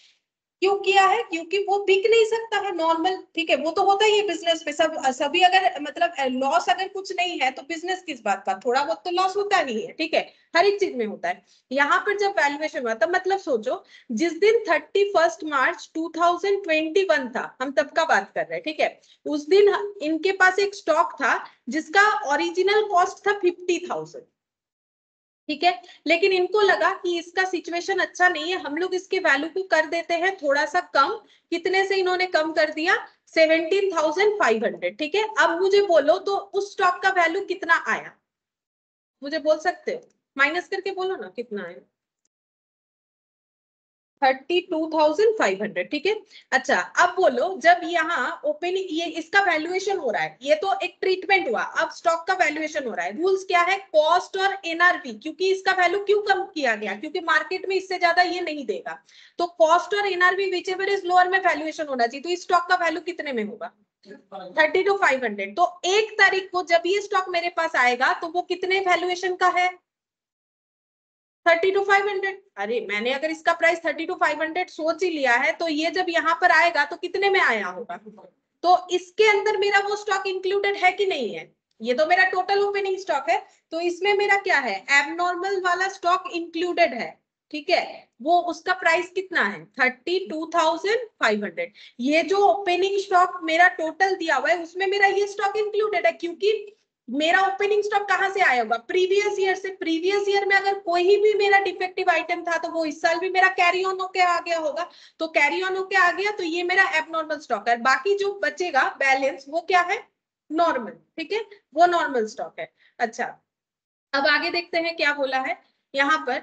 Speaker 1: क्यों किया है, क्योंकि वो बिक नहीं सकता है नॉर्मल, ठीक है, वो तो होता ही है बिजनेस में, सभी अगर मतलब लॉस अगर कुछ नहीं है तो बिजनेस किस बात का, थोड़ा बहुत तो लॉस होता ही है, ठीक है, हर एक चीज में होता है। यहाँ पर जब वैल्यूएशन हुआ तब मतलब सोचो जिस दिन 31st March 2021 था, हम तब का बात कर रहे हैं, ठीक है। उस दिन इनके पास एक स्टॉक था जिसका ओरिजिनल कॉस्ट था 50,000, ठीक है। लेकिन इनको लगा कि इसका सिचुएशन अच्छा नहीं है, हम लोग इसके वैल्यू को कर देते हैं थोड़ा सा कम, कितने से इन्होंने कम कर दिया 17,500, ठीक है। अब मुझे बोलो तो उस स्टॉक का वैल्यू कितना आया, मुझे बोल सकते हो, माइनस करके बोलो ना कितना आया, 32,500, ठीक है। अच्छा अब बोलो जब यहाँ ओपनिंग ये इसका वैल्यूएशन हो रहा है, ये तो एक ट्रीटमेंट हुआ, अब स्टॉक का वैल्यूएशन हो रहा है। रूल्स क्या है, कॉस्ट और एनआरवी, क्योंकि इसका वैल्यू क्यों कम किया गया, क्योंकि मार्केट में इससे ज्यादा ये नहीं देगा, तो कॉस्ट और NRV which ever is lower में वैल्यूएशन होना चाहिए। तो इस स्टॉक का वैल्यू कितने में होगा, 32,500। तो 1 तारीख को जब ये स्टॉक मेरे पास आएगा तो वो कितने वैल्यूएशन का है, 32,500। अरे मैंने अगर इसका प्राइस 32,500 सोच ही लिया है, तो ये जब यहाँ पर आएगा तो कितने में आया होगा, तो इसके अंदर मेरा वो स्टॉक इंक्लूडेड है कि नहीं है, ये तो मेरा टोटल ओपनिंग स्टॉक है, तो इसमें मेरा क्या है, एबनॉर्मल वाला स्टॉक इंक्लूडेड है, ठीक है, वो उसका प्राइस कितना है 32,500। ये जो ओपनिंग स्टॉक मेरा टोटल दिया हुआ है उसमें मेरा ये स्टॉक इंक्लूडेड है, क्योंकि मेरा ओपनिंग स्टॉक कहां से आया होगा, प्रीवियस ईयर से। प्रीवियस ईयर में अगर कोई भी मेरा डिफेक्टिव आइटम था तो वो इस साल भी मेरा कैरी ऑन होके आ गया होगा, तो कैरी ऑन होके आ गया तो ये मेरा एबनॉर्मल स्टॉक है। बाकी जो बचेगा बैलेंस वो क्या है, नॉर्मल, ठीक है, वो नॉर्मल स्टॉक है। अच्छा, अब आगे देखते हैं क्या बोला है यहाँ पर।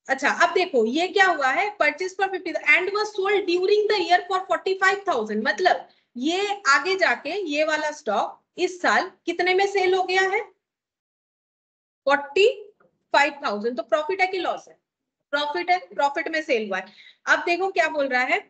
Speaker 1: अच्छा, अब देखो ये क्या हुआ है, purchase for 50 and was sold during the year for 45,000। मतलब ये आगे जाके ये वाला स्टॉक इस साल कितने में सेल हो गया है, 45,000। तो प्रॉफिट है कि लॉस है, प्रॉफिट है, प्रॉफिट में सेल हुआ है। अब देखो क्या बोल रहा है,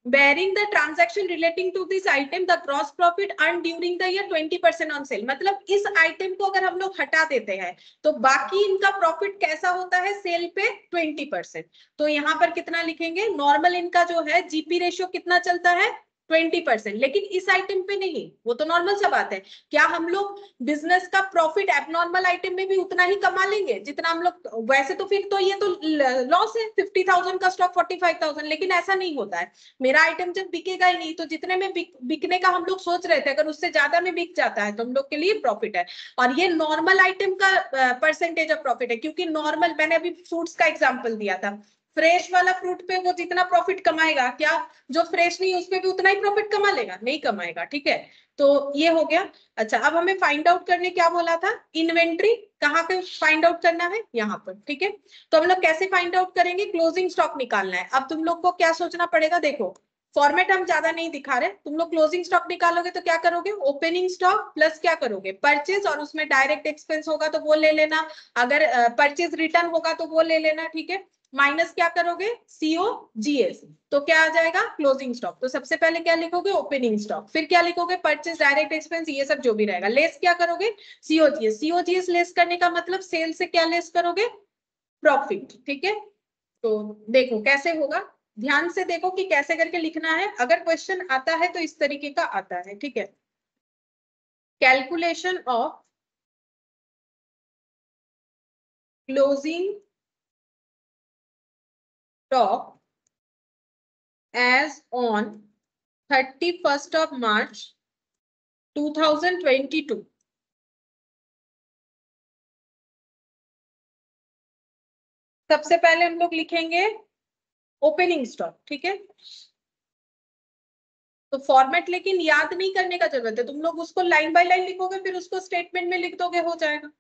Speaker 1: bearing the transaction relating to this item the gross profit earned during the year 20% on sale। मतलब इस आइटम को अगर हम लोग हटा देते हैं तो बाकी इनका प्रॉफिट कैसा होता है, सेल पे 20%। तो यहाँ पर कितना लिखेंगे, नॉर्मल इनका जो है जीपी रेशियो कितना चलता है 20%, लेकिन इस आइटम पे नहीं, वो तो नॉर्मल सा बात है। क्या हम लोग बिजनेस का प्रॉफिट एबनॉर्मल आइटम में भी उतना ही कमा लेंगे जितना हम लोग, वैसे तो फिर तो ये तो लॉस है, 50,000 का स्टॉक 45,000, लेकिन ऐसा नहीं होता है। मेरा आइटम जब बिकेगा ही नहीं तो जितने में बिकने का हम लोग सोच रहे थे अगर उससे ज्यादा में बिक जाता है तो हम लोग के लिए प्रॉफिट है। और ये नॉर्मल आइटम का परसेंटेज ऑफ प्रॉफिट है, क्योंकि नॉर्मल, मैंने अभी फ्रूट्स का एग्जांपल दिया था, फ्रेश वाला फ्रूट पे वो जितना प्रॉफिट कमाएगा, क्या जो फ्रेश नहीं उस पे भी उतना ही प्रॉफिट कमा लेगा, नहीं कमाएगा, ठीक है। तो ये हो गया। अच्छा, अब हमें फाइंड आउट करने क्या बोला था, इन्वेंट्री कहाँ पे फाइंड आउट करना है, यहाँ पर, ठीक है। तो हम लोग कैसे फाइंड आउट करेंगे, क्लोजिंग स्टॉक निकालना है। अब तुम लोग को क्या सोचना पड़ेगा, देखो फॉर्मेट हम ज्यादा नहीं दिखा रहे, तुम लोग क्लोजिंग स्टॉक निकालोगे तो क्या करोगे, ओपनिंग स्टॉक प्लस क्या करोगे, परचेज, और उसमें डायरेक्ट एक्सपेंस होगा तो वो ले लेना, अगर परचेज रिटर्न होगा तो वो ले लेना, ठीक है, माइनस क्या करोगे, सीओ जीएस, तो क्या आ जाएगा क्लोजिंग स्टॉक। तो सबसे पहले क्या लिखोगे, ओपनिंग स्टॉक, फिर क्या लिखोगे, परचेज, डायरेक्ट एक्सपेंस, ये सब जो भी रहेगा, लेस क्या करोगे, सीओजीएस। सीओजीएस लेस करने का मतलब सेल से क्या लेस करोगे, प्रॉफिट, ठीक है। तो देखो कैसे होगा, ध्यान से देखो कि कैसे करके लिखना है, अगर क्वेश्चन आता है तो इस तरीके का आता है, ठीक है। Calculation of closing stock as on 31st of March 2022। सबसे पहले हम लोग लिखेंगे ओपनिंग स्टॉक, ठीक है। तो फॉर्मेट लेकिन याद नहीं करने का जरूरत है, तुम लोग उसको लाइन बाय लाइन लिखोगे फिर उसको स्टेटमेंट में लिख दोगे, हो जाएगा।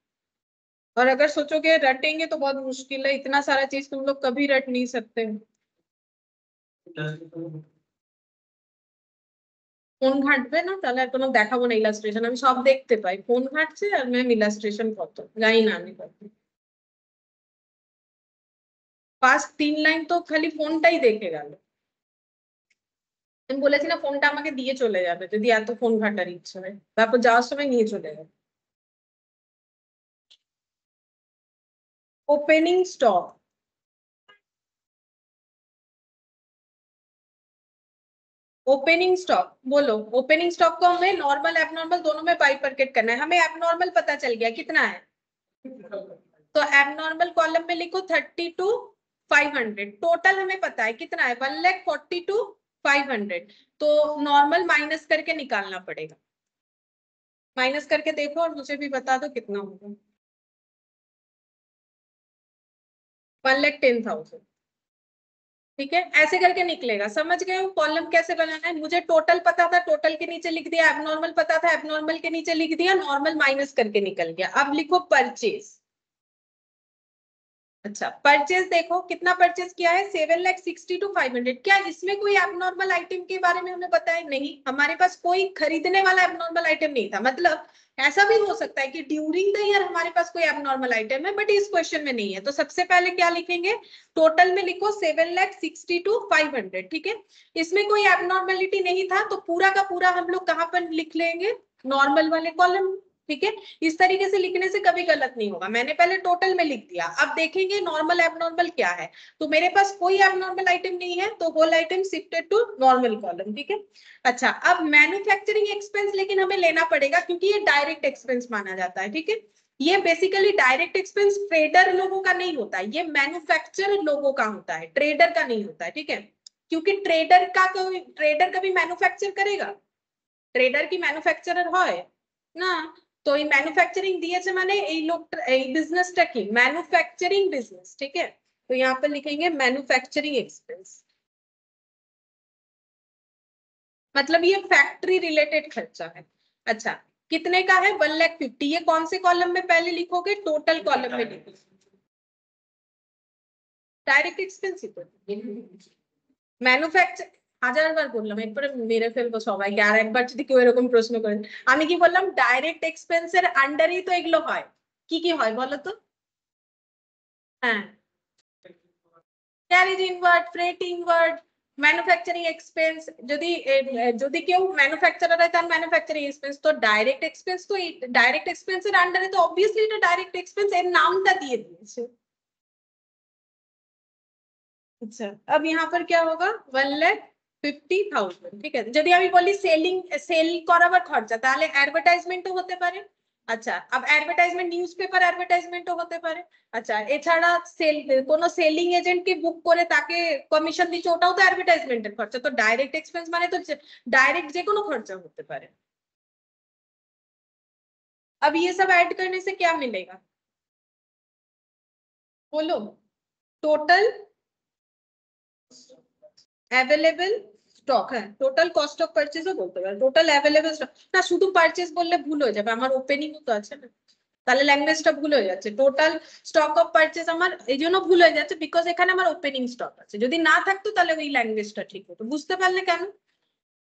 Speaker 1: और अगर सोचोगे रटेंगे तो बहुत मुश्किल है, इतना सारा चीज तुम लोग कभी रट नहीं सकते। ফোন ঘাটবে না তাহলে আর কোনো দেখাবো না ইলাস্ট্রেশন, আমি সব দেখতে পাই, ফোন ঘাটছে আর ম্যাম ইলাস্ট্রেশন কত জানি না আমি কত। ফার্স্ট 3 লাইন তো খালি ফোনটাই দেখে গেল, আমি বলেছি না ফোনটা আমাকে দিয়ে চলে যাবে যদি এত ফোন ঘাটার ইচ্ছে হয়, তারপর যাওয়ার সময় নিয়ে চলে যাবে। ওপেনিং স্টক, ओपनिंग स्टॉक बोलो, ओपनिंग स्टॉक को हमें नॉर्मल एबनॉर्मल दोनों में बाइफरकेट करना है, हमें एबनॉर्मल पता चल गया कितना है, तो एबनॉर्मल कॉलम में लिखो 32,500, टोटल हमें पता है कितना है 1,42,500, तो नॉर्मल माइनस करके निकालना पड़ेगा, माइनस करके देखो और मुझे भी बता दो कितना होगा, 1,10,000, ठीक है, ऐसे करके निकलेगा। समझ गए हो कॉलम कैसे बनाना है, मुझे टोटल पता था, टोटल के नीचे लिख दिया, एबनॉर्मल पता था, एबनॉर्मल के नीचे लिख दिया, नॉर्मल माइनस करके निकल गया। अब लिखो परचेज। अच्छा, परचेज देखो कितना परचेज किया है, 7,62,500। क्या इसमें कोई एबनॉर्मल आइटम के बारे में हमें पता है, नहीं, हमारे पास कोई खरीदने वाला एबनॉर्मल आइटम नहीं था। मतलब ऐसा भी हो सकता है कि ड्यूरिंग द ईयर हमारे पास कोई एबनॉर्मल आइटम है बट इस क्वेश्चन में नहीं है, तो सबसे पहले क्या लिखेंगे, टोटल में लिखो 7,62,500, ठीक है। इसमें कोई एबनॉर्मेलिटी नहीं था तो पूरा का पूरा हम लोग कहाँ पर लिख लेंगे, नॉर्मल वाले कॉलम, ठीक है। इस तरीके से लिखने से कभी गलत नहीं होगा, मैंने पहले टोटल में लिख दिया, अब देखेंगे नॉर्मल एबनॉर्मल क्या है, तो मेरे पास कोई एबनॉर्मल आइटम नहीं है तो whole item shifted to normal column, ठीक है। अच्छा, अब मैन्युफैक्चरिंग एक्सपेंस लेकिन हमें लेना पड़ेगा क्योंकि ये डायरेक्ट एक्सपेंस माना जाता है, ठीक है। ये बेसिकली डायरेक्ट एक्सपेंस ट्रेडर लोगों का नहीं होता है, ये मैन्युफैक्चर लोगों का होता है, ट्रेडर का नहीं होता है, ठीक है। क्योंकि ट्रेडर कभी मैन्युफैक्चर करेगा, ट्रेडर की मैन्युफैक्चरर है ना, तो ये मैन्युफैक्चरिंग दिए माने ये लोग बिजनेस की मैन्युफैक्चरिंग बिजनेस, ठीक है। तो यहाँ पर लिखेंगे मैन्युफैक्चरिंग एक्सपेंस, मतलब ये फैक्ट्री रिलेटेड खर्चा है। अच्छा, कितने का है? 1,50,000। ये कौन से कॉलम में पहले लिखोगे? टोटल कॉलम में लिखोगे। डायरेक्ट एक्सपेंस ही तो ম্যানুফ্যাকচার, হাজারবার বললাম, একবারে মেরে ফেলবো সবাইকে, আর একবার যদি কেউ এরকম প্রশ্ন করেন। আমি কি বললাম? ডাইরেক্ট এক্সপেন্সের আন্ডারেই তো এগুলো হয়। কি হয় বলো তো? হ্যাঁ, carriage inward, freight inward, manufacturing expense. যদি কেউ ম্যানুফ্যাকচারার হয় তার ম্যানুফ্যাকচারিং এক্সপেন্স, তো ডাইরেক্ট এক্সপেন্স তো ডাইরেক্ট এক্সপেন্সের আন্ডারে, তো অবভিয়াসলি এটা ডাইরেক্ট এক্সপেন্স, এর নামটা দিয়ে দিয়েছে। अच्छा, अब यहाँ पर क्या होगा? 1,50,000, ঠিক আছে। যদি আমি বলি সেল করাবার খরচা, তাহলে অ্যাডভার্টাইজমেন্টও হতে পারে। আচ্ছা, अब অ্যাডভার্টাইজমেন্ট নিউজপেপার অ্যাডভার্টাইজমেন্টও হতে পারে। আচ্ছা, এছাড়া কোনো সেলিং এজেন্টকে বুক করে তাকে কমিশন দিচ্ছে, ওটাও তো অ্যাডভার্টাইজমেন্টের খরচা। তো ডাইরেক্ট এক্সপেন্স মানে তো डायरेक्ट যে কোনো খরচা হতে পারে। अब ये सब ऐड करने से क्या मिलेगा बोलो? टोटल अवेलेबल স্টক, হ্যাঁ, টোটাল কস্ট অফ পারচেজও বলতে পারো, টোটাল অ্যাভেলেবল স্টক। না, শুধু পারচেজ বললে ভুল হয়ে যাবে, আমার ওপেনিংও তো আছে না, তাহলে ল্যাঙ্গুয়েজটা ভুল হয়ে যাচ্ছে। টোটাল স্টক অফ পারচেজ আমার এই জন্য ভুল হয়ে যাচ্ছে, বিকজ এখানে আমার ওপেনিং স্টক আছে। যদি না থাকতো তাহলে ওই ল্যাঙ্গুয়েজটা ঠিক হতো। বুঝতে পারলে কেন?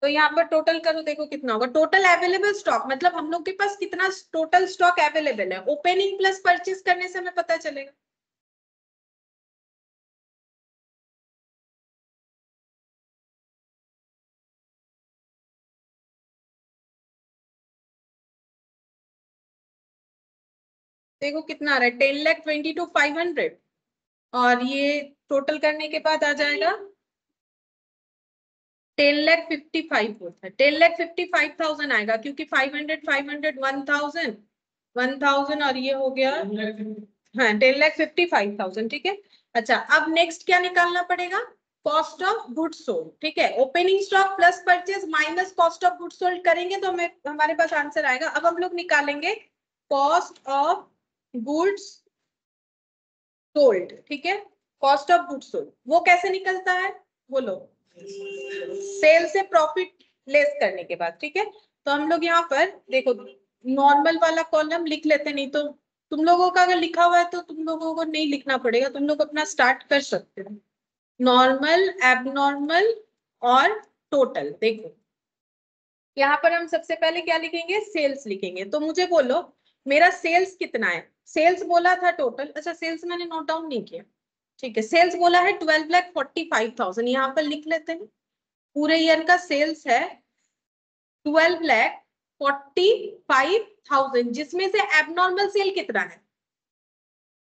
Speaker 1: तो यहाँ पर टोटल करो, देखो कितना होगा। टोटल अवेलेबल स्टॉक मतलब हम लोग के पास कितना टोटल स्टॉक अवेलेबल है, ओपनिंग प्लस परचेज करने से हमें पता चलेगा। देखो कितना आ रहा है, 10,22,500, और ये टोटल करने के बाद आ जाएगा 10,55,000 होता है, 10,55,000 आएगा, क्योंकि 500 500 1,000 1,000 और ये हो गया, हाँ 10,55,000, ठीक है। अच्छा, अब नेक्स्ट क्या निकालना पड़ेगा? कॉस्ट ऑफ गुड्स सोल्ड, ठीक है। Opening stock plus purchase minus cost of goods sold करेंगे तो हमारे पास आंसर आएगा। अब हम लोग निकालेंगे कॉस्ट ऑफ गुड्स सोल्ड, ठीक है। कॉस्ट ऑफ गुड्स सोल्ड वो कैसे निकलता है बोलो? सेल से प्रॉफिट लेस करने के बाद, ठीक है। तो हम लोग यहाँ पर देखो नॉर्मल वाला कॉलम लिख लेते, नहीं तो तुम लोगों का अगर लिखा हुआ है तो तुम लोगों को नहीं लिखना पड़ेगा, तुम लोग अपना स्टार्ट कर सकते हो। नॉर्मल, एबनॉर्मल और टोटल। देखो यहाँ पर हम सबसे पहले क्या लिखेंगे? सेल्स लिखेंगे। तो मुझे बोलो मेरा सेल्स कितना है? सेल्स बोला था टोटल, अच्छा सेल्स मैंने नोट डाउन नहीं किया, ठीक है। सेल्स बोला है 12,45,000, यहाँ पर लिख लेते हैं। पूरे ईयर का सेल्स है 12,45,000, जिसमें से एबनॉर्मल सेल कितना है?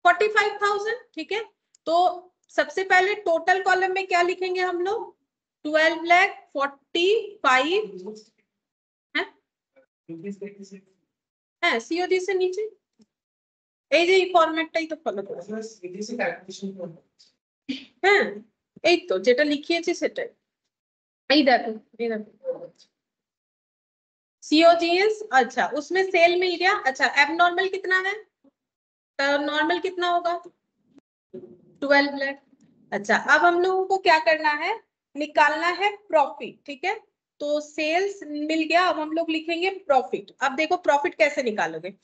Speaker 1: 45,000, ठीक है। तो सबसे पहले टोटल कॉलम में क्या लिखेंगे हम लोग? 12,45,000 है, सीओडी से नीचे এই যে এই ফরম্যাটটাই তো ফলো করো, হ্যাঁ এই তো যেটা লিখিয়েছি সেটাই। এই দেখো सीओजीएस, अच्छा उसमें सेल मिल गया। अच्छा, एबनॉर्मल कितना है? नॉर्मल कितना होगा? 12 लाख। अच्छा, अब हम लोगों को क्या करना है? निकालना है प्रॉफिट, ठीक है। तो सेल्स मिल गया, अब हम लोग लिखेंगे प्रॉफिट। अब देखो प्रॉफिट कैसे निकालोगे?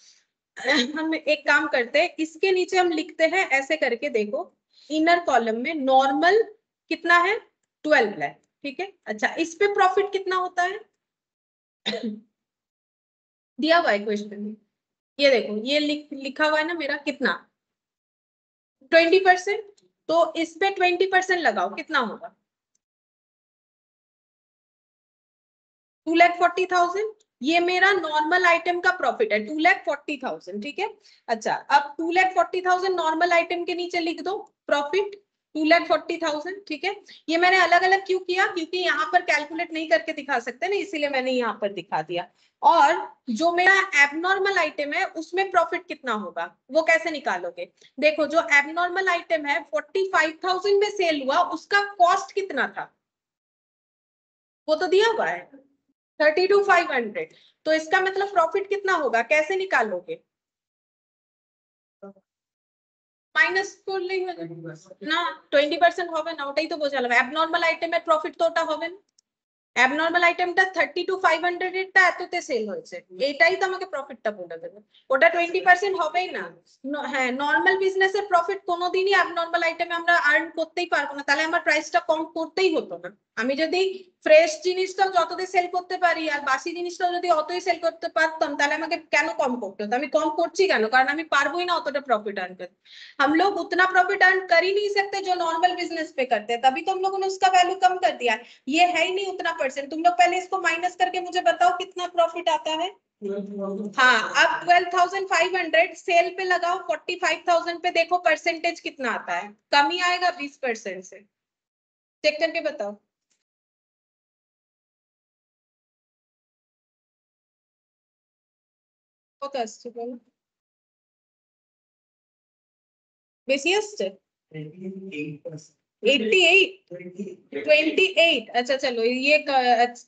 Speaker 1: हम एक काम करते हैं, इसके नीचे हम लिखते हैं ऐसे करके, देखो इनर कॉलम में नॉर्मल कितना है? 12 लाख, ठीक है। अच्छा, इस पे प्रॉफिट कितना होता है? दिया हुआ है क्वेश्चन में, ये देखो ये लिखा हुआ है ना मेरा, कितना? 20%। तो इस पे 20% लगाओ, कितना होगा? 2,40,000। ये मेरा नॉर्मल आइटम का प्रॉफिट है 2,40,000, ठीक है। अच्छा, अब 2,40,000 नॉर्मल आइटम के नीचे लिख दो प्रॉफिट 2,40,000, ठीक है। ये मैंने अलग अलग क्यों किया, क्योंकि यहाँ पर कैलकुलेट नहीं करके दिखा सकते ना, इसीलिए मैंने यहाँ पर दिखा दिया। और जो मेरा एबनॉर्मल आइटम है उसमें प्रॉफिट कितना होगा वो कैसे निकालोगे? देखो, जो एबनॉर्मल आइटम है 45,000 में सेल हुआ, उसका कॉस्ट कितना था वो तो दिया हुआ है 32,500। तो इसका मतलब प्रॉफिट कितना होगा, कैसे निकालोगे? মাইনাস করলেই হয়ে যাবে না, 20% হবে না, ওটাই তো বোঝালাম। অ্যাবনর্মাল আইটেমের প্রফিট তো ওটা হবে না। অ্যাবনর্মাল আইটেমটা 32,500 এরটা এততে সেল হয়েছে, এটাই তো আমাকে প্রফিটটা বলে দেবে। ওটা 20% হবেই না। হ্যাঁ, নর্মাল বিজনেসের প্রফিট কোনোদিনই অ্যাবনর্মাল আইটেমে আমরা আর্ন করতেই পারবো না, তাহলে আমার প্রাইসটা কম করতেই হতো না। আমি যদি ফ্রেশ জিনিসটাও যততে সেল করতে পারি আর বাসি জিনিসটাও যদি অতই সেল করতে পারতাম, তাহলে আমাকে কেন কম করতে হতো? আমি কম করছি কেন? কারণ আমি পারবোই না অতটা প্রফিট আর্ন করতে। हम लोग उतना प्रॉफिट अर्न कर ही नहीं सकते जो नॉर्मल बिजनेस पे करते हैं, तभी तो हम लोगों ने उसका वैल्यू कम कर दिया है। ये है ही नहीं उतना परसेंट। तुम लोग पहले इसको माइनस करके मुझे बताओ कितना प्रॉफिट आता है। हाँ, अब 12,500 सेल पे लगाओ, 45,000 पे देखो परसेंटेज कितना आता है। कम ही आएगा 20% से। चेक करके बताओ। কত আসছে বলো? বেশি আসছে 28। अच्छा चलो, ये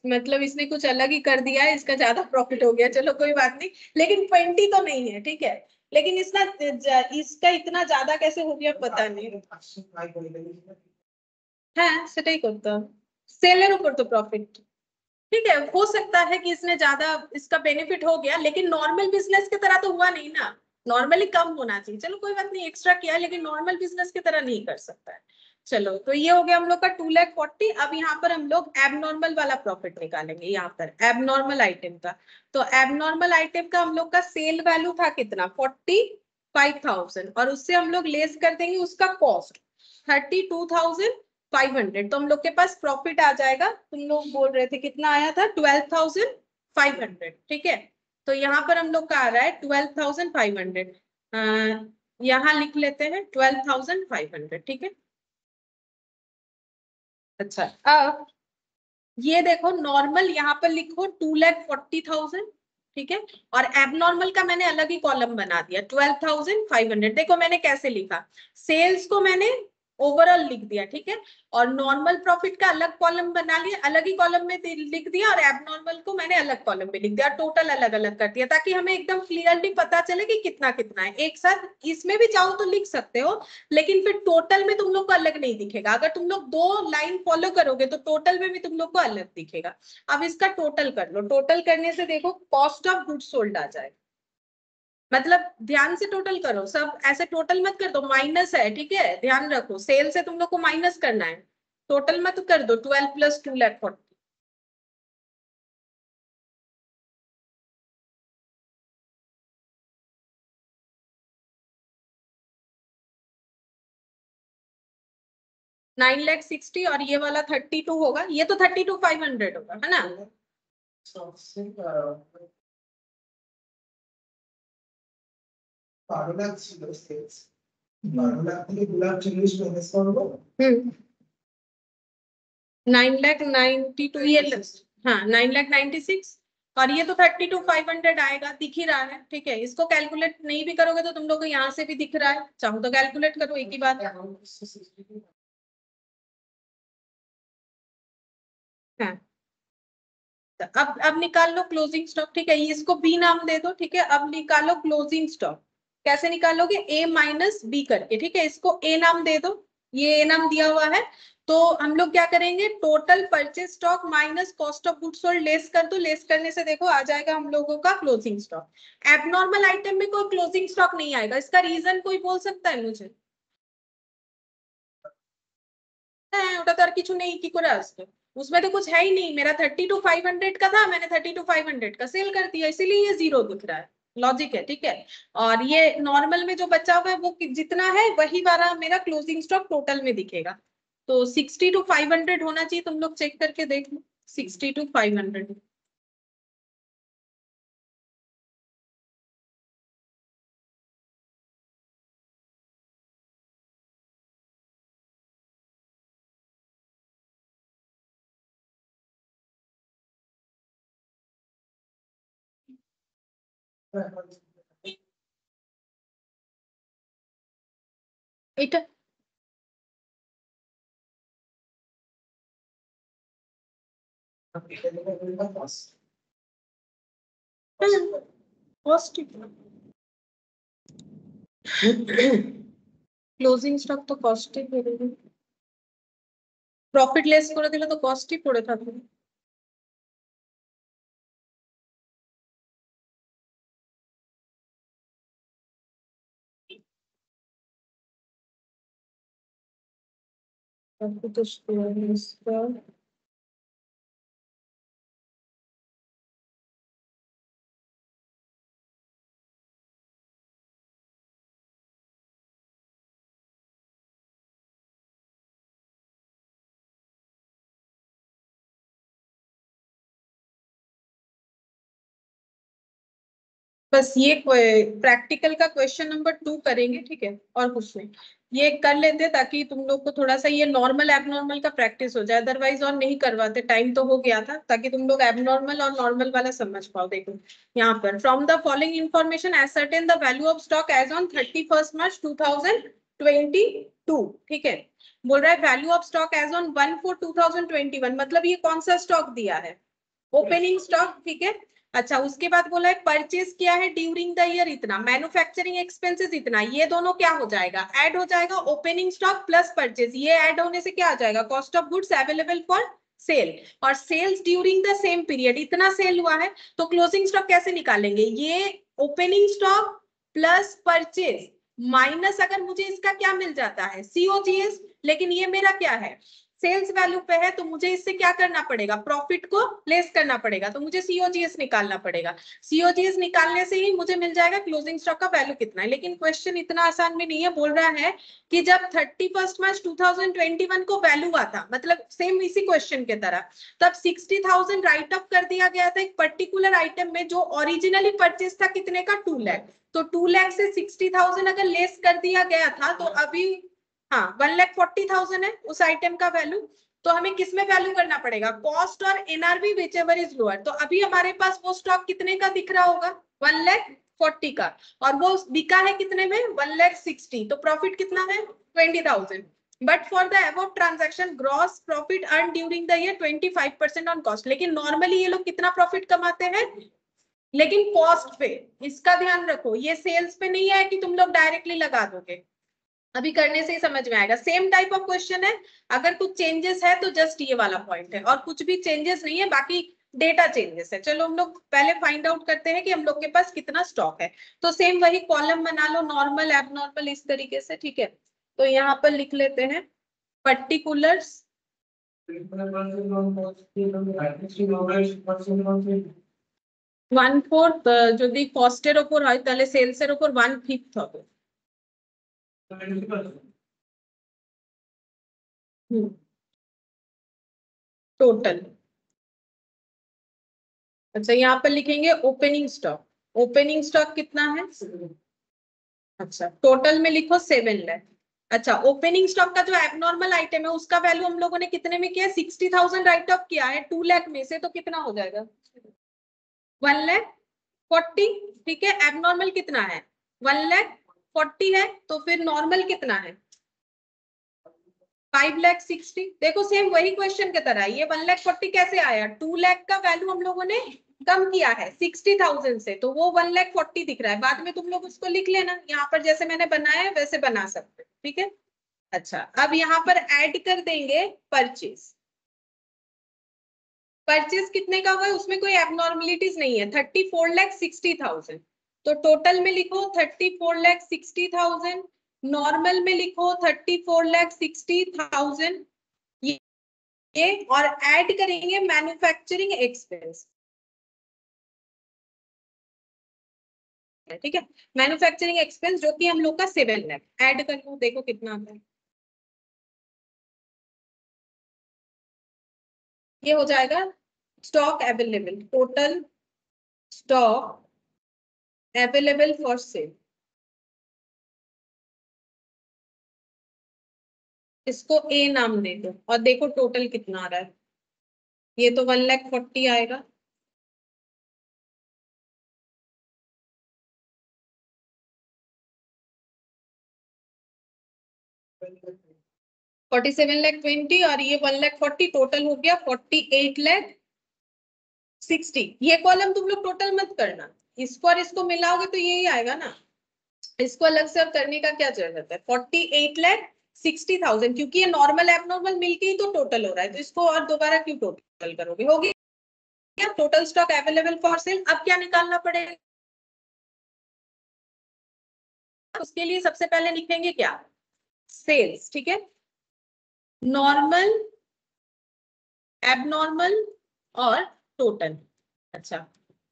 Speaker 1: मतलब इसने कुछ अलग ही कर दिया है, इसका ज्यादा प्रॉफिट हो गया। चलो कोई बात नहीं, लेकिन 20 तो नहीं है, ठीक है। लेकिन इसका इतना ज्यादा कैसे हो गया पता नहीं। হ্যাঁ, সেটাই করতে হবে, সেলের উপর তো প্রফিট। ठीक है, हो सकता है कि इसने ज्यादा इसका बेनिफिट हो गया, लेकिन नॉर्मल बिजनेस की तरह तो हुआ नहीं ना। नॉर्मली कम होना चाहिए। चलो कोई बात नहीं, एक्स्ट्रा किया, लेकिन नॉर्मल बिजनेस की तरह नहीं कर सकता है। चलो, तो ये हो गया हम लोग का 2,40,000। अब यहाँ पर हम लोग एबनॉर्मल वाला प्रॉफिट निकालेंगे। यहाँ पर एबनॉर्मल आइटम का, तो एबनॉर्मल आइटम का हम लोग का सेल वैल्यू था कितना, 45,000, और उससे हम लोग लेस कर देंगे उसका कॉस्ट 32,500। तो हम लोग के पास प्रॉफिट आ जाएगा, तुम लोग बोल रहे थे कितना आया था, 12,500, ठीक है। तो यहाँ पर हम लोग का आ रहा है 12,500। यहाँ लिख लेते हैं 12,500, ठीक है। अच्छा, अब ये देखो, नॉर्मल यहाँ पर लिखो 2,40,000, ठीक है। और एबनॉर्मल का मैंने अलग ही कॉलम बना दिया 12,500। देखो मैंने कैसे लिखा, सेल्स को मैंने ओवरऑल लिख दिया, ठीक है। और नॉर्मल प्रॉफिट का अलग कॉलम बना लिया, अलग ही कॉलम में लिख दिया, और एबनॉर्मल को मैंने अलग कॉलम में लिख दिया, टोटल अलग अलग कर दिया, ताकि हमें एकदम क्लियरली पता चले कि कितना कितना है। एक साथ इसमें भी चाहो तो लिख सकते हो, लेकिन फिर टोटल में तुम लोग को अलग नहीं दिखेगा। अगर तुम लोग दो लाइन फॉलो करोगे तो टोटल में भी तुम लोग को अलग दिखेगा। अब इसका टोटल कर लो, टोटल करने से देखो कॉस्ट ऑफ गुड्स सोल्ड आ जाएगा। मतलब ध्यान से टोटल करो, सब ऐसे टोटल मत कर दो, माइनस है, ठीक है, ध्यान रखो, सेल से तुम लोग को माइनस करना है, टोटल मत कर दो। 12 + 2,40,000। ,960 और ये वाला 32 होगा, ये तो 32,500 होगा, है ना। हम्म, 9,92 ये, हाँ 9,96, और ये तो 32,500 आएगा, दिख ही रहा है, ठीक है। इसको कैलकुलेट नहीं भी करोगे तो तुम लोग को यहाँ से भी दिख रहा है, चाहो तो कैलकुलेट करो, एक ही बात है। हाँ, तो अब निकाल लो क्लोजिंग स्टॉक, ठीक है, इसको बी नाम दे दो, ठीक है। अब निकालो क्लोजिंग स्टॉक। कैसे निकालोगे, ए माइनस बी करके, ठीक है। इसको ए नाम दे दो, ये ए नाम दिया हुआ है। तो हम लोग क्या करेंगे, total purchase stock minus cost of goods sold less कर दो, लेस करने से देखो आ जाएगा हम लोगों का क्लोजिंग स्टॉक। एबनॉर्मल आइटम में कोई क्लोजिंग स्टॉक नहीं आएगा, इसका रीजन कोई बोल सकता है मुझे? হ্যাঁ, ওটা তো আর কিছু নেই, কি করে আসবে? उसमें तो कुछ है ही नहीं। मेरा 32,500 का था, मैंने 32,500 का सेल कर दिया, इसीलिए ये जीरो दिख रहा है। लॉजिक है, ठीक है। और ये नॉर्मल में जो बचा हुआ है वो जितना है वही वाला मेरा क्लोजिंग स्टॉक टोटल में दिखेगा। तो 60 to 500 होना चाहिए, तुम लोग चेक करके देख लो, 60 to 500। এটা ক্লোজিং স্টক তো কস্টই পড়বে, প্রফিট লেস করে দিলে তো কস্টই পড়ে থাকবে। बस ये प्रैक्टिकल का क्वेश्चन नंबर 2 करेंगे, ठीक है, और कुछ नहीं। ये कर लेते ताकि तुम लोग को थोड़ा सा ये नॉर्मल एबनॉर्मल का प्रैक्टिस हो जाए, अदरवाइज और नहीं करवाते, टाइम तो हो गया था, ताकि तुम लोग एबनॉर्मल और नॉर्मल वाला समझ पाओ। देखो यहाँ पर from the following information ascertain the value of stock as on 31 March 2022, ठीक है। बोल रहा है value of stock as on 1/4/2021, मतलब ये कौन सा स्टॉक दिया है, ओपनिंग स्टॉक, ठीक है। अच्छा, उसके बाद बोला है परचेज किया है ड्यूरिंग द ईयर इतना, मैन्युफैक्चरिंग एक्सपेंसेस इतना, ये दोनों क्या हो जाएगा, ऐड हो जाएगा, ओपनिंग स्टॉक प्लस परचेज, ये ऐड होने से क्या आ जाएगा, cost of goods available for sale, और sales during the same period, इतना सेल हुआ है, तो क्लोजिंग स्टॉक कैसे निकालेंगे, ये opening stock plus purchase minus, अगर मुझे इसका क्या मिल जाता है, सीओजीएस, लेकिन ये मेरा क्या है, सेल्स वैल्यू पे है, तो मुझे इससे क्या करना पड़ेगा, प्रॉफिट को लेस करना पड़ेगा, तो मुझे सीओजीएस निकालना पड़ेगा, सीओजीएस निकालने से ही मुझे मिल जाएगा क्लोजिंग स्टॉक का वैल्यू कितना है। लेकिन क्वेश्चन इतना आसान भी नहीं है, बोल रहा है कि जब 31 मार्च 2021 को वैल्यू हुआ था, मतलब सेम इसी क्वेश्चन के तरह, तब 60,000 राइट ऑफ कर दिया गया था एक पर्टिकुलर आइटम में, जो ओरिजिनली परचेज था कितने का, 2 लाख, तो 2 लाख से 60,000 अगर लेस कर दिया गया था, तो अभी हाँ 1,40,000 है उस आइटम का वैल्यू, तो हमें किसमें वैल्यू करना पड़ेगा, कॉस्ट और NRV which ever is lower, तो अभी हमारे पास वो स्टॉक कितने का दिख रहा होगा, 1,40,000 का, और वो बिका है कितने में, 1,60,000, तो प्रॉफिट कितना है, 20,000, but for the above transaction gross profit earn during the year 25% on cost, लेकिन नॉर्मली ये लोग कितना प्रॉफिट कमाते हैं, लेकिन कॉस्ट पे, इसका ध्यान रखो, ये सेल्स पे नहीं है कि तुम लोग डायरेक्टली लगा दोगे, अभी करने से ही समझ में आएगा, सेम टाइप ऑफ क्वेश्चन है, अगर कुछ चेंजेस है तो जस्ट ये वाला पॉइंट है, और कुछ भी चेंजेस नहीं है, बाकी डेटा चेंजेस है। चलो हम लोग पहले फाइंड आउट करते हैं कि हम लोग के पास कितना स्टॉक है, तो सेम वही कॉलम बना लो, नॉर्मल एबनॉर्मल इस तरीके से, ठीक है। तो यहाँ पर लिख लेते हैं पर्टिकुलर्स 1/4 যদি কস্টের ওপর হয় তাহলে সেলসের ওপর 1/5 হবে, टोटल। अच्छा, यहाँ पर लिखेंगे ओपनिंग स्टॉक, ओपनिंग स्टॉक कितना है, अच्छा टोटल में लिखो 7 लाख। अच्छा, ओपनिंग स्टॉक का जो एबनॉर्मल आइटम है उसका वैल्यू हम लोगों ने कितने में किया, 60,000 राइट ऑफ किया है, 2 लाख में से, तो कितना हो जाएगा, 1,40,000, ठीक है। एबनॉर्मल कितना है, 1,40,000 है, तो फिर नॉर्मल कितना है, 5,60,000। देखो सेम वही क्वेश्चन की तरह, ये 1,40,000 कैसे आया, 2 लाख का वैल्यू हम लोगों ने कम किया है 60,000 से, तो वो 1,40,000 दिख रहा है, बाद में तुम लोग उसको लिख लेना, यहाँ पर जैसे मैंने बनाया है वैसे बना सकते, ठीक है। अच्छा, अब यहाँ पर ऐड कर देंगे परचेज, परचेज कितने का हुआ है, उसमें कोई एबनॉर्मलिटीज नहीं है, 34,60,000, तो टोटल में लिखो 34,60,000, नॉर्मल में लिखो 34,60,000, ये और ऐड करेंगे मैन्युफैक्चरिंग एक्सपेंस, ठीक है, मैन्युफैक्चरिंग एक्सपेंस जो कि हम लोग का 7 लाख, ऐड कर लो, देखो कितना आता है, ये हो जाएगा stock available, total stock available for cell, इसको ए नाम दे दो, और देखो टोटल कितना आ रहा है, ये तो 1,40,000 आएगा, 47,20,000 और ये 1,40,000, टोटल हो गया 48,60,000। ये कॉलम तुम लोग टोटल मत करना, इसको और इसको मिलाओगे तो यही आएगा ना, इसको अलग से अब करने का क्या जरूरत है। 48,60,000 क्योंकि ये नॉर्मल एबनॉर्मल मिलके ही तो टोटल हो रहा है, तो इसको और दोबारा क्यों टोटल करोगे। हो गया total stock available for cell. अब क्या निकालना पड़ेगा, उसके लिए सबसे पहले लिखेंगे क्या, सेल्स। ठीक है, नॉर्मल, एबनॉर्मल और टोटल। अच्छा,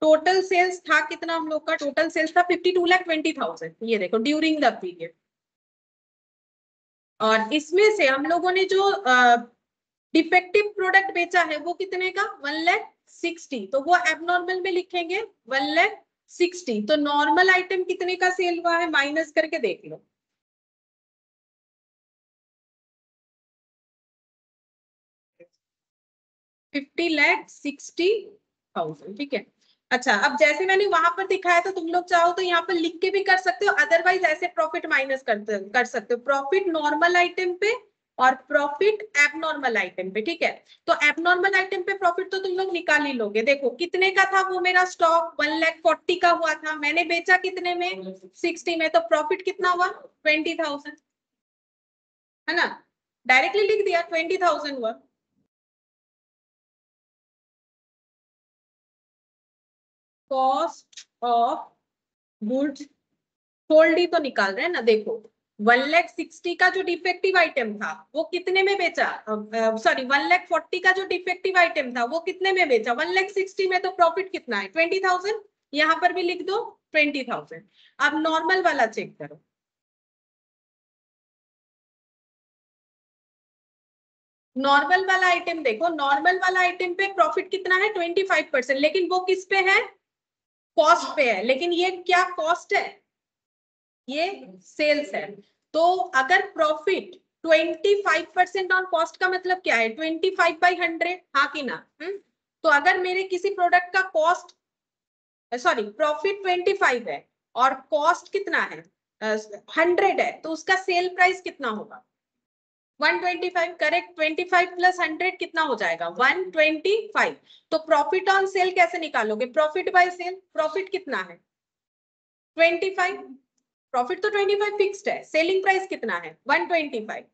Speaker 1: टोटल सेल्स था कितना हम लोग का, टोटल सेल्स था 52,20,000, ये देखो ड्यूरिंग द पीरियड। और इसमें से हम लोगों ने जो डिफेक्टिव प्रोडक्ट बेचा है वो कितने का, 1,60,000, तो वो एबनॉर्मल में लिखेंगे 1,60,000। तो नॉर्मल आइटम कितने का सेल हुआ है, माइनस करके देख लो। $50,60,000। ठीक है, अच्छा अब जैसे मैंने वहां पर दिखाया था, तुम लोग चाहो तो यहाँ पर लिख के भी कर सकते हो, अदरवाइज ऐसे प्रॉफिट माइनस कर सकते हो, प्रॉफिट नॉर्मल आइटम पे और प्रॉफिट एबनॉर्मल आइटम पे। ठीक है, तो एबनॉर्मल आइटम पे प्रॉफिट तो तुम लोग निकाल ही लोगे। देखो कितने का था वो मेरा स्टॉक, 1,40,000 का हुआ था, मैंने बेचा कितने में, 60 में, तो प्रॉफिट कितना हुआ, 20,000, है ना, डायरेक्टली लिख दिया 20,000 हुआ। कॉस्ट ऑफ गुड्स सोल्ड ही तो निकाल रहे हैं ना। देखो 1,60,000 का जो डिफेक्टिव आइटम था वो कितने में बेचा, सॉरी 1,40,000 का जो डिफेक्टिव आइटम था वो कितने में बेचा, 1,60,000 में, तो प्रॉफिट कितना है, 20,000। यहाँ पर भी लिख दो 20,000। अब नॉर्मल वाला चेक करो, नॉर्मल वाला आइटम देखो, नॉर्मल वाला आइटम पे प्रॉफिट कितना है, 25%, लेकिन वो किस पे है, कॉस्ट पे है। लेकिन ये क्या कॉस्ट है, ये सेल्स है। तो अगर प्रॉफिट 25% ऑन कॉस्ट का मतलब क्या है, 25/100, हाँ कि ना। तो अगर मेरे किसी प्रोडक्ट का कॉस्ट, सॉरी प्रॉफिट 25 है और कॉस्ट कितना है, 100 है, तो उसका सेल प्राइस कितना होगा, 125। करेक्ट, 25 + 100 कितना हो जाएगा, 125। तो प्रॉफिट ऑन सेल कैसे निकालोगे, प्रॉफिट बाय सेल, प्रॉफिट कितना है 25, प्रॉफिट तो 25 फिक्स्ड है, सेलिंग प्राइस कितना है 125।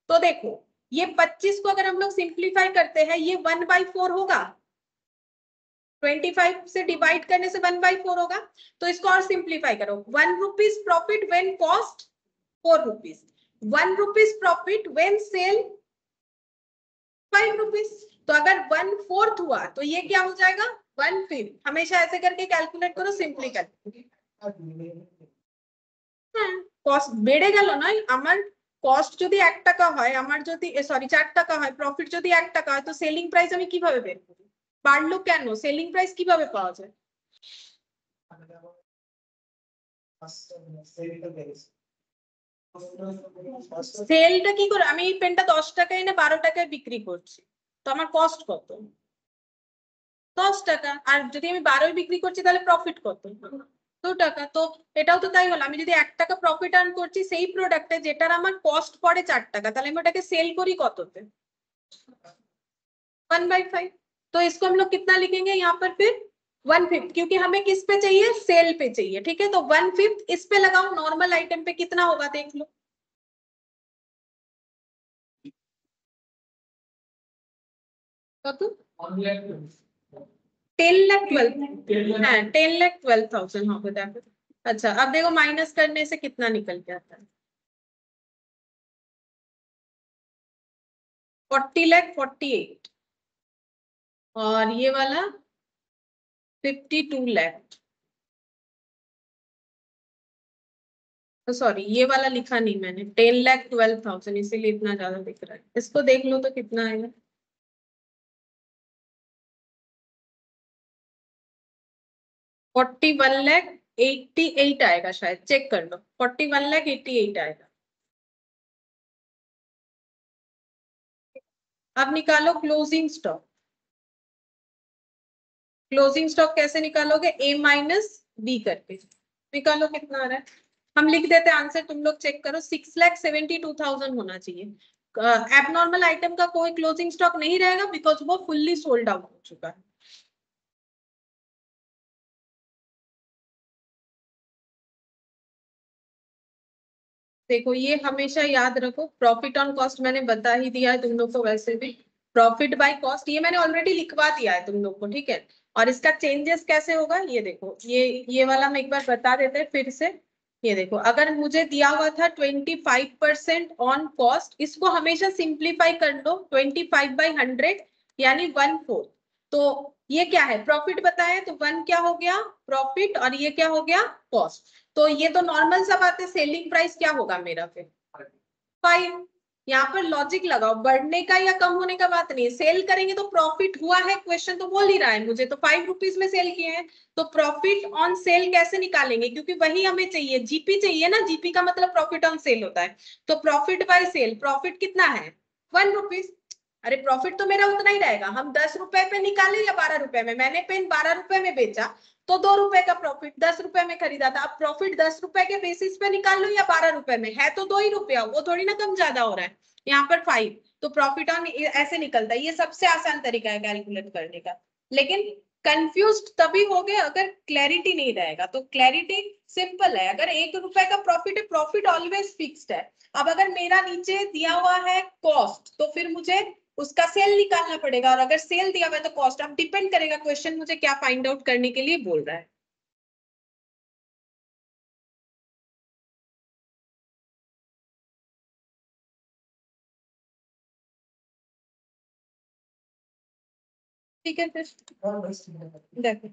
Speaker 1: तो देखो ये 25 को अगर हम लोग सिंप्लीफाई करते हैं, ये 1/4 होगा, 25 से डिवाइड करने से 1/4 होगा। तो इसको और सिंप्लीफाई करो, 1 rupees profit when cost 4 rupees, 1 rupees profit when sale 5 rupees. तो अगर 1/4 हुआ तो ये क्या हो जाएगा, 1/5। हमेशा ऐसे करके कैलकुलेट करो, सिंपली कैलकुलेट। কস্ট বেড়ে গেল নয়, আমার কস্ট যদি 1 টাকা হয়, আমার যদি সরি 4 টাকা হয়, প্রফিট যদি 1 টাকা হয়, তো সেলিং প্রাইস আমি কিভাবে বের করব, বাড়লো কেন, সেলিং প্রাইস কিভাবে পাওয়া যায়, সেলটা কি করে, আমি এই পেনটা 10 টাকায় না 12 টাকায় বিক্রি করছি, তো আমার কস্ট কত, 10 টাকা। আর যদি আমি 12ই বিক্রি করছি তাহলে প্রফিট কত, 2 টাকা। তো এটাও তো তাই হলো, আমি যদি 1 টাকা প্রফিট আর্ন করছি সেই প্রোডাক্টে যেটার আমার কস্ট পড়ে 4 টাকা, তাহলে আমি ওটাকে সেল করি কততে, 1/5। तो इसको हम लोग कितना लिखेंगे यहाँ पर फिर 1/5, क्योंकि हमें किस पे चाहिए, सेल पे चाहिए। ठीक है, तो 1/5 इस पे लगाओ, नॉर्मल आइटम पे कितना होगा देख लो, कत 10,12,000, हाँ 10,12,000 हो गया। अच्छा अब देखो माइनस करने से कितना निकल के आता है, 40,48,000 और ये वाला 52,00,000। तो सॉरी ये वाला लिखा नहीं मैंने, 10,12,000, इसीलिए इतना ज्यादा दिख रहा है। इसको देख लो तो कितना आएगा, 41,88,000 आएगा शायद, चेक कर लो, 41,88,000 आएगा। अब निकालो क्लोजिंग स्टॉक। क्लोजिंग स्टॉक कैसे निकालोगे, A - B करके निकालो, कितना आ रहा है, हम लिख देते हैं आंसर, तुम लोग चेक करो, 6,72,000 होना चाहिए। एबनॉर्मल आइटम का कोई क्लोजिंग स्टॉक नहीं रहेगा बिकॉज वो फुल्ली सोल्ड आउट हो चुका है। देखो ये हमेशा याद रखो, प्रॉफिट ऑन कॉस्ट मैंने बता ही दिया है तुम लोग को, वैसे भी प्रॉफिट बाय कॉस्ट ये मैंने ऑलरेडी लिखवा दिया है तुम लोग को, ठीक है। और इसका चेंजेस कैसे होगा ये देखो, ये वाला हम एक बार बता देते हैं फिर से। ये देखो, अगर मुझे दिया हुआ था 25% ऑन कॉस्ट, इसको हमेशा सिंप्लीफाई कर लो, 25/100 यानी 1/4। तो ये क्या है, प्रॉफिट बताया, तो 1 क्या हो गया प्रॉफिट और ये क्या हो गया कॉस्ट। तो ये तो नॉर्मल सा बात है, सेलिंग प्राइस क्या होगा मेरा फिर 5। यहाँ पर लॉजिक लगाओ, बढ़ने का या कम होने का बात नहीं है, सेल करेंगे तो प्रॉफिट हुआ है, क्वेश्चन तो बोल ही रहा है मुझे, तो 5 रुपीज में सेल किए हैं, तो प्रॉफिट ऑन सेल कैसे निकालेंगे, क्योंकि वही हमें चाहिए, जीपी चाहिए ना, जीपी का मतलब प्रॉफिट ऑन सेल होता है। तो प्रॉफिट बाय सेल, प्रॉफिट कितना है 1 रुपीज। अरे प्रॉफिट तो मेरा उतना ही रहेगा, हम 10 रुपए पे निकाले या 12 रुपए में, मैंने पेन 12 रुपए में बेचा तो 2 रुपए का प्रॉफिट, 10 रुपए में खरीदा था, अब प्रॉफिट 10 रुपए के बेसिस पे निकाल लो या 12 रुपए में, है तो 2 ही रुपया, वो थोड़ी ना कम ज्यादा हो रहा है, यहाँ पर 5। तो प्रॉफिट ऑन ऐसे निकलता है, ये सबसे आसान तरीका है कैलकुलेट करने का। लेकिन कंफ्यूज तभी हो गए अगर क्लैरिटी नहीं रहेगा, तो क्लैरिटी सिंपल है, अगर 1 रुपए का प्रॉफिट है, प्रॉफिट ऑलवेज फिक्स्ड है। अब अगर मेरा नीचे दिया हुआ है कॉस्ट, तो फिर मुझे उसका सेल निकालना पड़ेगा, और अगर सेल दिया हुआ है तो कॉस्ट। अब डिपेंड करेगा क्वेश्चन मुझे क्या फाइंड आउट करने के लिए बोल रहा है। ठीक है फिर देखो।